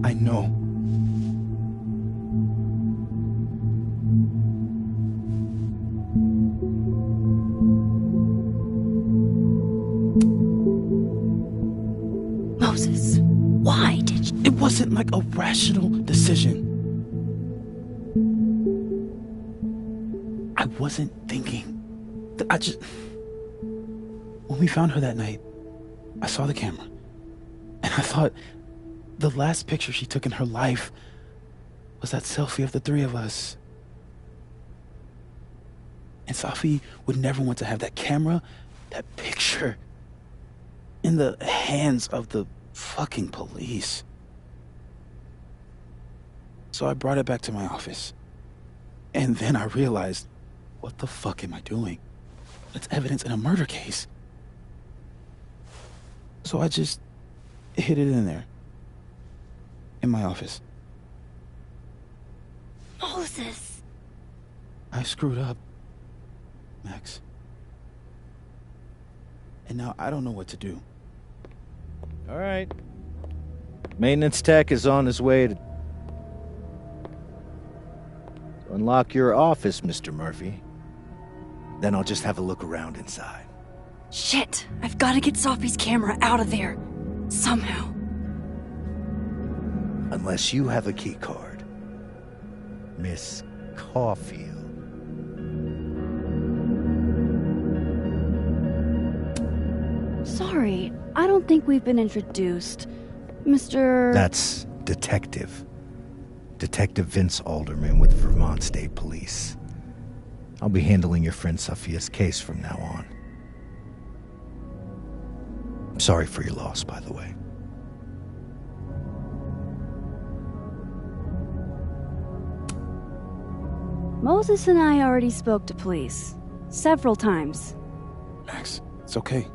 I know. Moses, why did you... It wasn't like a rational decision. I wasn't thinking. When we found her that night, I saw the camera. And I thought the last picture she took in her life was that selfie of the 3 of us. And Safi would never want to have that camera, that picture, in the hands of the fucking police. So I brought it back to my office. And then I realized, what the fuck am I doing? It's evidence in a murder case. So I just hid it in there. In my office. Moses! I screwed up, Max. And now I don't know what to do. All right. Maintenance tech is on his way to unlock your office, Mr. Murphy. Then I'll just have a look around inside. Shit! I've got to get Sophie's camera out of there. Somehow. Unless you have a key card. Miss Caulfield. Sorry, I don't think we've been introduced. Mr. That's Detective. Detective Vince Alderman with Vermont State Police. I'll be handling your friend Sophia's case from now on. I'm sorry for your loss, by the way. Moses and I already spoke to police. Several times. Max, it's okay.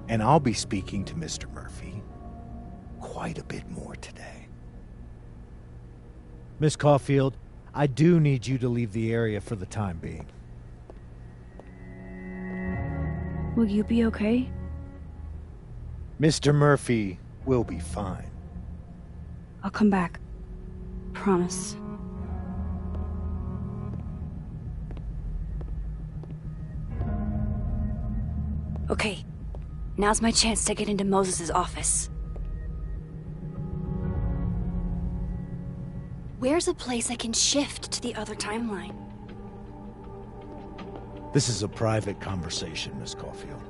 And I'll be speaking to Mr. Murphy quite a bit more today. Miss Caulfield, I do need you to leave the area for the time being. Will you be okay? Mr. Murphy will be fine. I'll come back. Promise. Okay, now's my chance to get into Moses' office. Where's a place I can shift to the other timeline? This is a private conversation, Miss Caulfield.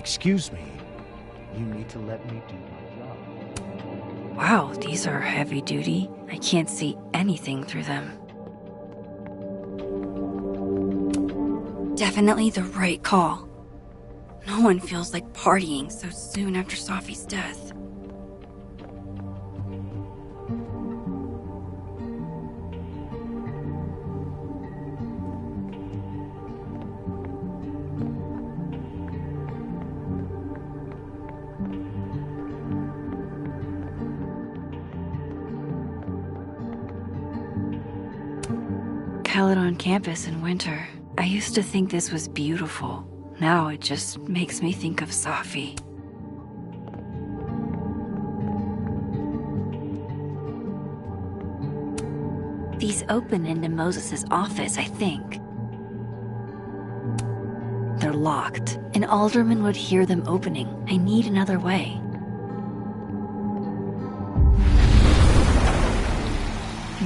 Excuse me. You need to let me do my job. Wow, these are heavy duty. I can't see anything through them. Definitely the right call. No one feels like partying so soon after Sophie's death. pallet on campus in winter. I used to think this was beautiful. Now it just makes me think of Safi. These open into Moses' office, I think. They're locked. An alderman would hear them opening. I need another way.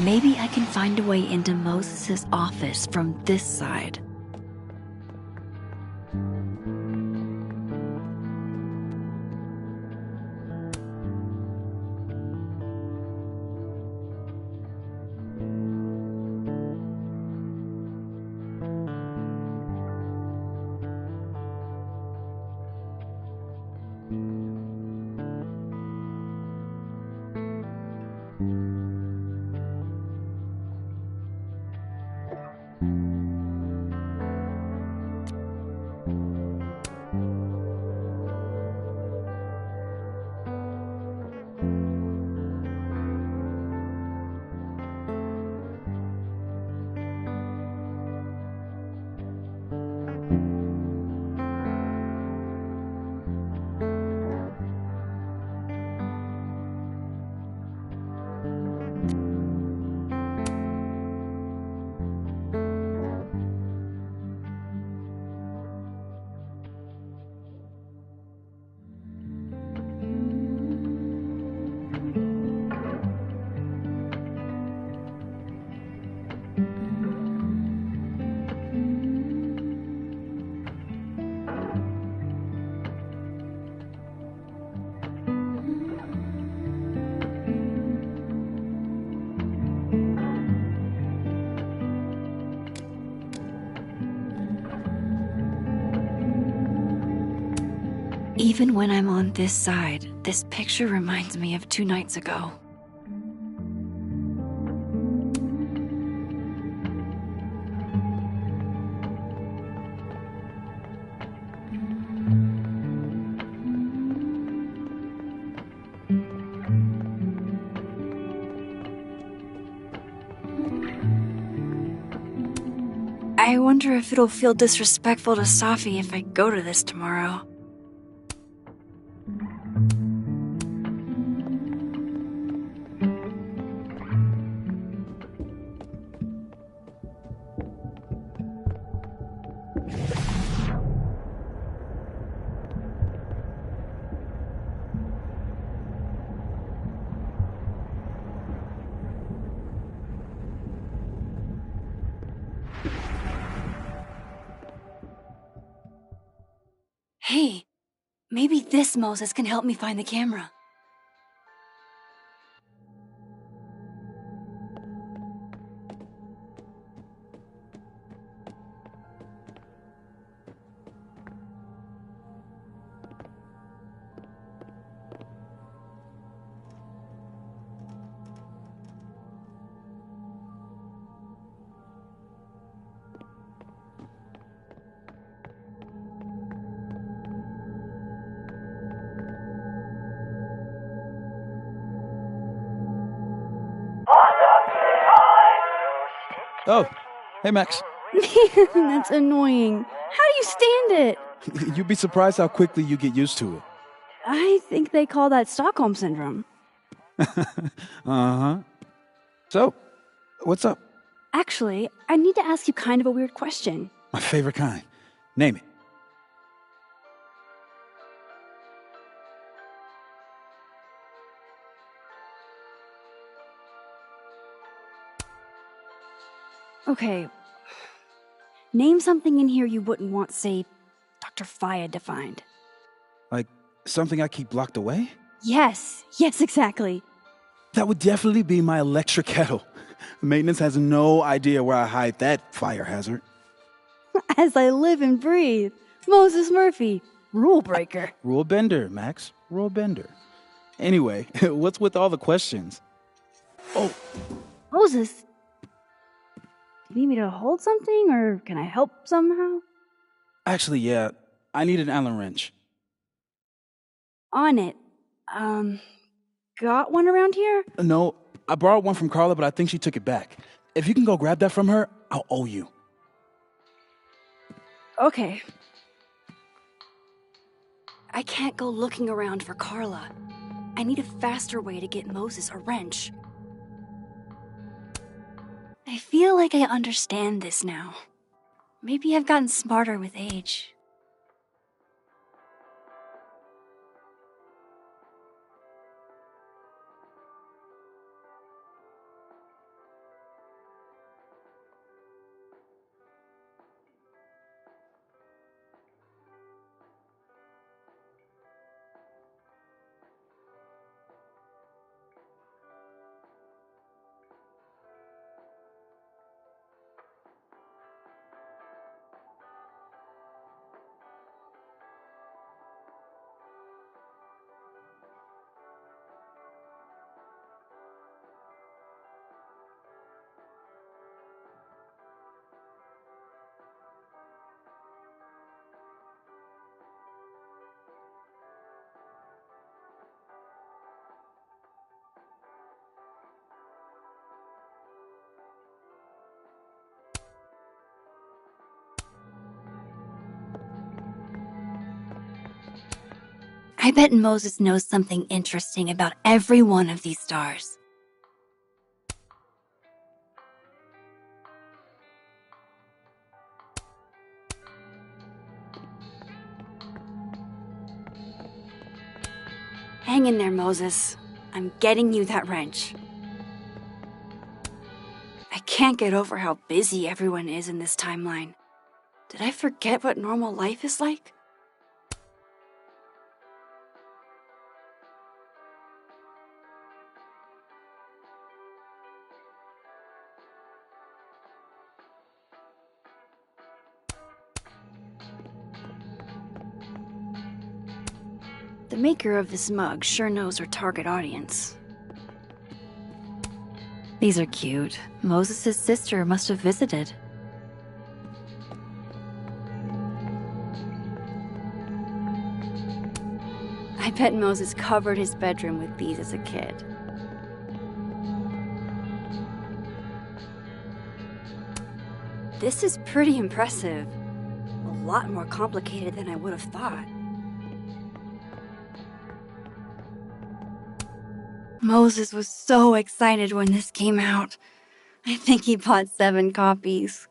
Maybe I can find a way into Moses' office from this side. Even when I'm on this side, this picture reminds me of 2 nights ago. I wonder if it'll feel disrespectful to Safi if I go to this tomorrow. Hey, maybe this Moses can help me find the camera. Oh, hey, Max. That's annoying. How do you stand it? You'd be surprised how quickly you get used to it. I think they call that Stockholm Syndrome. Uh-huh. So, what's up? Actually, I need to ask you kind of a weird question. My favorite kind. Name it. Okay. Name something in here you wouldn't want, say, Dr. Fayed to find. Like, something I keep locked away? Yes, exactly. That would definitely be my electric kettle. Maintenance has no idea where I hide that fire hazard. As I live and breathe. Moses Murphy, rule breaker. Rule bender, Max. Rule bender. Anyway, what's with all the questions? Oh, Moses, do you need me to hold something, or can I help somehow? actually, yeah. I need an Allen wrench. On it. Got one around here? No, I borrowed one from Carla, but I think she took it back. If you can go grab that from her, I'll owe you. Okay. I can't go looking around for Carla. I need a faster way to get Moses a wrench. I feel like I understand this now. Maybe I've gotten smarter with age. I bet Moses knows something interesting about every one of these stars. Hang in there, Moses. I'm getting you that wrench. I can't get over how busy everyone is in this timeline. Did I forget what normal life is like? The maker of this mug sure knows her target audience. These are cute. Moses' sister must have visited. I bet Moses covered his bedroom with these as a kid. This is pretty impressive. A lot more complicated than I would have thought. Moses was so excited when this came out. I think he bought 7 copies.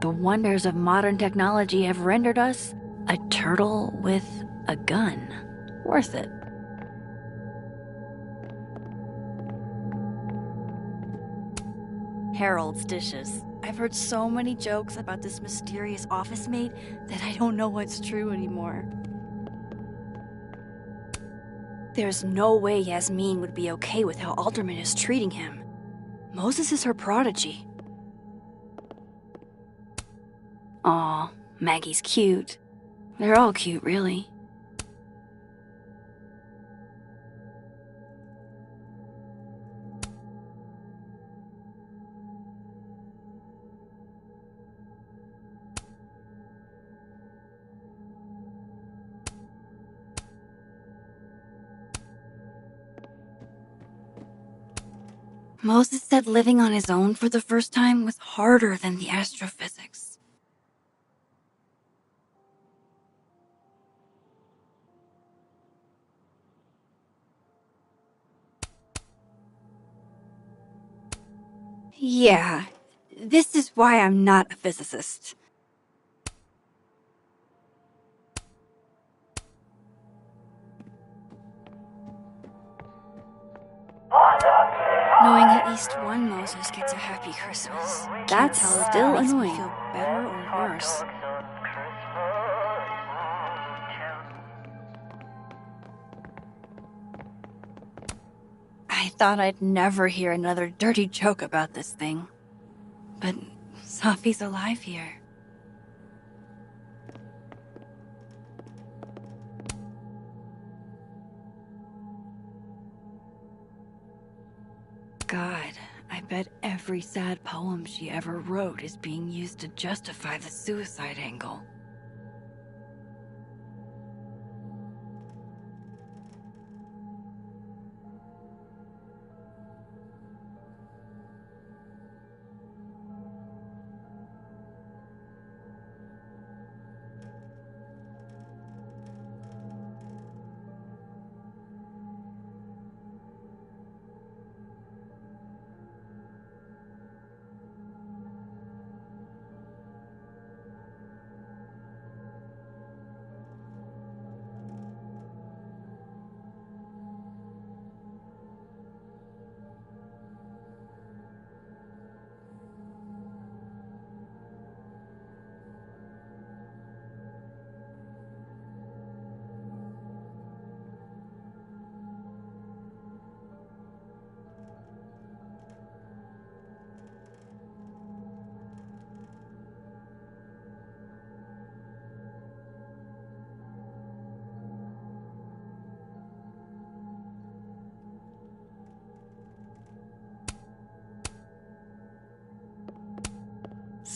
The wonders of modern technology have rendered us a turtle with a gun. Worth it. Harold's dishes. I've heard so many jokes about this mysterious office mate that I don't know what's true anymore. There's no way Yasmin would be okay with how Alderman is treating him. Moses is her prodigy. Aw, Maggie's cute. They're all cute, really. Moses said living on his own for the first time was harder than the astrophysics. Yeah, this is why I'm not a physicist. Knowing at least one Moses gets a happy Christmas. That's still annoying. Feel better or worse. I thought I'd never hear another dirty joke about this thing. But Sophie's alive here. God, I bet every sad poem she ever wrote is being used to justify the suicide angle.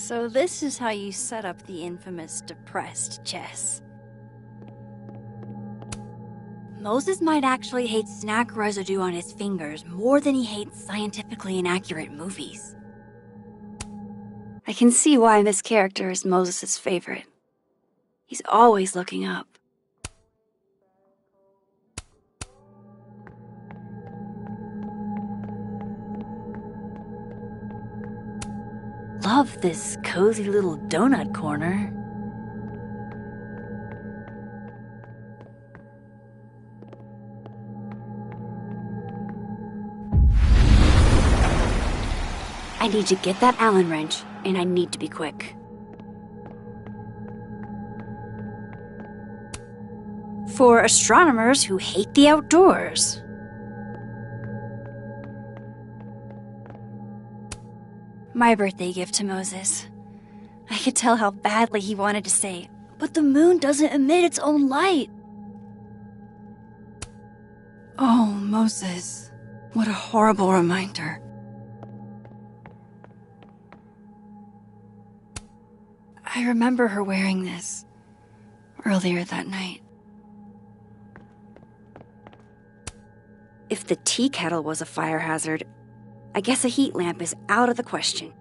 So this is how you set up the infamous depressed Jess. Moses might actually hate snack residue on his fingers more than he hates scientifically inaccurate movies. I can see why this character is Moses' favorite. He's always looking up. Love this cozy little donut corner. I need to get that Allen wrench, and I need to be quick. For astronomers who hate the outdoors. My birthday gift to Moses. I could tell how badly he wanted to say, but the moon doesn't emit its own light. Oh, Moses. What a horrible reminder. I remember her wearing this earlier that night. If the tea kettle was a fire hazard, I guess a heat lamp is out of the question.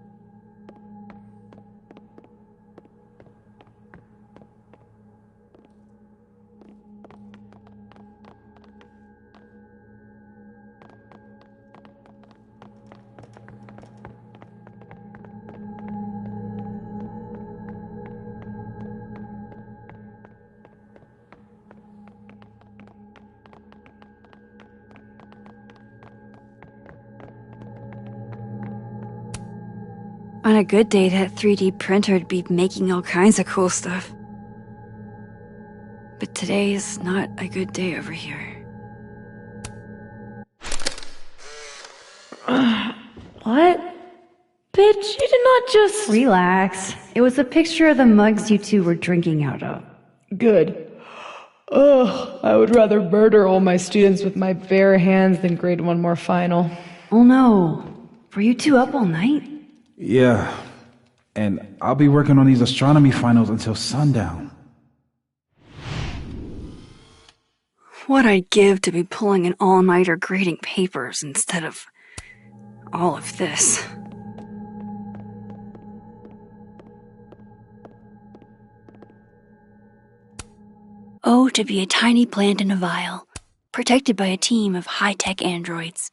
On a good day, that 3D printer'd be making all kinds of cool stuff. But today is not a good day over here. What? Bitch, you did not just... Relax. It was a picture of the mugs you two were drinking out of. Good. Ugh, I would rather murder all my students with my bare hands than grade one more final. Oh no. Were you two up all night? Yeah, and I'll be working on these astronomy finals until sundown. What I'd give to be pulling an all-nighter grading papers instead of all of this. Oh, to be a tiny plant in a vial, protected by a team of high-tech androids.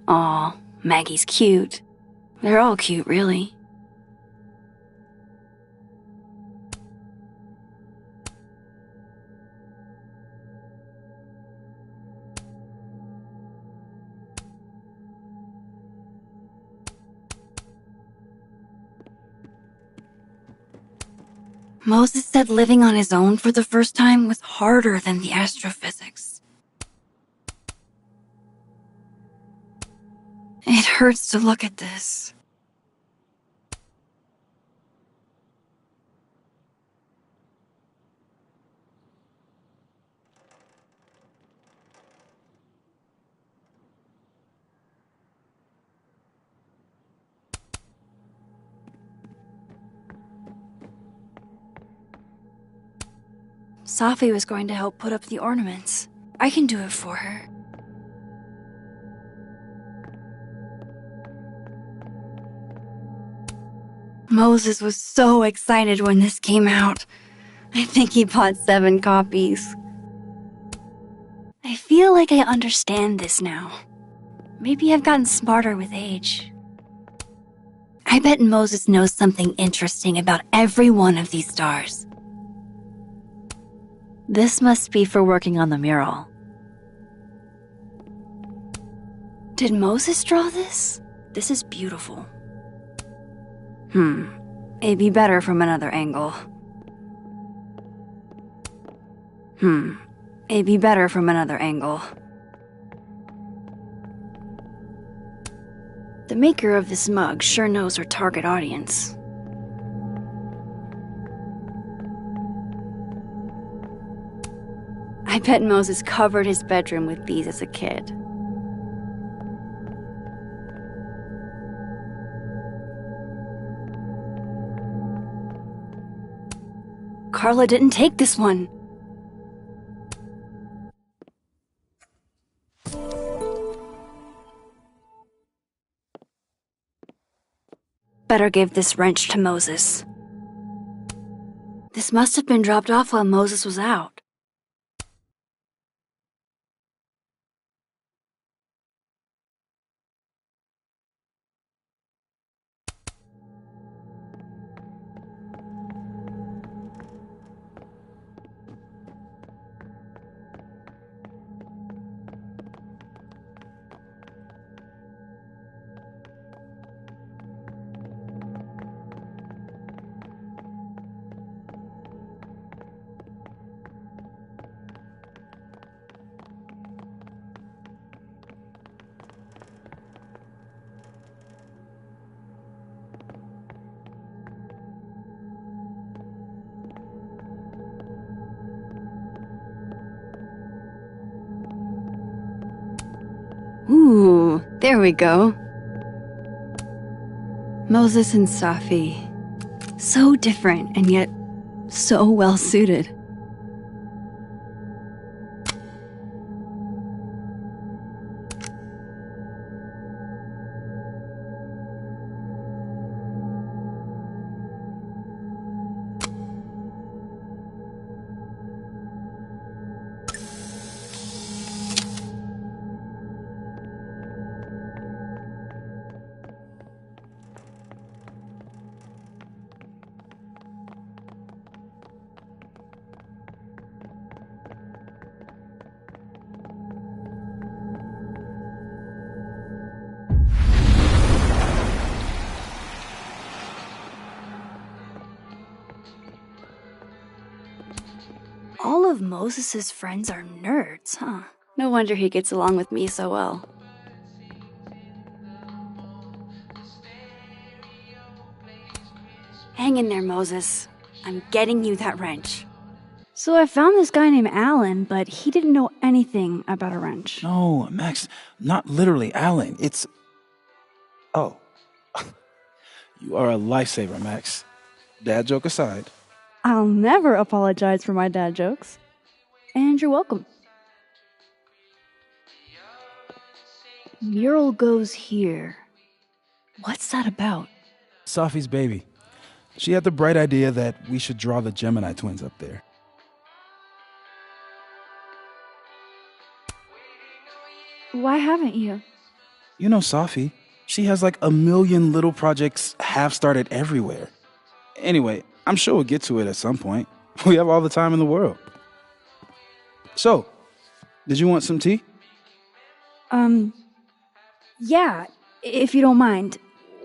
Aw, Maggie's cute. They're all cute, really. Moses said living on his own for the first time was harder than the astrophysics. It hurts to look at this. Safi was going to help put up the ornaments. I can do it for her. Moses was so excited when this came out. I think he bought 7 copies. I feel like I understand this now. Maybe I've gotten smarter with age. I bet Moses knows something interesting about every one of these stars. This must be for working on the mural. Did Moses draw this? This is beautiful. It'd be better from another angle. It'd be better from another angle. The maker of this mug sure knows her target audience. I bet Moses covered his bedroom with these as a kid. Carla didn't take this one. Better give this wrench to Moses. This must have been dropped off while Moses was out. Ooh, there we go. Moses and Safi. So different and yet so well suited. All of Moses's friends are nerds, huh? No wonder he gets along with me so well. Hang in there, Moses. I'm getting you that wrench. So I found this guy named Alan, but he didn't know anything about a wrench. No, Max, not literally Alan. It's... Oh. You are a lifesaver, Max. Dad joke aside. I'll never apologize for my dad jokes. And you're welcome. Mural goes here. What's that about? Safi's baby. She had the bright idea that we should draw the Gemini twins up there. Why haven't you? You know Safi. She has like a million little projects half-started everywhere. Anyway, I'm sure we'll get to it at some point. We have all the time in the world. So, did you want some tea? Yeah, if you don't mind.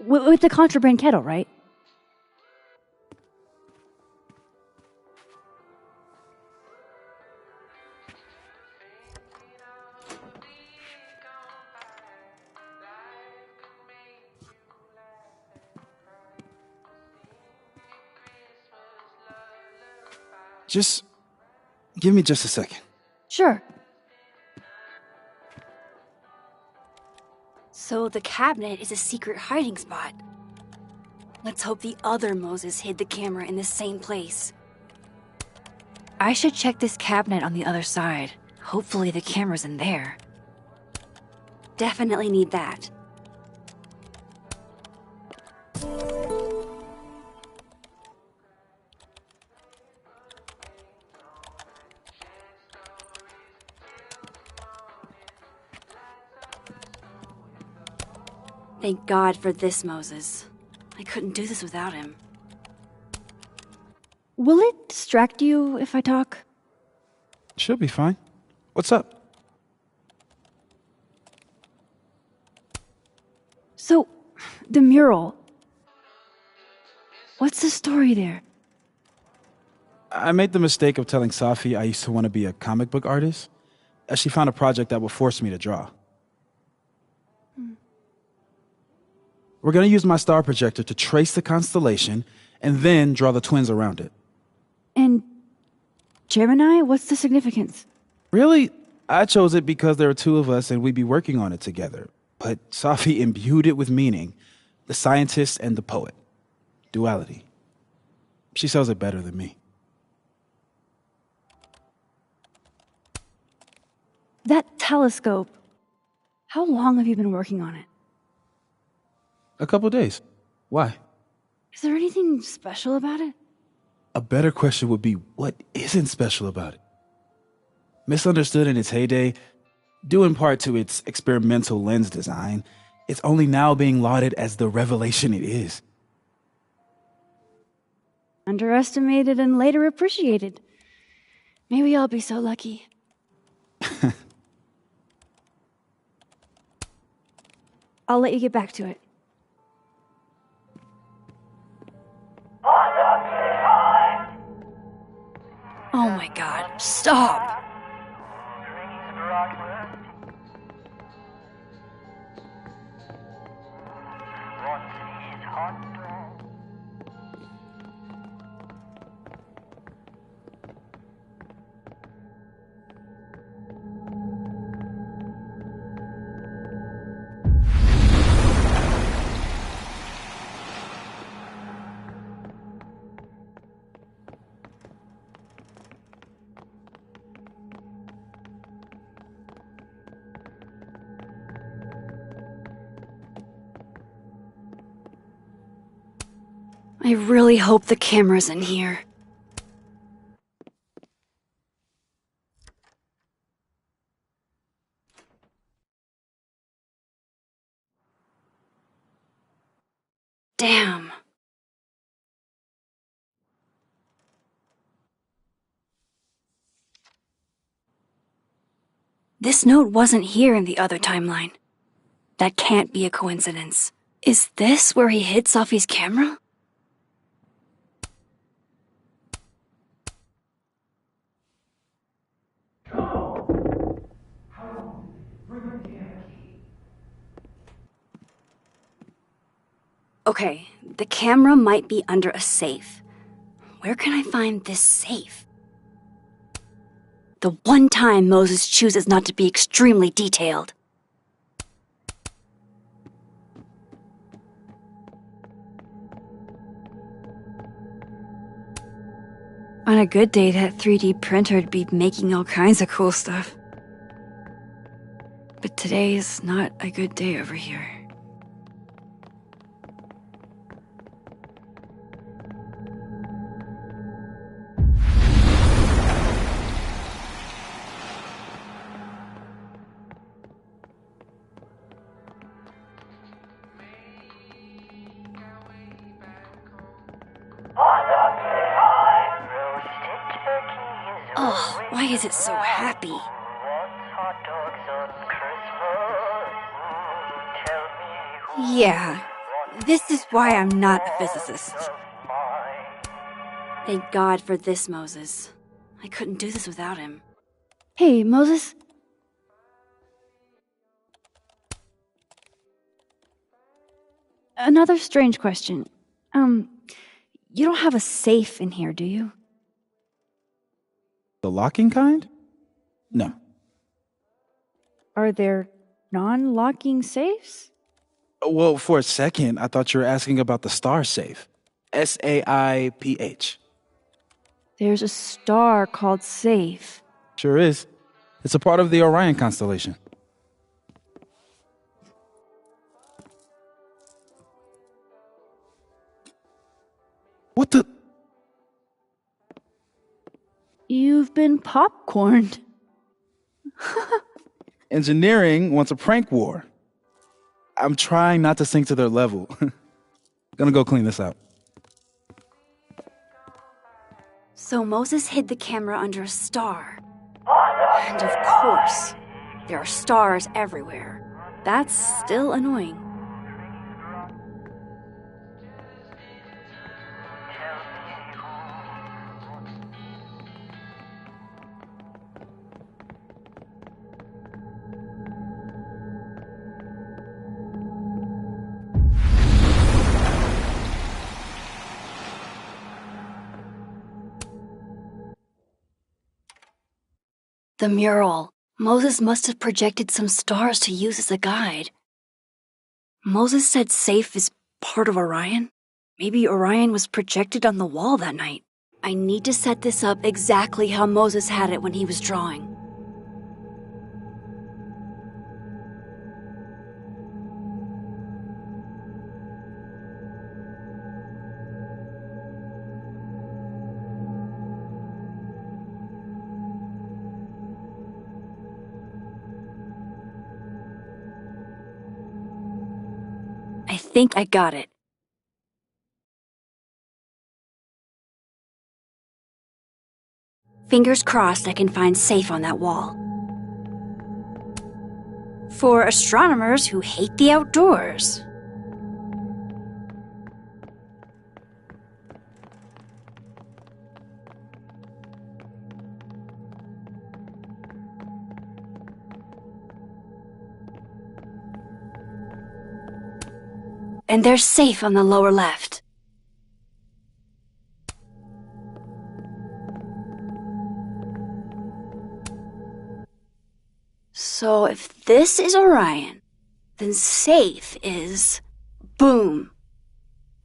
With the contraband kettle, right? Just give me just a second. Sure. So the cabinet is a secret hiding spot. Let's hope the other Moses hid the camera in the same place. I should check this cabinet on the other side. Hopefully the camera's in there. Definitely need that. Thank God for this Moses. I couldn't do this without him. Will it distract you if I talk? She'll be fine. What's up? So, the mural. What's the story there? I made the mistake of telling Safi I used to want to be a comic book artist, as she found a project that would force me to draw. We're going to use my star projector to trace the constellation and then draw the twins around it. And Gemini, what's the significance? Really, I chose it because there are two of us and we'd be working on it together. But Safi imbued it with meaning, the scientist and the poet. Duality. She sells it better than me. That telescope. How long have you been working on it? A couple days. Why? Is there anything special about it? A better question would be, what isn't special about it? Misunderstood in its heyday, due in part to its experimental lens design, it's only now being lauded as the revelation it is. Underestimated and later appreciated. Maybe I'll be so lucky. I'll let you get back to it. Oh my god, stop! I really hope the camera's in here. Damn. This note wasn't here in the other timeline. That can't be a coincidence. Is this where he hid Sophie's camera? Okay, the camera might be under a safe. Where can I find this safe? The one time Moses chooses not to be extremely detailed. On a good day, that 3D printer'd be making all kinds of cool stuff. But today is not a good day over here. Oh, why is it so happy? Yeah, this is why I'm not a physicist. Thank God for this, Moses. I couldn't do this without him. Hey, Moses? Another strange question. You don't have a safe in here, do you? The locking kind? No. Are there non-locking safes? Well, for a second, I thought you were asking about the star safe. SAIPH. There's a star called Safe. Sure is. It's a part of the Orion constellation. What the? You've been popcorned. Engineering wants a prank war. I'm trying not to sink to their level. Gonna go clean this out. So Moses hid the camera under a star. And of course, there are stars everywhere. That's still annoying. The mural. Moses must have projected some stars to use as a guide. Moses said Safe is part of Orion? Maybe Orion was projected on the wall that night. I need to set this up exactly how Moses had it when he was drawing. think I got it. Fingers crossed I can find safe on that wall. For astronomers who hate the outdoors. And they're safe on the lower left. So if this is Orion, then safe is... boom.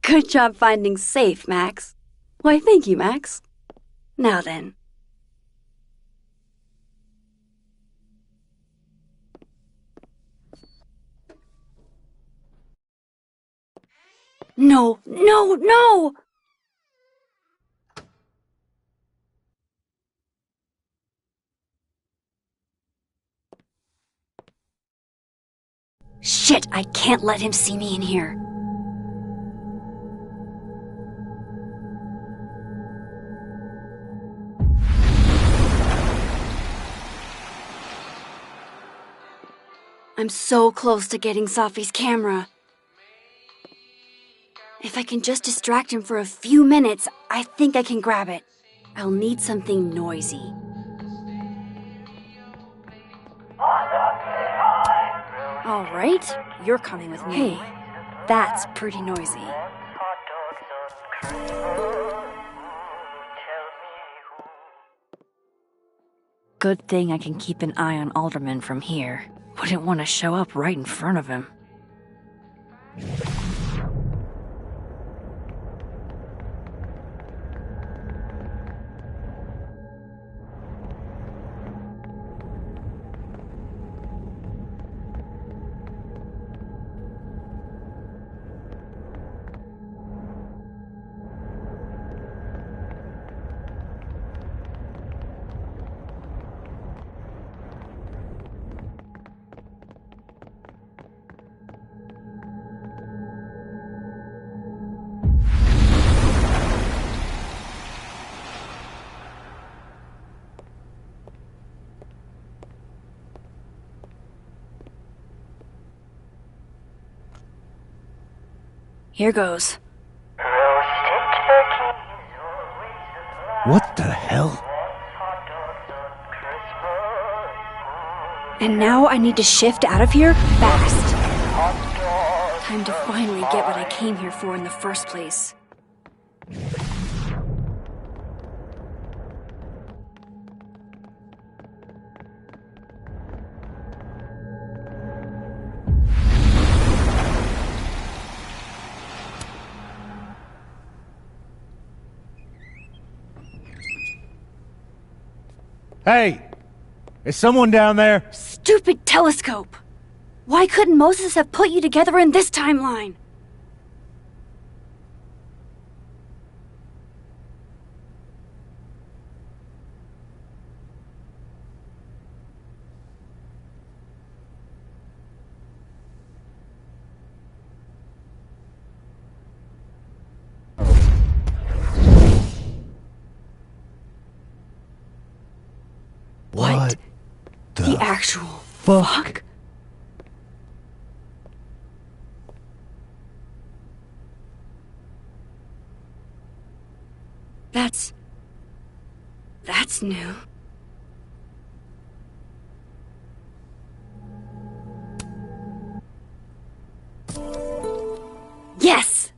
Good job finding safe, Max. Why, thank you, Max. Now then. No, no, no! Shit, I can't let him see me in here. I'm so close to getting Safi's camera. If I can just distract him for a few minutes, I think I can grab it. I'll need something noisy. All right, you're coming with me. Hey, that's pretty noisy. Good thing I can keep an eye on Alderman from here. Wouldn't want to show up right in front of him. Here goes. What the hell? And now I need to shift out of here fast. Time to finally get what I came here for in the first place. Hey! Is someone down there? Stupid telescope! Why couldn't Moses have put you together in this timeline? What The actual fuck? That's new. Yes!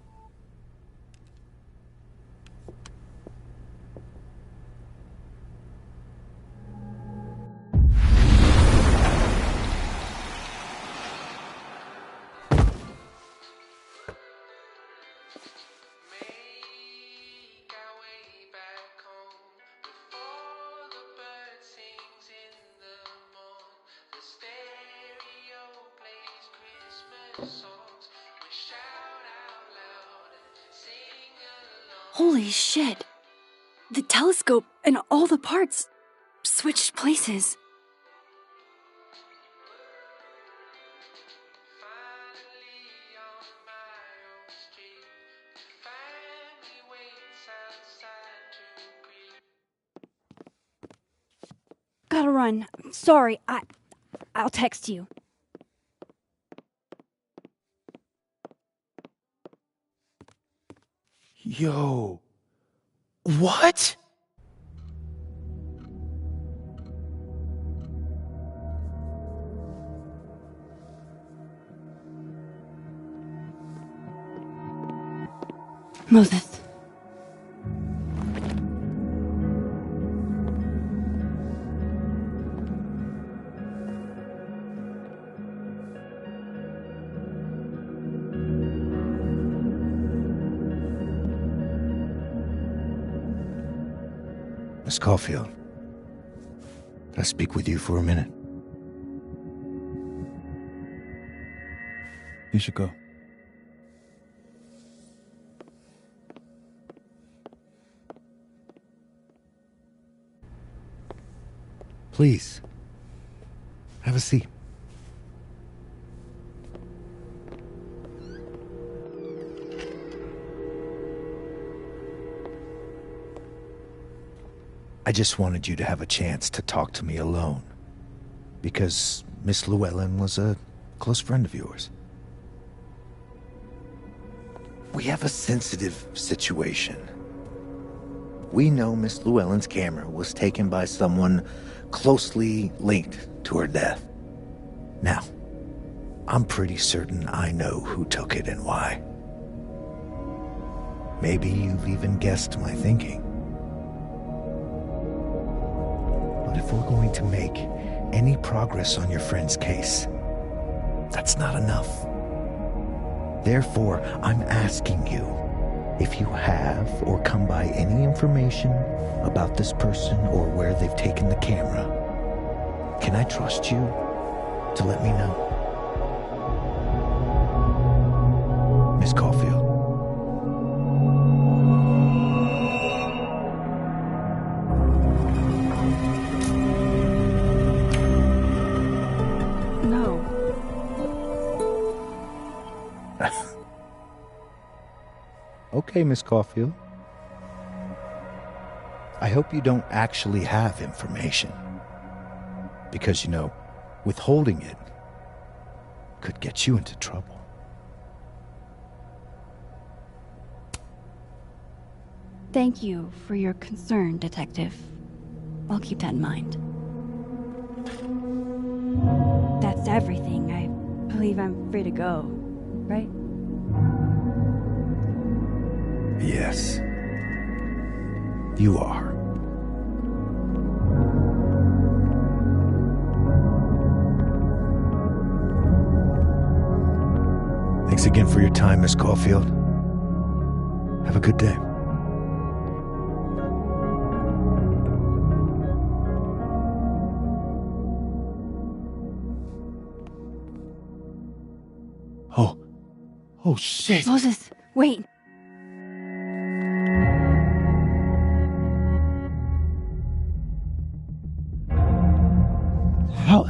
Holy shit. The telescope and all the parts switched places. Gotta run. Sorry, I'll text you. Yo. What? Moses. Miss Caulfield, can I speak with you for a minute? You should go. Please, have a seat. I just wanted you to have a chance to talk to me alone, because Miss Llewellyn was a close friend of yours. We have a sensitive situation. We know Miss Llewellyn's camera was taken by someone closely linked to her death. Now, I'm pretty certain I know who took it and why. Maybe you've even guessed my thinking. But if we're going to make any progress on your friend's case, that's not enough. Therefore, I'm asking you if you have or come by any information about this person or where they've taken the camera. Can I trust you to let me know? Miss Caulfield. No. Okay, Miss Caulfield. I hope you don't actually have information. Because, you know, withholding it could get you into trouble. Thank you for your concern, Detective. I'll keep that in mind. That's everything. I believe I'm free to go, right? Yes. You are. Thanks again for your time, Miss Caulfield. Have a good day. Oh, shit. Moses, wait. How?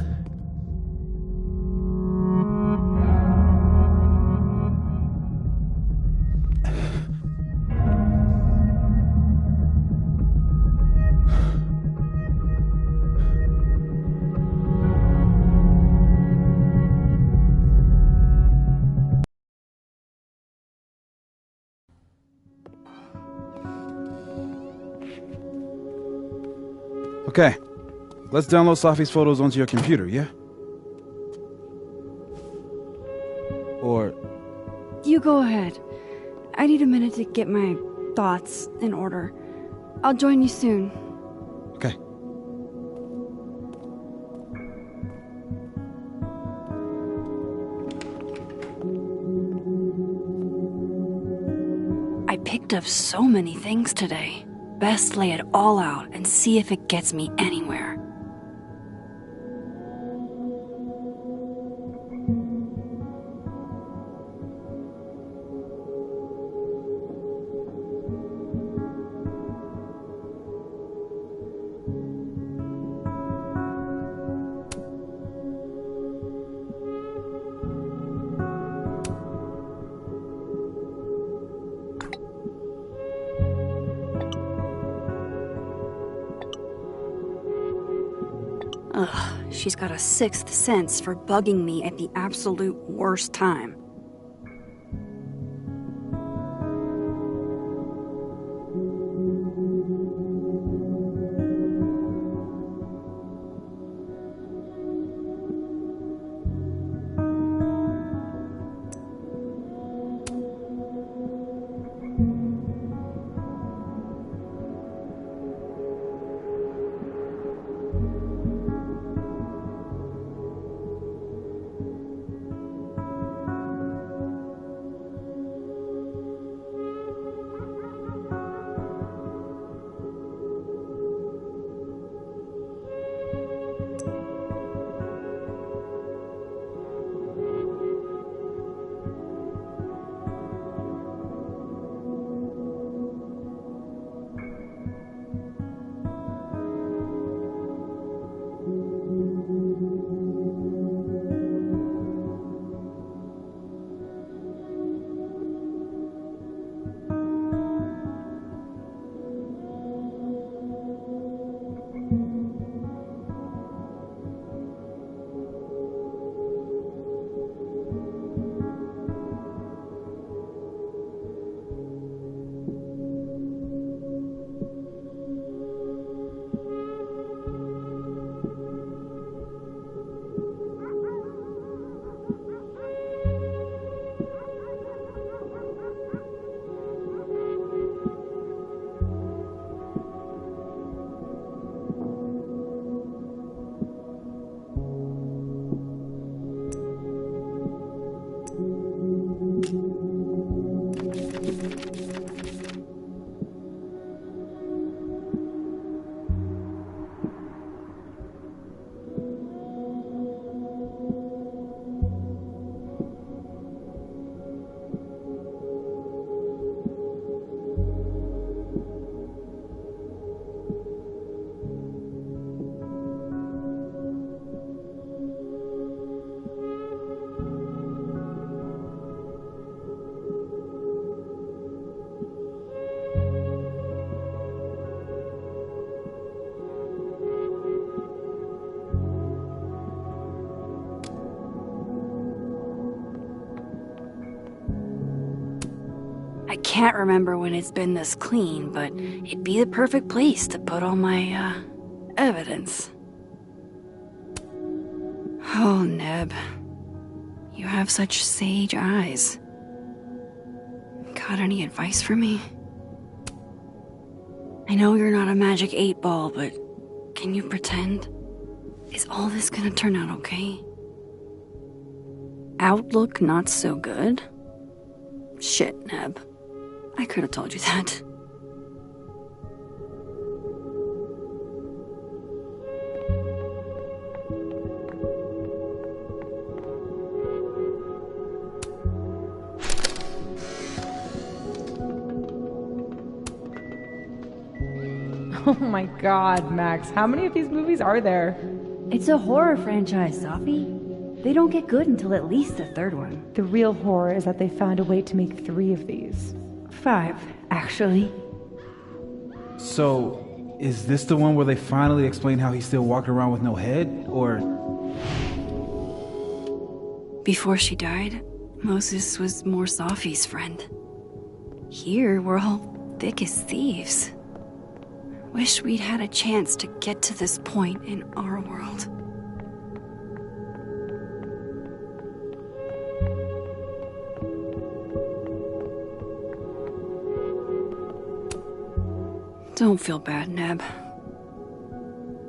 Okay, let's download Safi's photos onto your computer, yeah? Or... You go ahead. I need a minute to get my thoughts in order. I'll join you soon. Okay. I picked up so many things today. Best lay it all out and see if it gets me anywhere. Ugh, she's got a sixth sense for bugging me at the absolute worst time. I can't remember when it's been this clean, but it'd be the perfect place to put all my, evidence. Oh, Neb. You have such sage eyes. Got any advice for me? I know you're not a magic 8-ball, but can you pretend? Is all this gonna turn out okay? Outlook not so good? Shit, Neb. I could have told you that. Oh my god, Max, how many of these movies are there? It's a horror franchise, Sophie. They don't get good until at least the third one. The real horror is that they found a way to make 3 of these. 5, actually. So, is this the one where they finally explain how he's still walking around with no head? Or... Before she died, Moses was more Sophie's friend. Here, we're all thick as thieves. Wish we'd had a chance to get to this point in our world. Don't feel bad, Neb.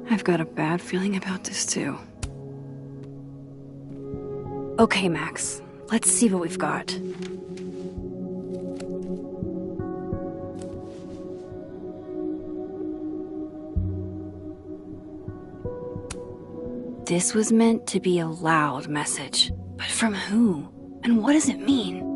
I've got a bad feeling about this too. Okay, Max. Let's see what we've got. This was meant to be a loud message. But from who? And what does it mean?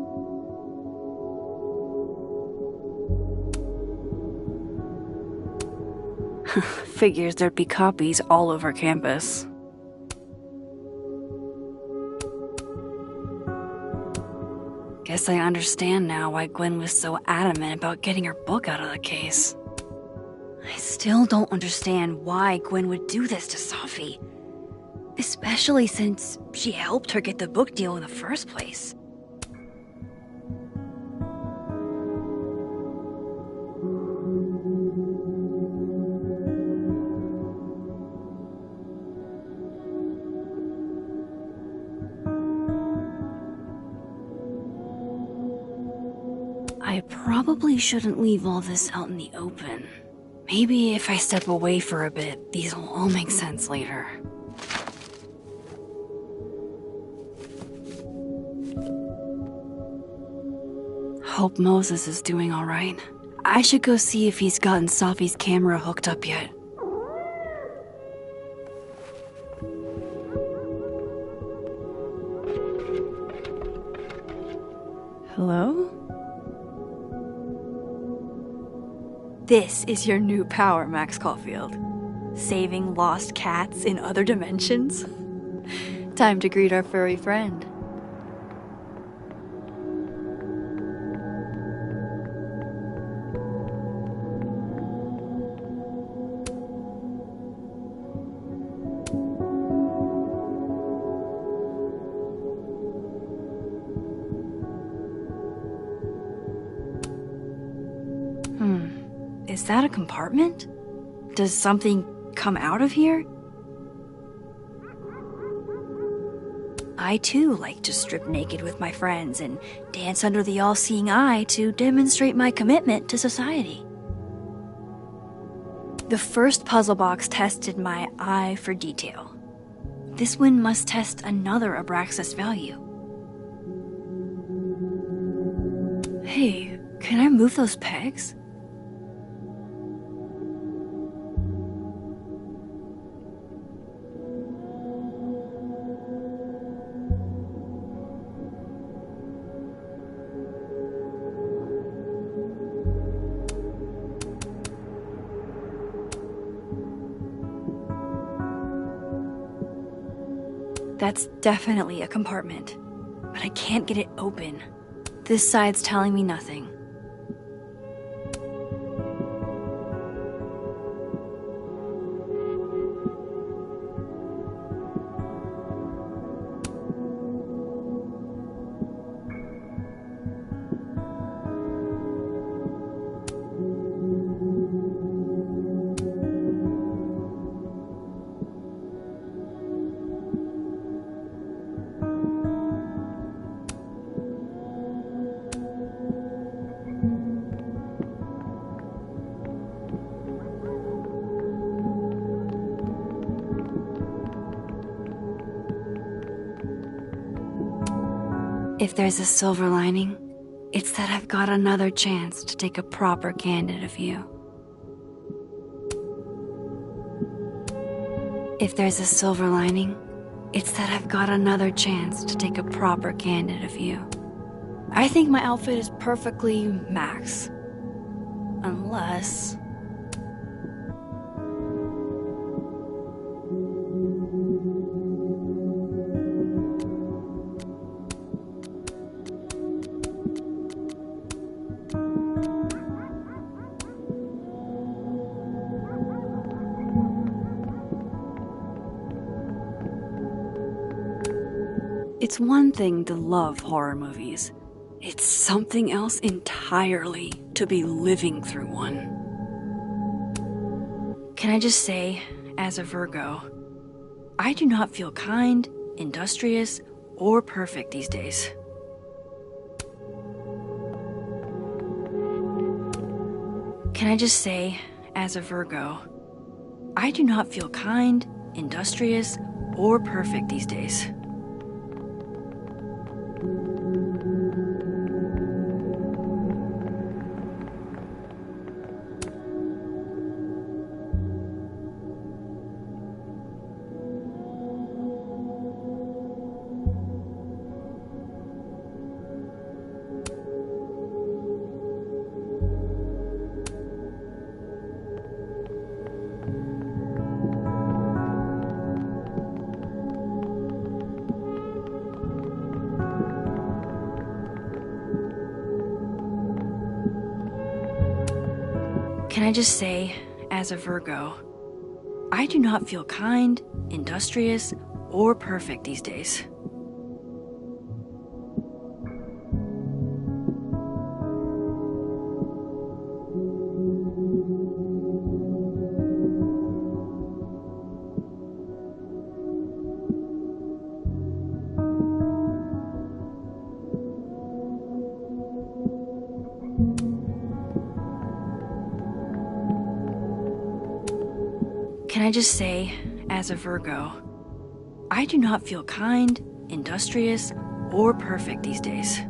Figures there'd be copies all over campus. Guess I understand now why Gwen was so adamant about getting her book out of the case. I still don't understand why Gwen would do this to Sophie. Especially since she helped her get the book deal in the first place. I probably shouldn't leave all this out in the open. Maybe if I step away for a bit, these will all make sense later. Hope Moses is doing all right. I should go see if he's gotten Safi's camera hooked up yet. Hello? This is your new power, Max Caulfield. Saving lost cats in other dimensions? Time to greet our furry friend. Is that a compartment? Does something come out of here? I too like to strip naked with my friends and dance under the all-seeing eye to demonstrate my commitment to society. The first puzzle box tested my eye for detail. This one must test another Abraxas value. Hey, can I move those pegs? That's definitely a compartment, but I can't get it open. This side's telling me nothing. If there's a silver lining, it's that I've got another chance to take a proper candid view. If there's a silver lining, it's that I've got another chance to take a proper candid view. I think my outfit is perfectly Max. Unless... It's one thing to love horror movies. It's something else entirely to be living through one. Can I just say, as a Virgo, I do not feel kind, industrious, or perfect these days. Can I just say, as a Virgo, I do not feel kind, industrious, or perfect these days. Can I just say, as a Virgo, I do not feel kind, industrious, or perfect these days. Can I just say, as a Virgo, I do not feel kind, industrious, or perfect these days.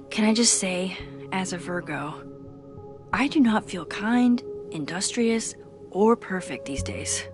Can I just say, as a Virgo, I do not feel kind, industrious, or perfect these days.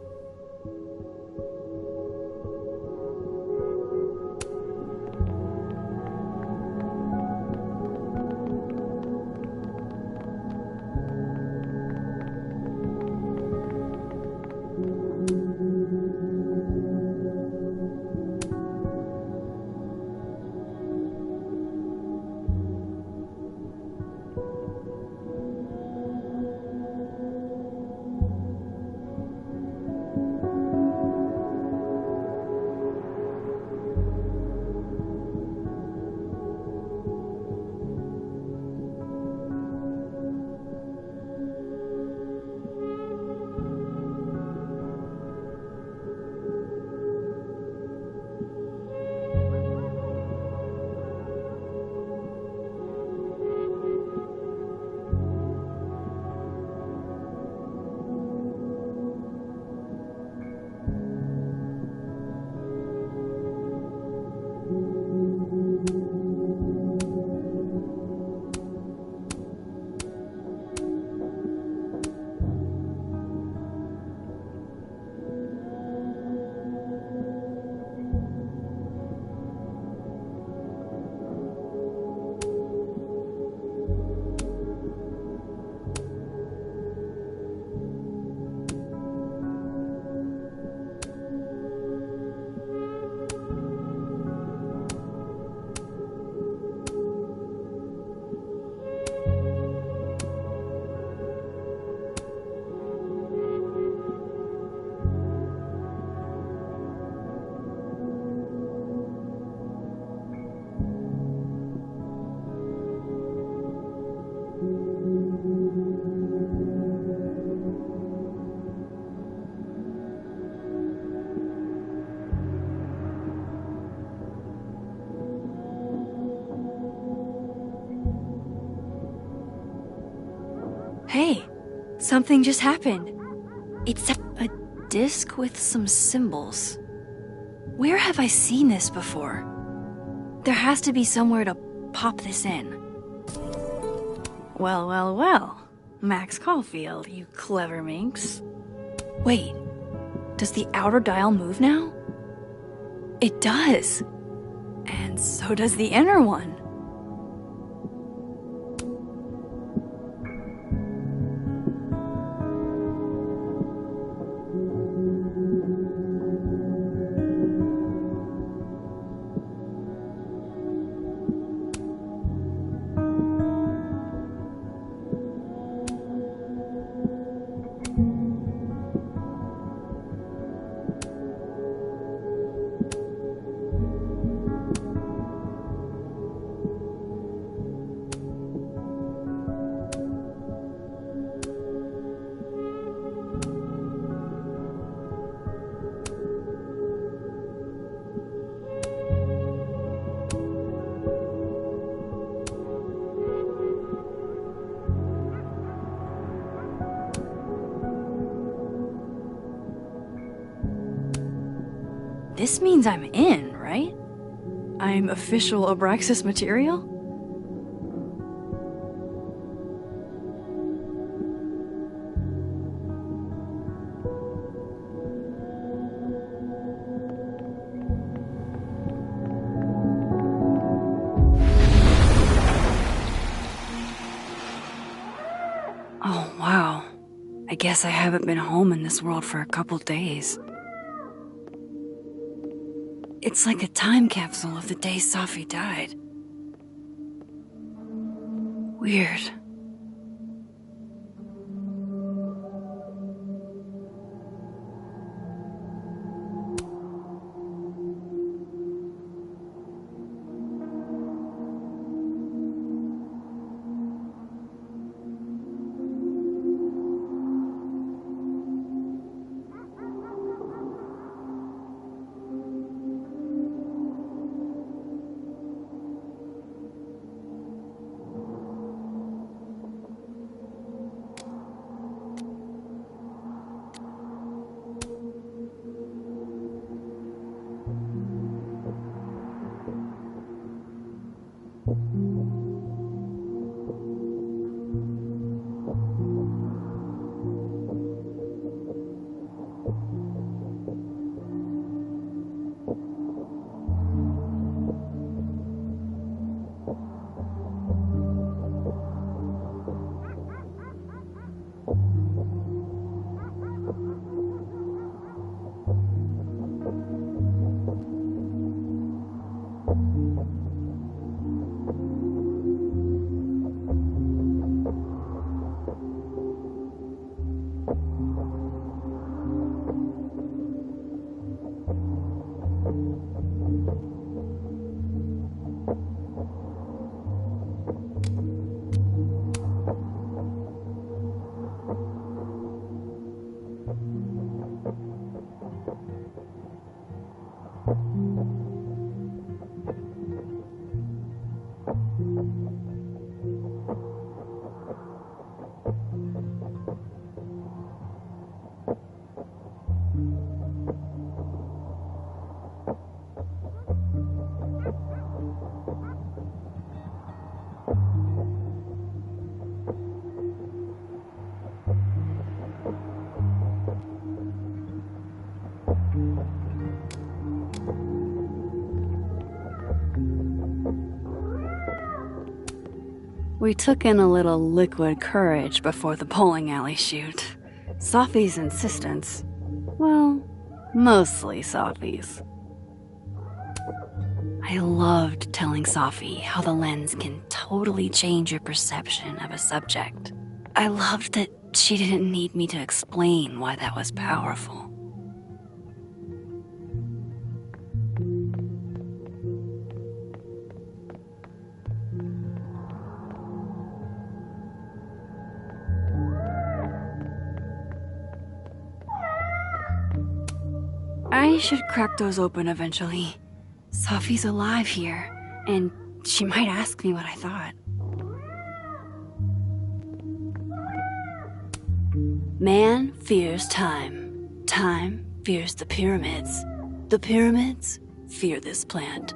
Hey, something just happened. It's a disc with some symbols. Where have I seen this before? There has to be somewhere to pop this in. Well, well, well. Max Caulfield, you clever minx. Wait, does the outer dial move now? It does. And so does the inner one. This means I'm in, right? I'm official Abraxas material? Oh, wow. I guess I haven't been home in this world for a couple days. It's like a time capsule of the day Safi died. Weird. We took in a little liquid courage before the bowling alley shoot. Safi's insistence. Well, mostly Safi's. I loved telling Safi how the lens can totally change your perception of a subject. I loved that she didn't need me to explain why that was powerful. I should crack those open eventually. Safi's alive here, and she might ask me what I thought. Man fears time. Time fears the pyramids. The pyramids fear this plant.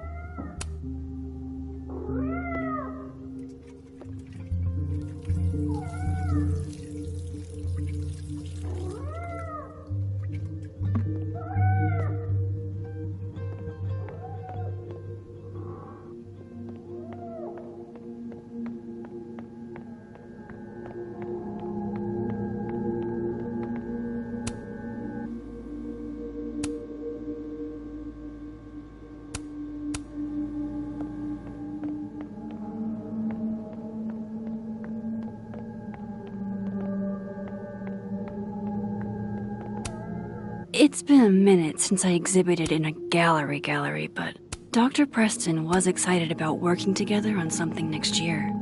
It's been a minute since I exhibited in a gallery, but Dr. Preston was excited about working together on something next year.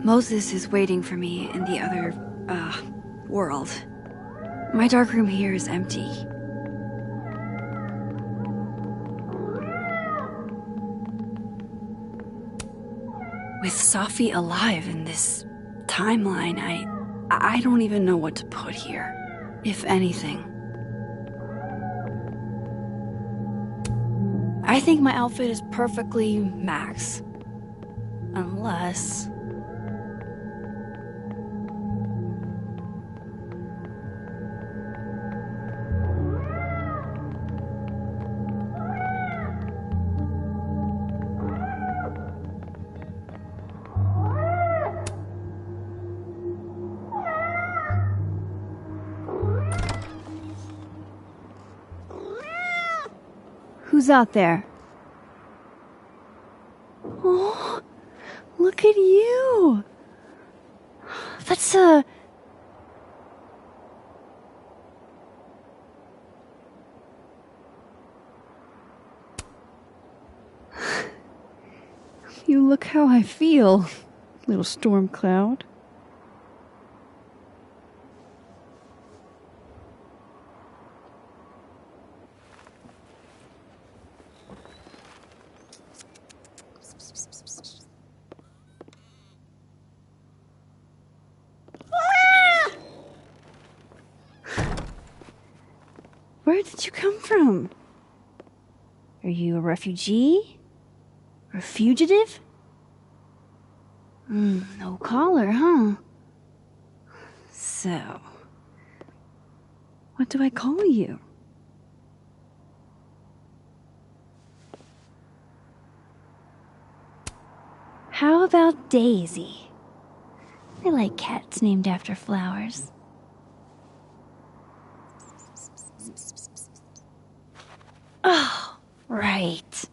Moses is waiting for me in the other, world. My darkroom here is empty. With Safi alive in this timeline, I don't even know what to put here. If anything, I think my outfit is perfectly Max. Unless... Who's out there? Oh, look at you! That's You look how I feel, little storm cloud. Where did you come from? Are you a refugee? Or a fugitive? No collar, huh? So, what do I call you? How about Daisy? I like cats named after flowers. Oh, right.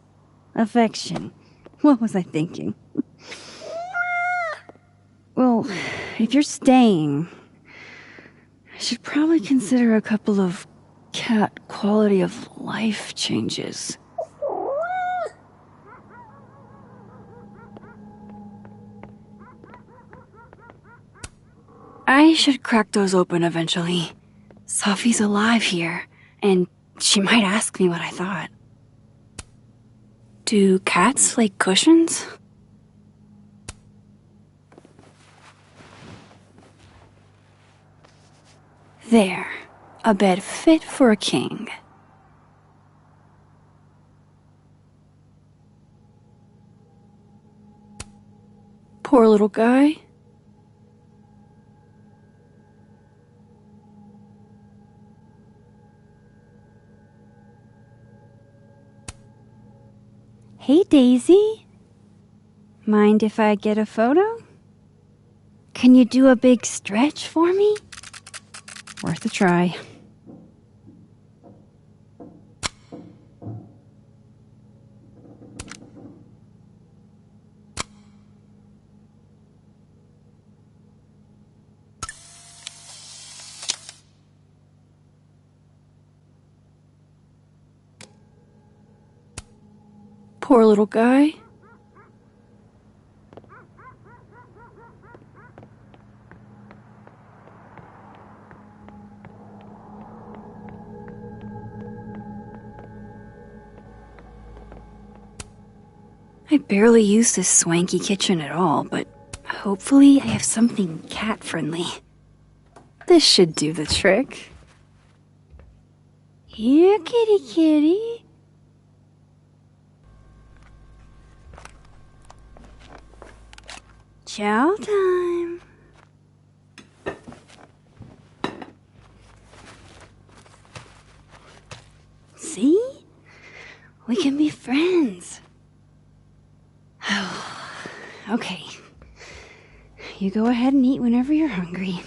Affection. What was I thinking? Well, if you're staying, I should probably consider a couple of cat quality of life changes. I should crack those open eventually. Sophie's alive here, and she might ask me what I thought. Do cats like cushions? There, a bed fit for a king. Poor little guy. Hey, Daisy. Mind if I get a photo? Can you do a big stretch for me? Worth a try. Poor little guy. I barely use this swanky kitchen at all, but hopefully I have something cat-friendly. This should do the trick. Here, kitty kitty. Chow time. See? We can be friends. Okay. You go ahead and eat whenever you're hungry.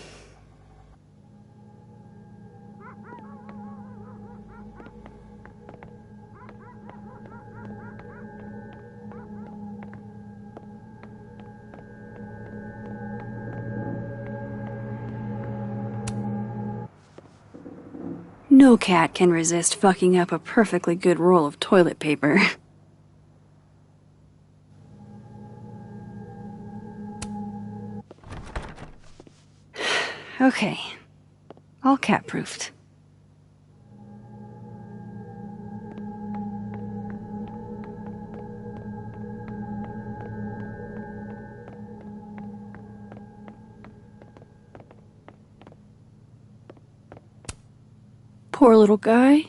No cat can resist fucking up a perfectly good roll of toilet paper. Okay. All cat-proofed. Poor little guy.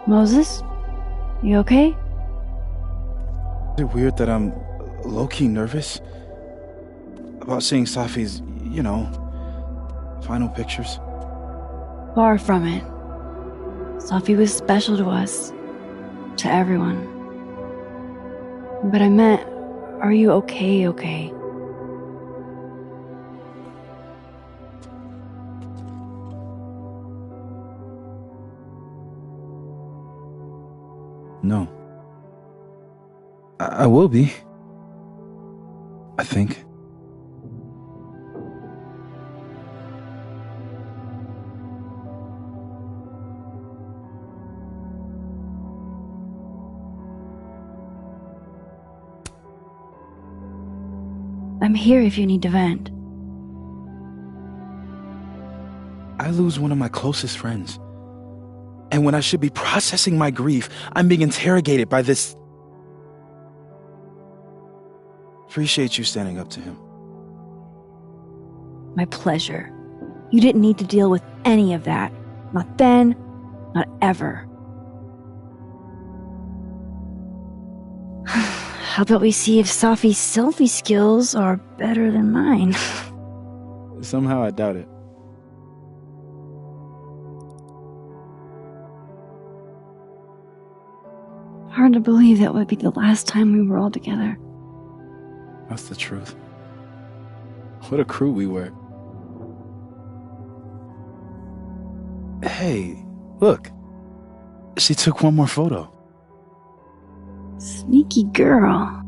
Moses? You okay? Is it weird that I'm low-key nervous about seeing Safi's, final pictures? Far from it. Safi was special to us. To everyone. But I meant, are you okay? No. I will be. I think. I'm here if you need to vent. I lose one of my closest friends. And when I should be processing my grief, I'm being interrogated by this. Appreciate you standing up to him. My pleasure. You didn't need to deal with any of that. Not then, not ever. How about we see if Safi's selfie skills are better than mine? Somehow I doubt it. Hard to believe that would be the last time we were all together. That's the truth. What a crew we were. Hey, look. She took one more photo. Sneaky girl.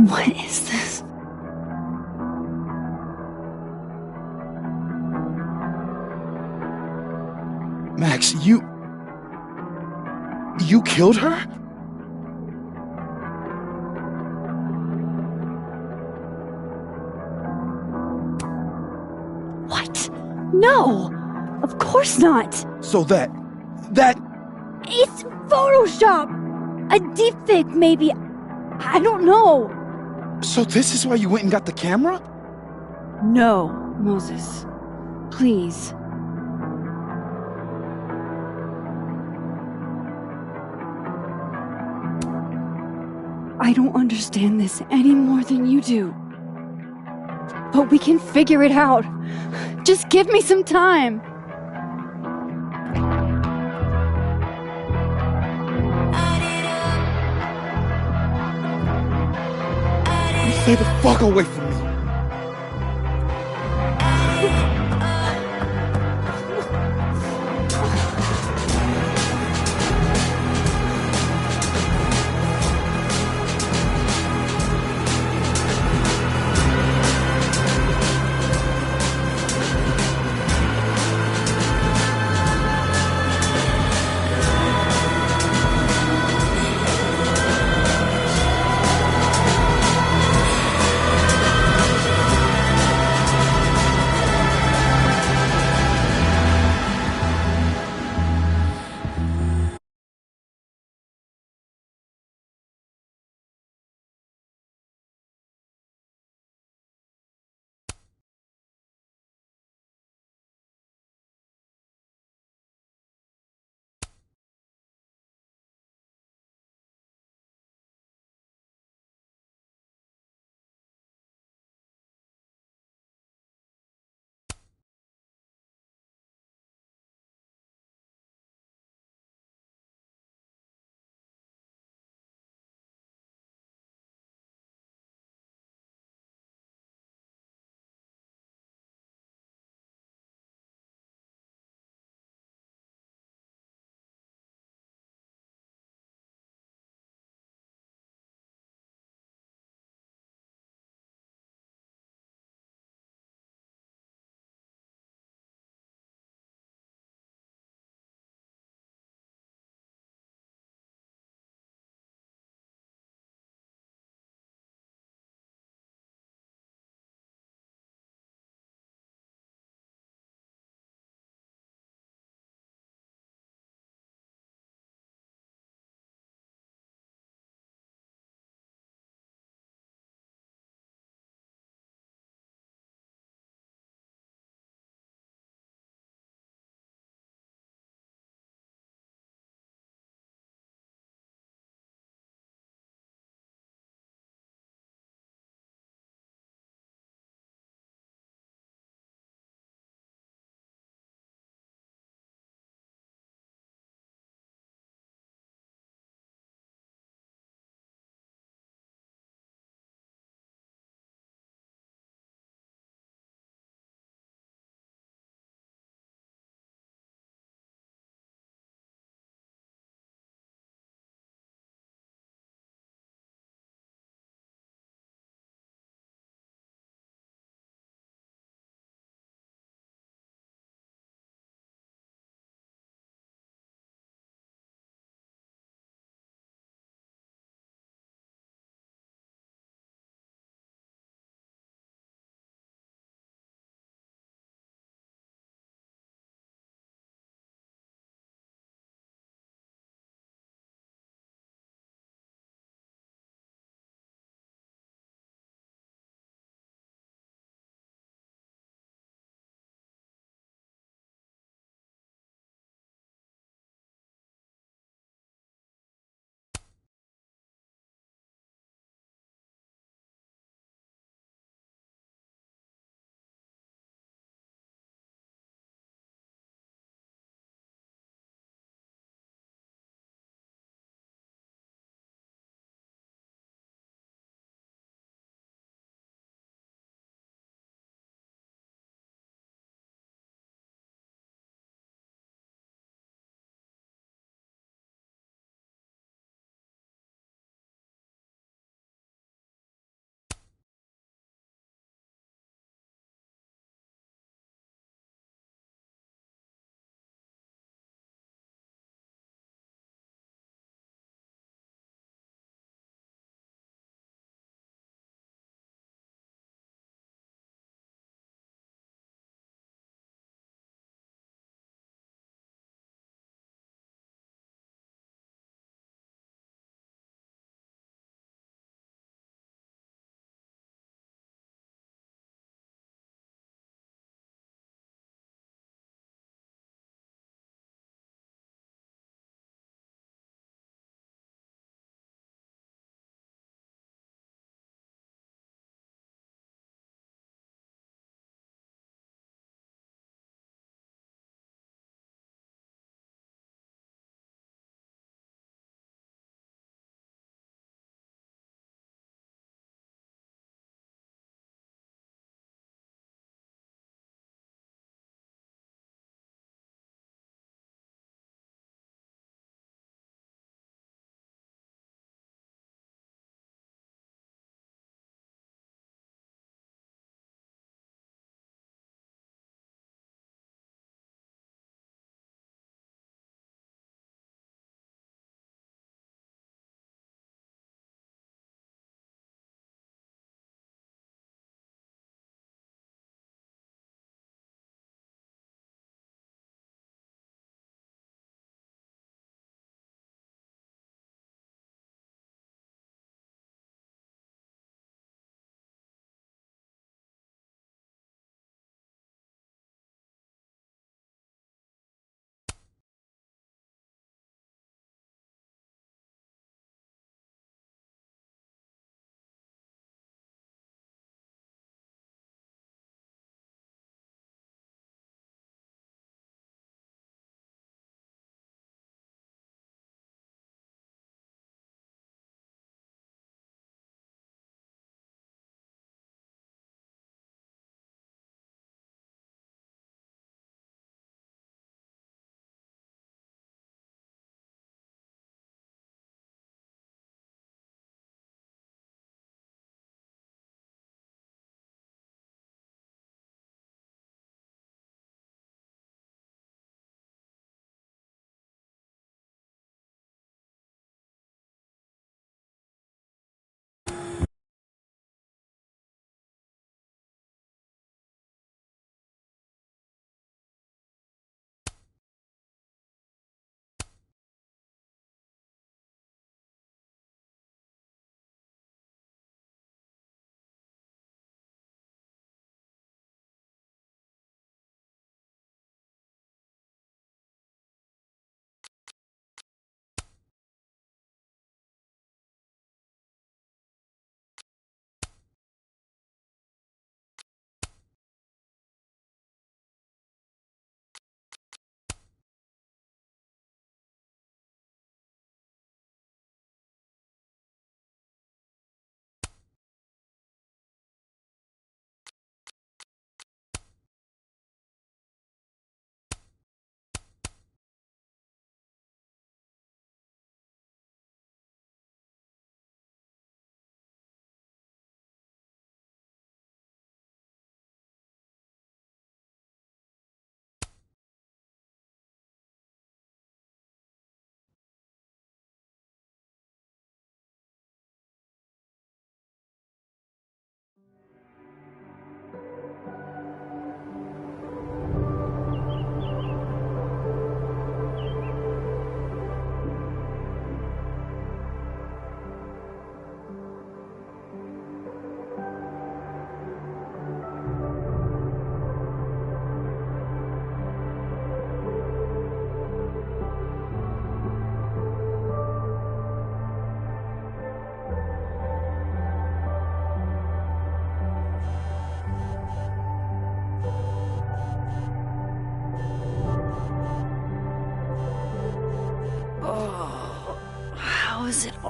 What is this? Max, you killed her? What? No! Of course not! So that... It's Photoshop! A deepfake, maybe. I don't know. So this is why you went and got the camera? No, Moses. Please. I don't understand this any more than you do. But we can figure it out. Just give me some time. Stay the fuck away from me.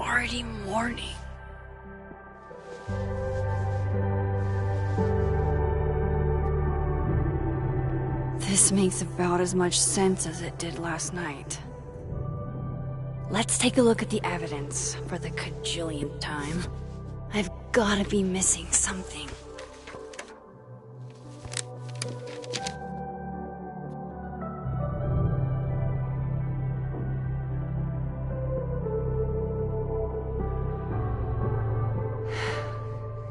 already morning. This makes about as much sense as it did last night. Let's take a look at the evidence for the cajillionth time. I've gotta be missing something.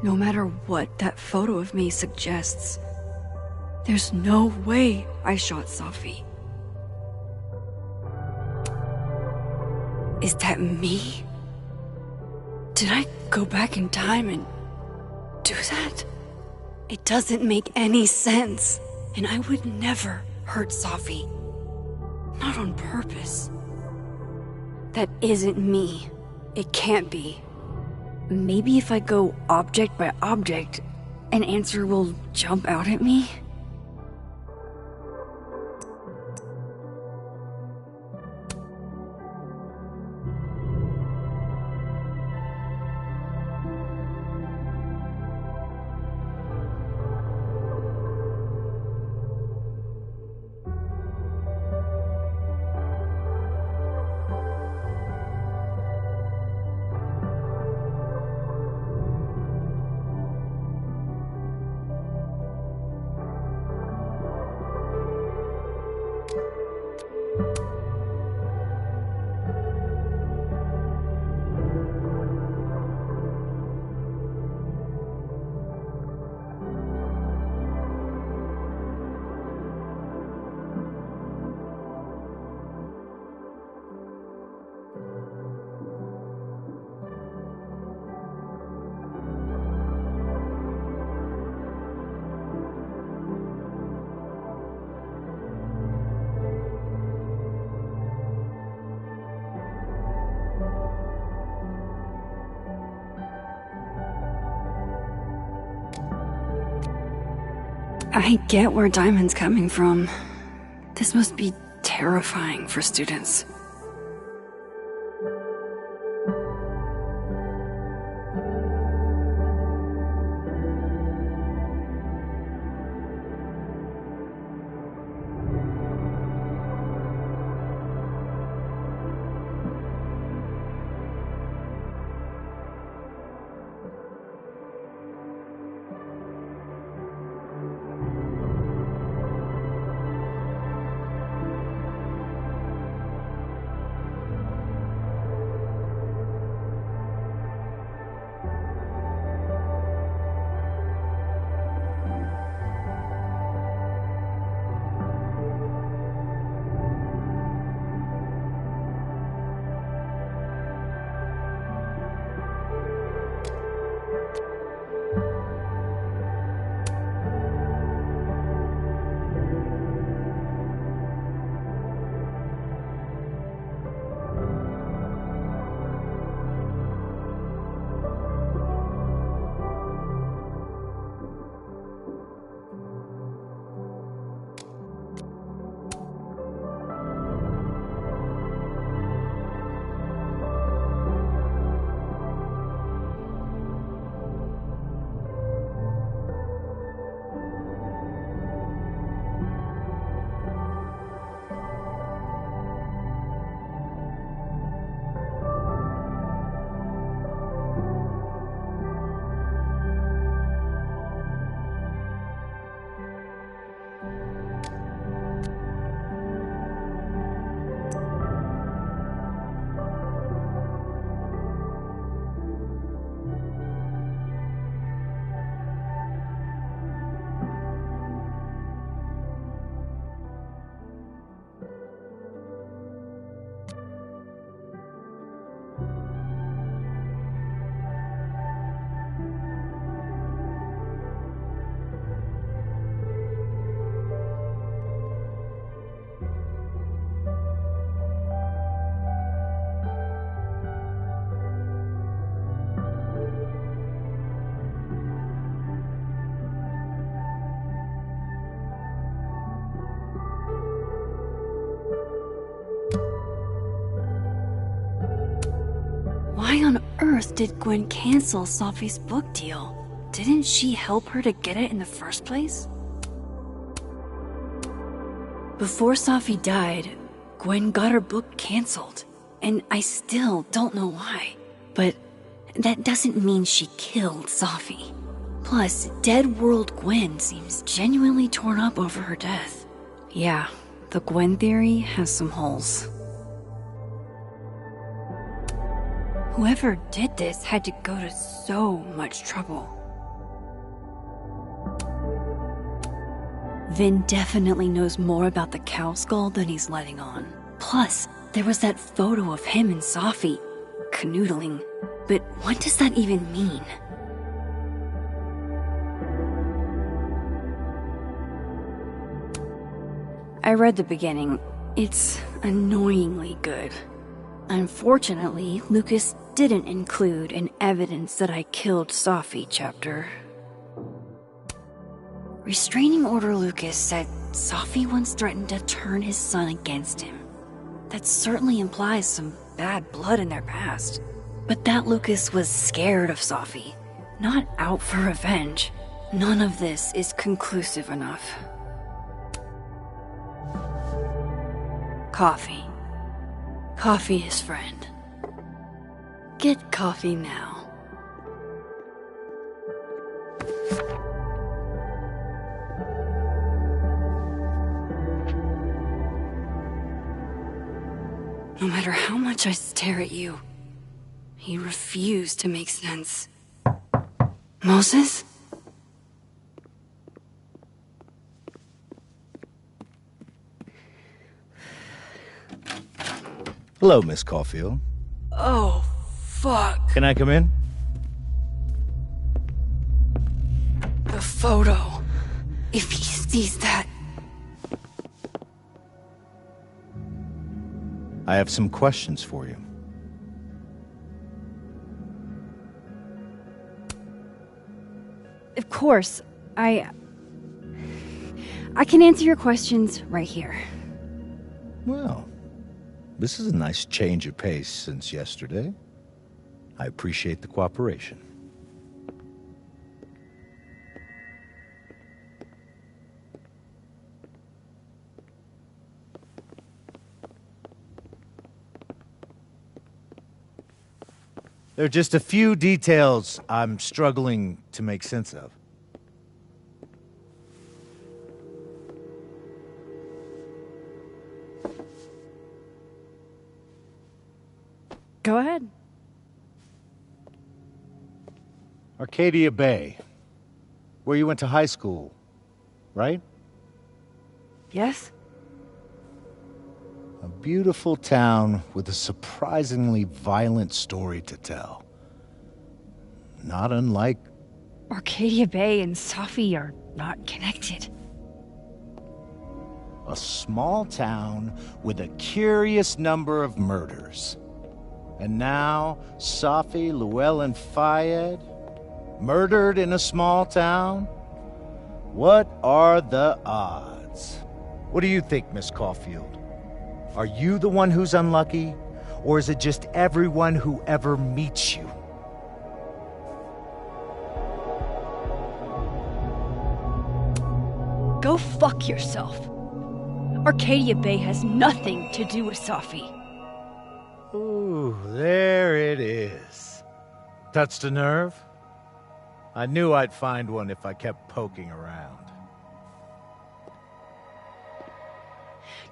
No matter what that photo of me suggests, there's no way I shot Safi. Is that me? Did I go back in time and do that? It doesn't make any sense, and I would never hurt Safi. Not on purpose. That isn't me. It can't be. Maybe if I go object by object, an answer will jump out at me? I get where Diamond's coming from. This must be terrifying for students. why on earth did Gwen cancel Sophie's book deal? Didn't she help her to get it in the first place? Before Sophie died, Gwen got her book canceled, and I still don't know why. But that doesn't mean she killed Sophie. Plus, Dead World Gwen seems genuinely torn up over her death. Yeah, the Gwen theory has some holes. Whoever did this had to go to so much trouble. Vin definitely knows more about the cow skull than he's letting on. Plus, there was that photo of him and Sophie canoodling. But what does that even mean? I read the beginning. It's annoyingly good. Unfortunately, Lucas didn't include an evidence that I killed Sophie chapter. Restraining Order Lucas said Sophie once threatened to turn his son against him. That certainly implies some bad blood in their past. But that Lucas was scared of Sophie, not out for revenge. None of this is conclusive enough. Coffee. Coffee is friend. Get coffee now. No matter how much I stare at you, he refused to make sense. Moses? Hello, Miss Caulfield. Oh, fuck. Can I come in? The photo. If he sees that... I have some questions for you. Of course, I can answer your questions right here. Well, this is a nice change of pace since yesterday. I appreciate the cooperation. There are just a few details I'm struggling to make sense of. Go ahead. Arcadia Bay, where you went to high school, right? Yes? A beautiful town with a surprisingly violent story to tell. Not unlike... Arcadia Bay and Sophie are not connected. A small town with a curious number of murders. And now, Sophie Llewellyn Fayed, murdered in a small town? What are the odds? What do you think, Miss Caulfield? Are you the one who's unlucky, or is it just everyone who ever meets you? Go fuck yourself. Arcadia Bay has nothing to do with Sophie. Ooh, there it is. Touched a nerve? I knew I'd find one if I kept poking around.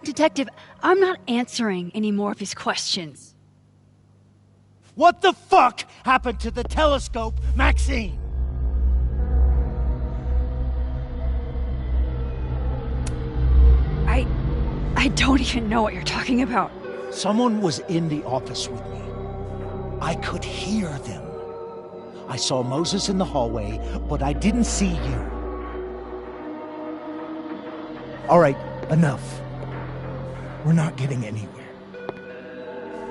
Detective, I'm not answering any more of his questions. What the fuck happened to the telescope, Maxine? I don't even know what you're talking about. Someone was in the office with me. I could hear them. I saw Moses in the hallway, but I didn't see you. All right, enough. We're not getting anywhere.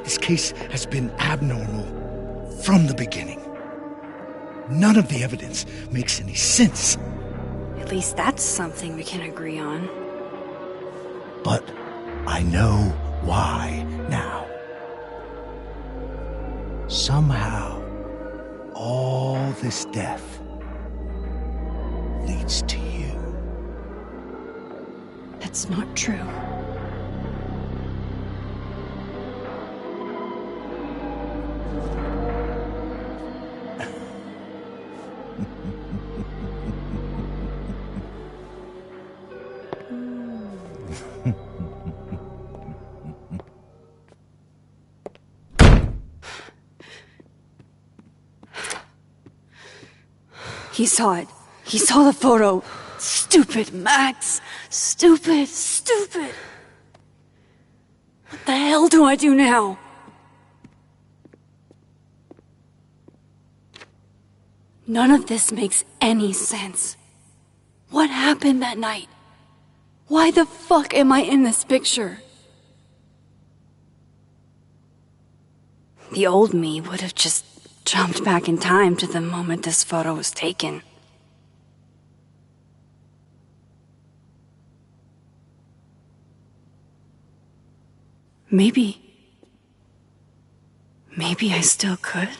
This case has been abnormal from the beginning. None of the evidence makes any sense. At least that's something we can agree on. But I know why now. Somehow, all this death leads to you. That's not true. He saw it. He saw the photo. Stupid, Max. Stupid, stupid. What the hell do I do now? None of this makes any sense. What happened that night? Why the fuck am I in this picture? The old me would have just jumped back in time to the moment this photo was taken. Maybe I still could.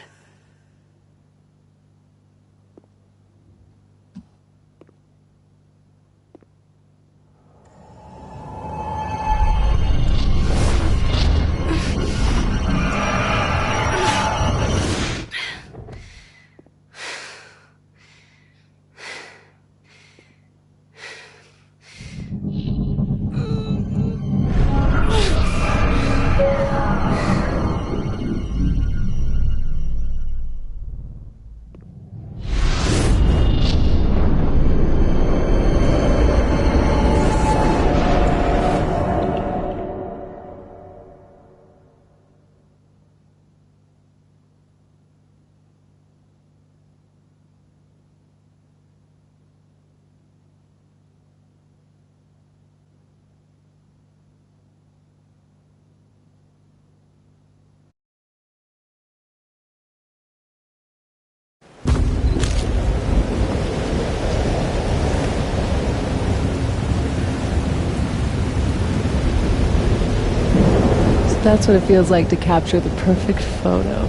That's what it feels like to capture the perfect photo.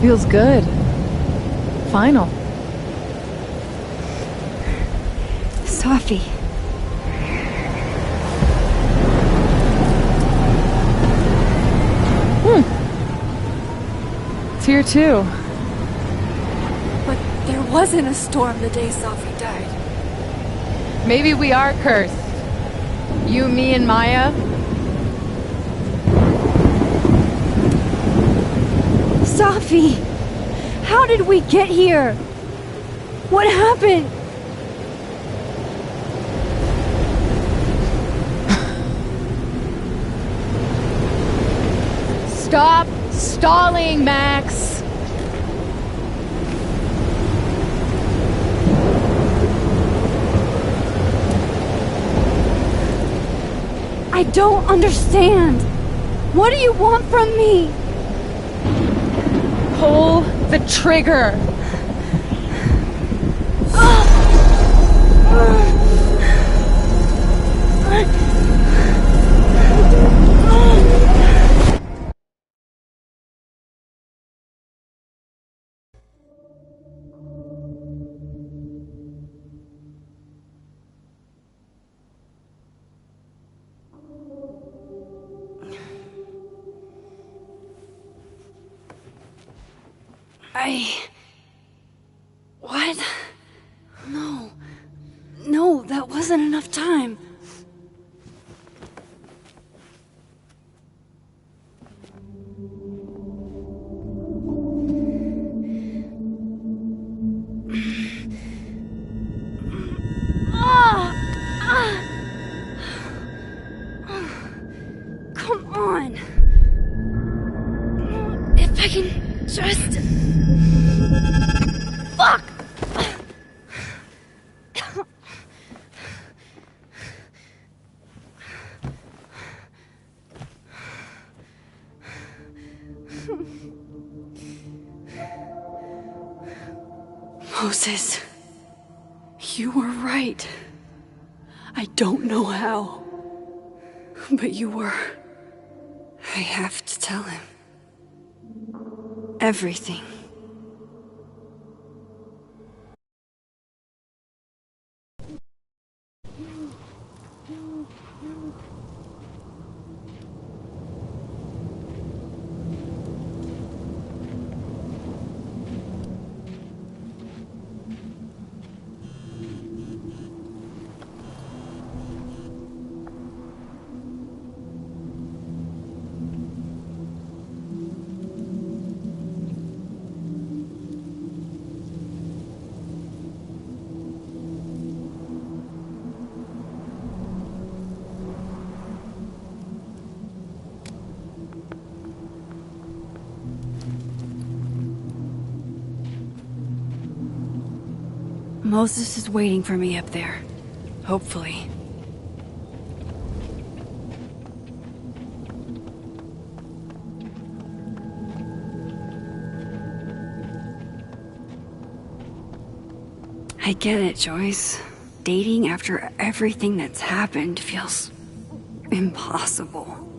Feels good. Final. Sophie. It's here too. But there wasn't a storm the day Sophie died. Maybe we are cursed. You, me, and Maya. Sophie! How did we get here? What happened? Stop stalling, Max! I don't understand. What do you want from me? Pull the trigger. What? No, that wasn't enough time. Come on. If I can just... Fuck! Moses, you were right. I don't know how, But you were. I have to tell him. Everything. Moses is waiting for me up there. Hopefully. I get it, Joyce. Dating after everything that's happened feels impossible.